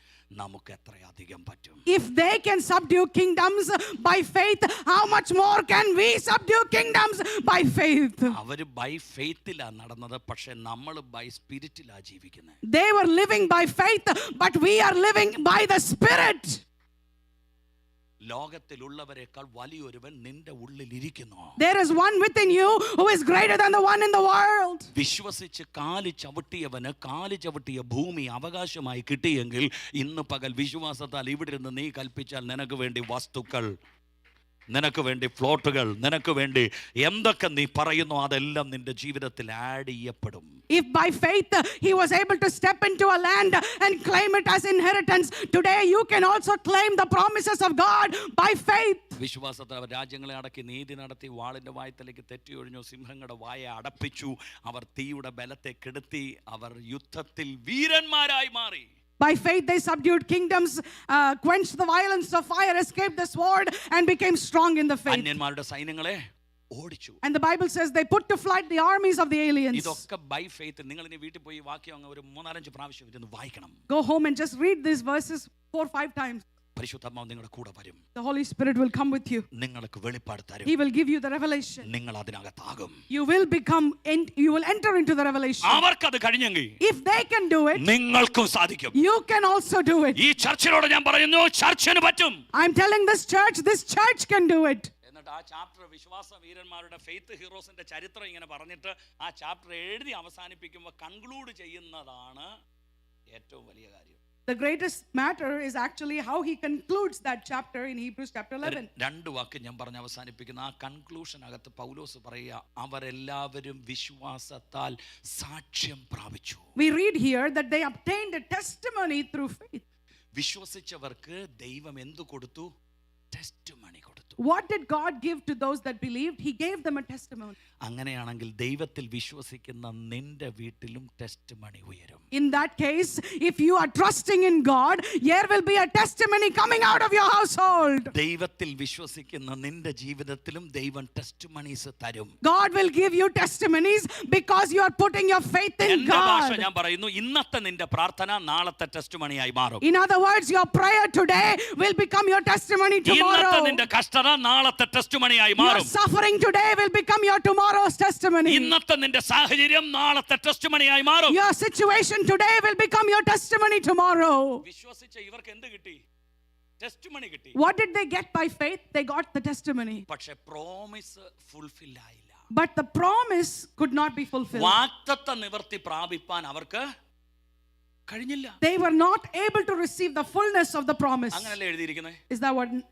നമുക്ക് എത്രയധികം പറ്റും? If they can subdue kingdoms by faith, how much more can we subdue kingdoms by faith? അവര് ബൈ ഫെയ്ത്തിലാ നടന്നത്, പക്ഷെ നമ്മൾ ബൈ സ്പിരിറ്റിലാ ജീവിക്കുന്നത്. They were living by faith, but we are living by the Spirit. ലോകത്തിലുള്ളവരെക്കാൾ വലിയൊരുവൻ നിന്റെ ഉള്ളിൽ ഇരിക്കുന്നു. There is one within you who is greater than the one in the world. വിശ്വസിച്ച് കാല് ചവിട്ടിയവന് കാല് ചവിട്ടിയ ഭൂമി അവകാശമായി കിട്ടിയെങ്കിൽ ഇന്ന് പകൽ വിശ്വാസത്താൽ ഇവിടെ ഇരുന്ന് നീ കൽപ്പിച്ചാൽ നിനക്ക് വേണ്ടി വസ്തുക്കൾ, നിനക്ക് വേണ്ടി ഫ്ലോട്ടുകൾ, നിനക്ക് വേണ്ടി എന്തൊക്കെ നീ പറയുന്നു അതെല്ലാം നിന്റെ ജീവിതത്തിൽ ആഡ് ചെയ്യപ്പെടും. If by faith he was able to step into a land and claim it as inheritance, today you can also claim the promises of God by faith. വിശ്വാസത്തിൽ അവർ രാജ്യങ്ങളെ അടക്കി, നീതി നടത്തി, വാളിന്റെ വായത്തിലേക്ക് തെറ്റി ഒഴിഞ്ഞു, സിംഹങ്ങളുടെ വായെ അടപ്പിച്ചു, അവർ തീയുടെ ബലത്തെ കെടുത്തി, അവർ യുദ്ധത്തിൽ വീരന്മാരായി മാറി. By faith they subdued kingdoms, quenched the violence of fire, escaped the sword, and became strong in the faith. അന്യന്മാരുടെ സൈന്യങ്ങളെ ഓടിച്ചു. And the Bible says they put to flight the armies of the aliens. ഇതൊക്കെ by faith. നിങ്ങൾ ഇനി വീട്ടിൽ പോയി വാക്യം അങ്ങ് ഒരു 3-5 പ്രാവശ്യം ഇരുന്ന് വായിക്കണം. Go home and just read these verses 4-5 times. പരിശുദ്ധാത്മാവ് നിങ്ങളുടെ കൂടെ വരും. The Holy Spirit will come with you. നിങ്ങൾക്ക് വെളിപ്പാട് തരും. He will give you the revelation. നിങ്ങൾ അതിനകത്താകും. You will enter into the revelation. അവർക്കത് കഴിഞ്ഞെങ്കിൽ If they can do it, നിങ്ങൾക്കും സാധിക്കും. you can also do it. ഈ ചർച്ചിനോട് ഞാൻ പറയുന്നു, ചർച്ചിന് പറ്റും. I'm telling this church can do it. എന്നിട്ട് ആ ചാപ്റ്റർ വിശ്വാസ വീരന്മാരുടെ ഫെയ്ത്ത് ഹീറോസിന്റെ ചരിത്രം ഇങ്ങനെ പറഞ്ഞിട്ട് ആ ചാപ്റ്റർ എഴുതി അവസാനിപ്പിക്കുമ്പോൾ കൺക്ലൂഡ് ചെയ്യുന്നതാണ് ഏറ്റവും വലിയ കാര്യം. The greatest matter is actually how he concludes that chapter in Hebrews chapter 11. രണ്ട് വാക്ക് ഞാൻ പറഞ്ഞ് അവസാനിപ്പിക്കുന്ന ആ കൺക്ലൂഷനകത്ത് പൗലോസ് പറയുക, അവരെല്ലാവരും വിശ്വാസത്താൽ സാക്ഷ്യം പ്രാപിച്ചു. We read here that they obtained a testimony through faith. വിശ്വസിച്ചവർക്ക് ദൈവം എന്തു കൊടുത്തു? ടെസ്റ്റിമണി കൊടുത്തു. What did God give to those that believed? He gave them a testimony. അങ്ങനെയാണെങ്കിൽ ദൈവത്തിൽ വിശ്വസിക്കുന്ന നിന്റെ വീട്ടിലും ടെസ്റ്റിമണി ഉയരും. In that case, if you are trusting in God, there will be a testimony coming out of your household. ദൈവത്തിൽ വിശ്വസിക്കുന്ന നിന്റെ ജീവിതത്തിലും ദൈവം ടെസ്റ്റിമണീസ് തരും. God will give you testimonies because you are putting your faith in എൻ്റെ ഭാഷ God. ഞാൻ പറയുന്നു, ഇന്നത്തെ നിന്റെ പ്രാർത്ഥന നാളത്തെ ടെസ്റ്റിമണിയായി മാറും. In other words, your prayer today will become your testimony tomorrow. ഇന്നത്തെ നിന്റെ കഷ്ടത നാളത്തെ ടെസ്റ്റിമണിയായി Your മാറും. suffering today will become your tomorrow's testimony. ഇന്നത്തെ നിന്റെ സാഹചര്യം നാളത്തെ ടെസ്റ്റിമണിയായി മാറും. Your situation today will become your testimony tomorrow. വിശ്വസിച്ച ഇവർക്ക് എന്ത് കിട്ടി? ടെസ്റ്റിമണി കിട്ടി. What did they get by faith? They got the testimony. പക്ഷേ പ്രോമിസ് ഫുൾഫിൽ ആയില്ല. But the promise could not be fulfilled. വാഗ്ദത്ത നിവർത്തി പ്രാപിപ്പാൻ അവർക്ക് കഴിഞ്ഞില്ല. They were not able to receive the fullness of the promise. അങ്ങനല്ലേ എഴുതിയിരിക്കുന്നത്?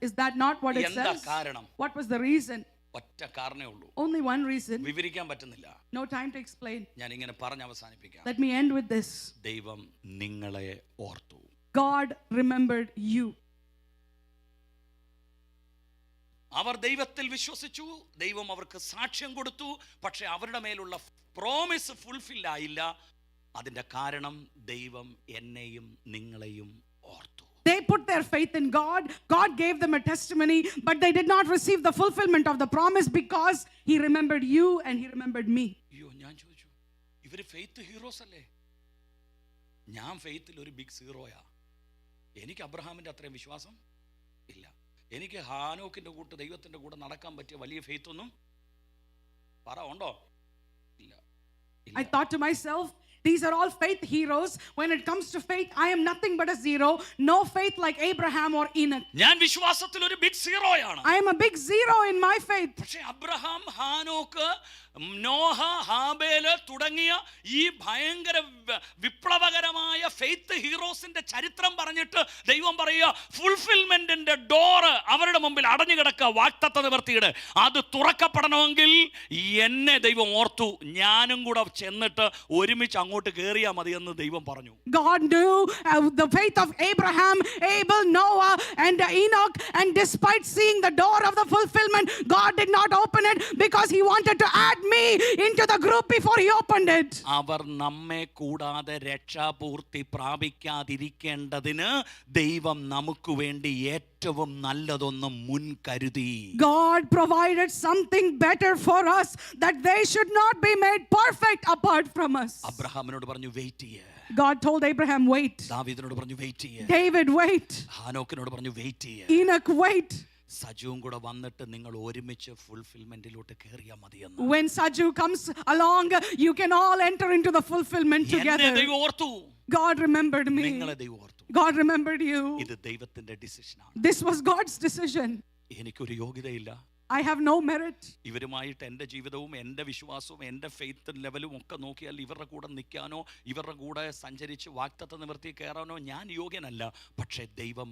Is that not what it എന്താ says? കാരണം? What was the reason? ഒറ്റ കാരണേ ഉള്ളൂ. Only one reason. വിവരിക്കാൻ പറ്റുന്നില്ല. No time to explain. ഞാൻ ഇങ്ങനെ പറഞ്ഞ് അവസാനിപ്പിക്കാം. Let me end with this. ദൈവം നിങ്ങളെ ഓർത്തു. God remembered you. അവർ ദൈവത്തിൽ വിശ്വസിച്ചു, ദൈവം അവർക്ക് സാക്ഷ്യം കൊടുത്തു, പക്ഷെ അവരുടെ മേലുള്ള പ്രോമിസ് ഫുൾഫിൽ ആയില്ല. അതിന്റെ കാരണം ദൈവം എന്നെയും നിങ്ങളെയും ഓർത്തു. They put their faith in God. God gave them a testimony, but they did not receive the fulfillment of the promise because He remembered you and He remembered me. അയ്യോ, ഞാൻ ചോദിച്ചു, ഇവര് ഫെയ്ത്ത് ഹീറോസ് അല്ലേ? ഞാൻ ഫെയ്ത്തിൽ ഒരു big സീറോയാ. എനിക്ക് അബ്രഹാമിന്റെ അത്രയും വിശ്വാസം ഇല്ല. എനിക്ക് ഹാനോക്കിന്റെ കൂട്ട് ദൈവത്തിന്റെ കൂടെ നടക്കാൻ പറ്റിയ വലിയ ഫെയ്ത്ത് ഒന്നും പറ ഉണ്ടോ? ഇല്ല. I thought to myself, These are all faith heroes. When it comes to faith, I am nothing but a zero. No faith like Abraham or Enoch. ഞാൻ വിശ്വാസത്തിൽ ഒരു ബിഗ് സീറോയാണ്. I am a big zero in my faith. പക്ഷേ Abraham, ഹാനോക്ക്, Noah, ഹാബേല് തുടങ്ങിയ ഈ ഭയങ്കര വിപ്ലവകരമായ ഫെയ്ത്ത് ഹീറോസിന്റെ ചരിത്രം പറഞ്ഞിട്ട് ദൈവം പറയുക, ഫുൾഫിൽമെന്റിന്റെ ഡോറ് അവരുടെ മുമ്പിൽ അടഞ്ഞു കിടക്കുക. വാഗ്ദത്ത നിവർത്തിയുടെ അത് തുറക്കപ്പെടണമെങ്കിൽ എന്നെ ദൈവം ഓർത്തു, ഞാനും കൂടെ ചെന്നിട്ട് ഒരുമിച്ച് അങ്ങോട്ട് കയറിയാൽ മതിയെന്ന് ദൈവം പറഞ്ഞു. God knew the faith of Abraham, Abel, Noah, and Enoch, and despite seeing the door of the fulfillment, God did not open it because He wanted to add me into the group before He opened it. അവർ നമ്മെ കൂടാതെ രക്ഷാപൂർത്തി പ്രാപിക്കാതിരിക്കേണ്ടതിന് ദൈവം നമുക്ക് വേണ്ടി ഏറ്റവും നല്ലതൊന്നും മുൻകരുതി. God provided something better for us, that they should not be made perfect apart from us. അബ്രഹാമിനോട് പറഞ്ഞു wait ചെയ്യ്. God told Abraham, wait. ദാവീദിനോട് പറഞ്ഞു വെയിറ്റ് ചെയ്യ്. David, wait. ഹാനോക്കിനോട് പറഞ്ഞു വെയിറ്റ് ചെയ്യ്. Enoch, wait. സജുവും കൂടെ വന്നിട്ട് നിങ്ങൾ ഒരുമിച്ച് ഫുൾഫിൽമെന്റിലോട്ട് കയറിയാൽ മതിയെന്ന്. When Saju comes along, you can all enter into the fulfillment together. ദൈവം ഓർത്തു. God remembered me. നിങ്ങളെ ദൈവം ഓർത്തു. God remembered you. ഇത് ദൈവത്തിന്റെ ഡിസിഷനാണ്. This was God's decision. എനിക്കൊരു യോഗ്യതയില്ല. I have no merit. ഇവരുമായിട്ട് എൻ്റെ ജീവിതവും എൻ്റെ വിശ്വാസവും എൻ്റെ ഫെയ്ത്ത് ലെവലും ഒക്കെ നോക്കിയാൽ ഇവരുടെ കൂടെ നിൽക്കാനോ ഇവരുടെ കൂടെ സഞ്ചരിച്ച് വാഗ്ദത്ത നിവർത്തി കയറാനോ ഞാൻ യോഗ്യനല്ല. പക്ഷേ ദൈവം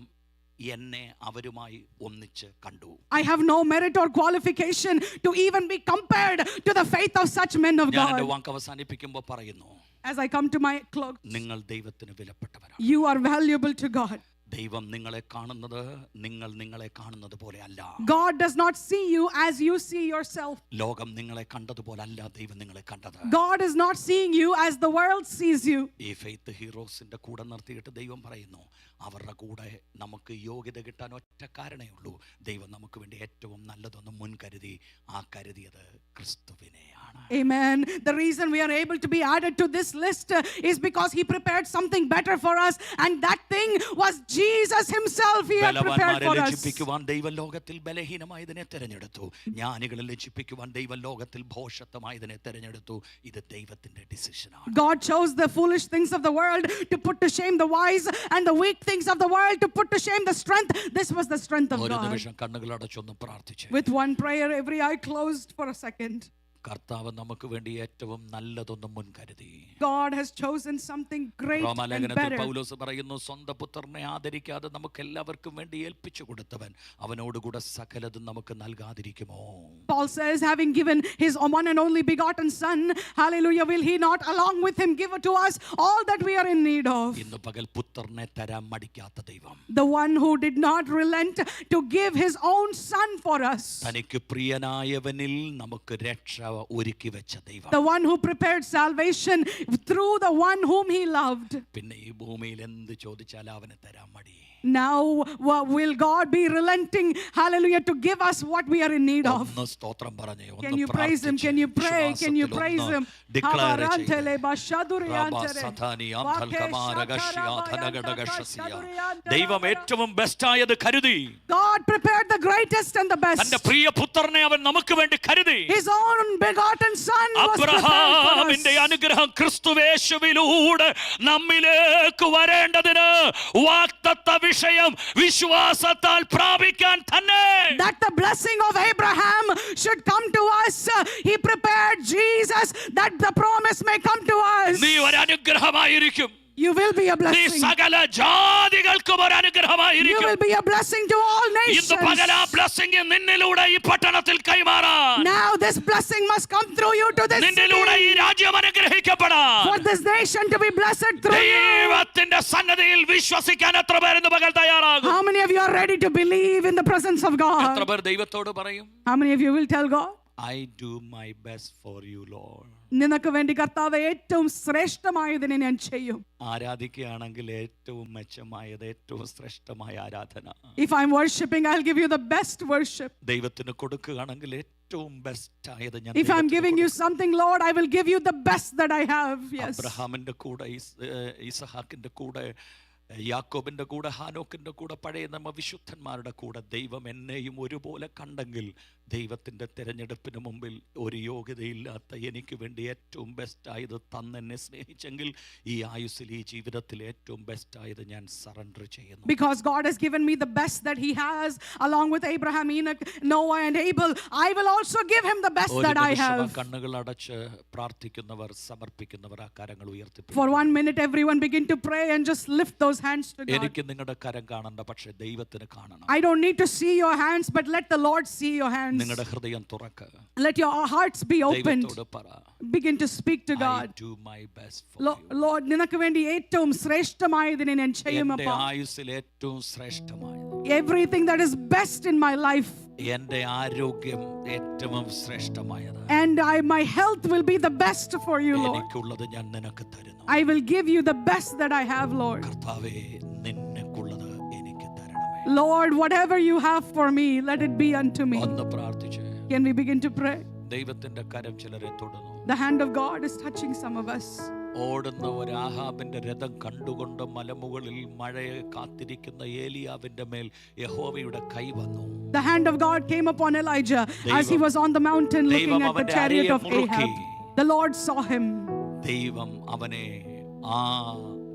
എന്നെ അവരുമായി ഒന്നിച്ച് കണ്ടു. I have no merit or qualification to even be compared to the faith of such men of ഞാൻ എൻ്റെ God. വാക്ക് അവസാനിപ്പിക്കുമ്പോൾ പറയുന്നു, As I come to my close, നിങ്ങൾ ദൈവത്തിന് വിലപ്പെട്ടവരാണ്. you are valuable to God. ദൈവം നിങ്ങളെ കാണുന്നത് നിങ്ങൾ നിങ്ങളെ കാണുന്നത് പോലെ അല്ല. God does not see you as you see yourself. ലോകം നിങ്ങളെ കണ്ടതുപോലെ അല്ല ദൈവം നിങ്ങളെ കണ്ടത്. God is not seeing you as the world sees you. ഈ ഫെയ്ത്ത് ഹീറോസിന്റെ കൂടെ നിർത്തിയിട്ട് ദൈവം പറയുന്നു, അവരുടെ കൂടെ നമുക്ക് യോഗ്യത കിട്ടാൻ ഒറ്റ കാരണമേ ഉള്ളൂ, ദൈവം നമുക്ക് വേണ്ടി ഏറ്റവും നല്ലതൊന്നും മുൻകരുതി. ആ കരുതിയത് ക്രിസ്തുവിനെയാണ്. Amen. The reason we are able to be added to this list is because He prepared something better for us, and that thing was Jesus Himself. He had prepared for us. ലജ്ജിപ്പിക്കുവാൻ ദൈവം ലോകത്തിൽ ബലഹീനമായതിനെ തെരഞ്ഞെടുത്തു. ജ്ഞാനികളെ ലജ്ജിപ്പിക്കുവാൻ ദൈവം ലോകത്തിൽ ഭോഷത്വമായതിനെ തെരഞ്ഞെടുത്തു. ഇത് ദൈവത്തിന്റെ ഡിസിഷനാണ്. God chose the foolish things of the world to put to shame the wise, and the weak things of the world to put to shame the strength. This was the strength of ഒരു God. നിമിഷം കണ്ണുകൾ അടച്ചൊന്ന് പ്രാർത്ഥിച്ചു. With one prayer, every eye closed for a second. കർത്താവ് നമുക്ക് വേണ്ടി ഏറ്റവും നല്ലതൊന്നും മുൻകരുതി. God has chosen something great and റോമാലേഖനത്തിൽ better. പൗലോസ് പറയുന്നു, സ്വന്തം പുത്രനെ ആദരിക്കാതെ നമുക്ക് എല്ലാവർക്കും വേണ്ടി ഏൽപ്പിച്ചു കൊടുത്തവൻ അവനോടുകൂടെ സകലതും നമുക്ക് നൽകാതിരിക്കുമോ? Paul says, having given His one and only begotten Son, hallelujah, will He not along with Him give to us all that we are in need of? ഇന്ന് പകൽ പുത്രനെ തരാൻ മടിക്കാത്ത ദൈവം, The one who did not relent to give His own Son for us. തനിക്ക് പ്രിയനായവനിൽ നമുക്ക് രക്ഷ ഒരുക്കി വെച്ച ദൈവം, The one who prepared salvation through the one whom He loved. പിന്നെ ഈ ഭൂമിയിൽ എന്ത് ചോദിച്ചാലും അവന് തരാൻ മടി. Now will God be relenting, hallelujah, to give us what we are in need of? ഒന്ന് സ്തോത്രം പറഞ്ഞേ, Can you praise Him? Can you pray? Can you praise Him? ദൈവം ഏറ്റവും ബെസ്റ്റായത് കരുതി. God prepared the greatest and the best. തന്റെ പ്രിയ പുത്രനെ അവൻ നമുക്ക് വേണ്ടി കരുതി. His own begotten Son was prepared for us. അബ്രഹാമിന്റെ അനുഗ്രഹം ക്രിസ്തുവേശുവിലൂടെ നമ്മിലേക്ക് വരേണ്ടതിന് വാഗ്ദത്ത വിഷയം വിശ്വാസത്താൽ പ്രാപിക്കാൻ തന്നെ. That the blessing of Abraham should come to us. He prepared Jesus that the promise may come to us. നീ ഒരു അനുഗ്രഹമായിരിക്കും. You will be a നീ blessing. സകല ജാതികൾക്കും ഒരു You അനുഗ്രഹമായിരിക്കും. will be a blessing to all ഇന്ന് nations. പകൽ ആ blessing നിന്നിലൂടെ ഈ പട്ടണത്തിൽ കൈമാറാൻ, Now this blessing must come through you to this നിന്നിലൂടെ ഈ city. രാജ്യം അനുഗ്രഹിക്കപ്പെടാൻ For this nation to be blessed through you. ദൈവത്തിന്റെ സന്നദ്ധിയിൽ വിശ്വസിക്കാൻ എത്ര പേർ ഇന്ന് പകൽ തയ്യാറാകും? How many of you are ready to believe in the presence of എത്ര God? പേർ ദൈവത്തോട് പറയും, How many of you will tell God? I do my best for you, Lord. നിനക്ക് വേണ്ടി കർത്താവേ ഏറ്റവും ശ്രേഷ്ഠമായതിനെ ഞാൻ ചെയ്യും. ആരാധിക്കുകയാണെങ്കിൽ ഏറ്റവും മെച്ചമായത്, ഏറ്റവും ശ്രേഷ്ഠമായ ആരാധന. If I'm worshiping, I'll give you the best worship. ദൈവത്തിന് കൊടുക്കുകയാണെങ്കിൽ ഏറ്റവും ബെസ്റ്റ് ആയത് ഞാൻ If I'm giving you something, Lord, I will give you the best that I have. Yes. അബ്രഹാമിന്റെ കൂടെ ഇസഹാക്കിന്റെ കൂടെ യാക്കോബിന്റെ കൂടെ ഹാനോക്കിന്റെ കൂടെ പഴയ നമ്മ വിശുദ്ധന്മാരുടെ കൂടെ ദൈവം എന്നെയും ഒരുപോലെ കണ്ടെങ്കിൽ ദൈവത്തിൻ്റെ തിരഞ്ഞെടുപ്പിന് മുമ്പിൽ ഒരു യോഗ്യതയില്ലാത്ത എനിക്ക് വേണ്ടി ഏറ്റവും ബെസ്റ്റായത് തന്നെന്നെ സ്നേഹിച്ചെങ്കിൽ ഈ ആയുസ്സിൽ ഈ ജീവിതത്തിൽ ഏറ്റവും ബെസ്റ്റായത് ഞാൻ സറണ്ടർ ചെയ്യുന്നു. Because God has given me the best that He has, along with Abraham, Enoch, Noah, and Abel, I will also give him the best that I have. കണ്ണുകൾ അടച്ച് പ്രാർത്ഥിക്കുന്നവർ സമർപ്പിക്കുന്നവർ ആ കരങ്ങൾ ഉയർത്തി. For 1 minute, everyone begin to pray and just lift those hands to God. എനിക്ക് നിങ്ങളുടെ കരം കാണണ്ട, പക്ഷേ ദൈവത്തിന് കാണണം. I don't need to see your hands, but let the Lord see your hands. നിങ്ങളുടെ ഹൃദയം തുറക്ക്. Let your hearts be opened. ദൈവത്തോട് പറ. Begin to speak to I God. do my best for you. Lord, നിനക്ക് വേണ്ടി ഏറ്റവും ശ്രേഷ്ഠമായതിനെ ഞാൻ ചെയ്യും എൻ്റെ അപ്പാ. ആയുസ്സിൽ ഏറ്റവും ശ്രേഷ്ഠമായത്. Everything that is best in my life. എൻ്റെ ആരോഗ്യം ഏറ്റവും ശ്രേഷ്ഠമായത്. And my health will be the best for you, Lord. എനിക്കുള്ളത് ഞാൻ നിനക്ക് തരുന്നു. I will give you the best that I have, Lord. കർത്താവേ, നിനക്കുള്ളത് എനിക്ക് തരണമേ. Lord, whatever you have for me, let it be unto me. ഒന്ന് പ്രാർത്ഥിച്ച് Can we begin to pray? ദൈവത്തിന്റെ കരം ചിലരെ തൊടുന്നു. The hand of God is touching some of us. ഓടുന്ന ഒരു ആഹാബിന്റെ രഥം കണ്ടുകൊണ്ട് മലമുകളിൽ മഴയെ കാത്തിരിക്കുന്ന ഏലിയാവിന്റെ മേൽ യഹോവയുടെ കൈ വന്നു. The hand of God came upon Elijah as he was on the mountain looking at the chariot of Ahab. The Lord saw him. ദൈവം അവനെ ആ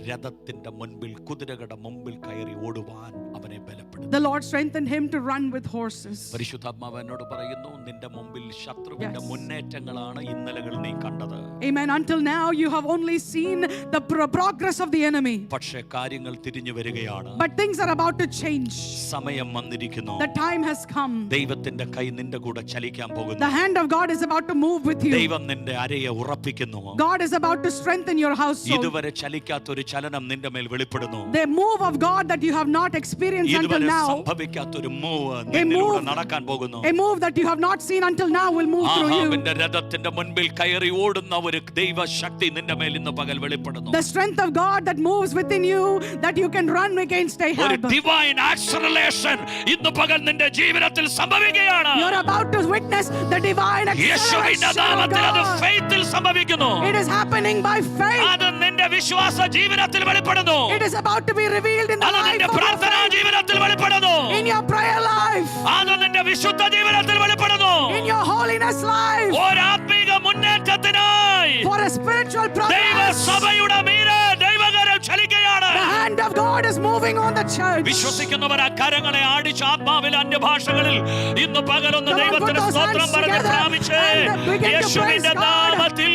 രഥത്തിന്റെ മുൻപിൽ കുതിരകളുടെ മുൻപിൽ കയറി ഓടുവാൻ അവനെ ബലപ്പെടുത്തി. The Lord strengthened him to run with horses. പരിശുദ്ധാത്മാവ് എന്നോട് പറയുന്നു, നിന്റെ മുമ്പിൽ ശത്രുവിന്റെ മുന്നേറ്റങ്ങളാണ് ഇന്നലകൾ നീ കണ്ടത്. Amen. Until now you have only seen the progress of the enemy. പക്ഷേ കാര്യങ്ങൾ തിരിഞ്ഞു വരികയാണ്. But things are about to change. സമയം വന്നിരിക്കുന്നു. The time has come. ദൈവത്തിന്റെ കൈ നിന്റെ കൂടെ ചലിക്കാൻ പോകുന്നു. The hand of God is about to move with you. ദൈവം നിന്റെ അരയെ ഉറപ്പിക്കുന്നു. God is about to strengthen your household. ഇതുവരെ ചലിക്കാത്ത ഒരു ചലനം നിന്റെ മേൽ വെളിപ്പെടുന്നു. The move of God that you have not experienced until ഇതുവരെ now. സംഭവിക്കാത്ത ഒരു മൂവ് നിന്നിലൂടെ നടക്കാൻ പോകുന്നു. A move that you have not seen until now will move through you. ആഹാബിന്റെ രഥത്തിന്റെ മുൻപിൽ കയറി ഓടുന്ന ഒരു ദൈവശക്തി നിന്റെ മേൽ ഇന്ന് പകൽ വെളിപ്പെടുന്നു. The strength of God that moves within you, that you can run against Ahab. ഒരു divine acceleration ഇന്ന് പകൽ നിന്റെ ജീവിതത്തിൽ സംഭവിക്കുകയാണ്. You're about to witness the divine യേശുവിന്റെ acceleration of നാമത്തിൽ അത് God. faithൽ സംഭവിക്കുന്നു. It is happening by faith. അത് നിന്റെ വിശ്വാസ ജീവിതത്തിൽ വെളിപ്പെടുന്നു. It is about to be revealed in the അത് life നിന്റെ of your പ്രാർത്ഥനാ faith. ജീവിതത്തിൽ വെളിപ്പെടുന്നു. In your prayer life. അത് നിന്റെ വിശുദ്ധ ജീവിതത്തിൽ വെളിപ്പെടുന്നു. In your holiness life. ഒരു ആത്മീക മുന്നേറ്റത്തിനായി For a spiritual progress. ദൈവസഭയുടെ മീതെ ദൈവകരം ചലിക്കുകയാണ്. The hand of God is moving on the church. വിശ്വസിക്കുന്നവർ ആ കരങ്ങളെ ആടിച്ച് ആത്മാവിൽ അന്യഭാഷകളിൽ ഇന്ന് പകലൊന്ന് Come on, ദൈവത്തിന് put those സ്തോത്രം hands പറഞ്ഞ് together പ്രാപിച്ച് and begin to യേശുവിന്റെ praise God. നാമത്തിൽ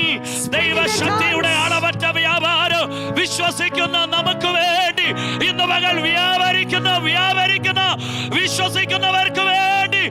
ദൈവശക്തിയുടെ അളവറ്റ വ്യാപാരം വിശ്വസിക്കുന്ന നമുക്ക് വേണ്ടി ഇന്ന് പകൽ വ്യാപരിക്കുന്ന വിശ്വസിക്കുന്നവർക്ക് വേണ്ടി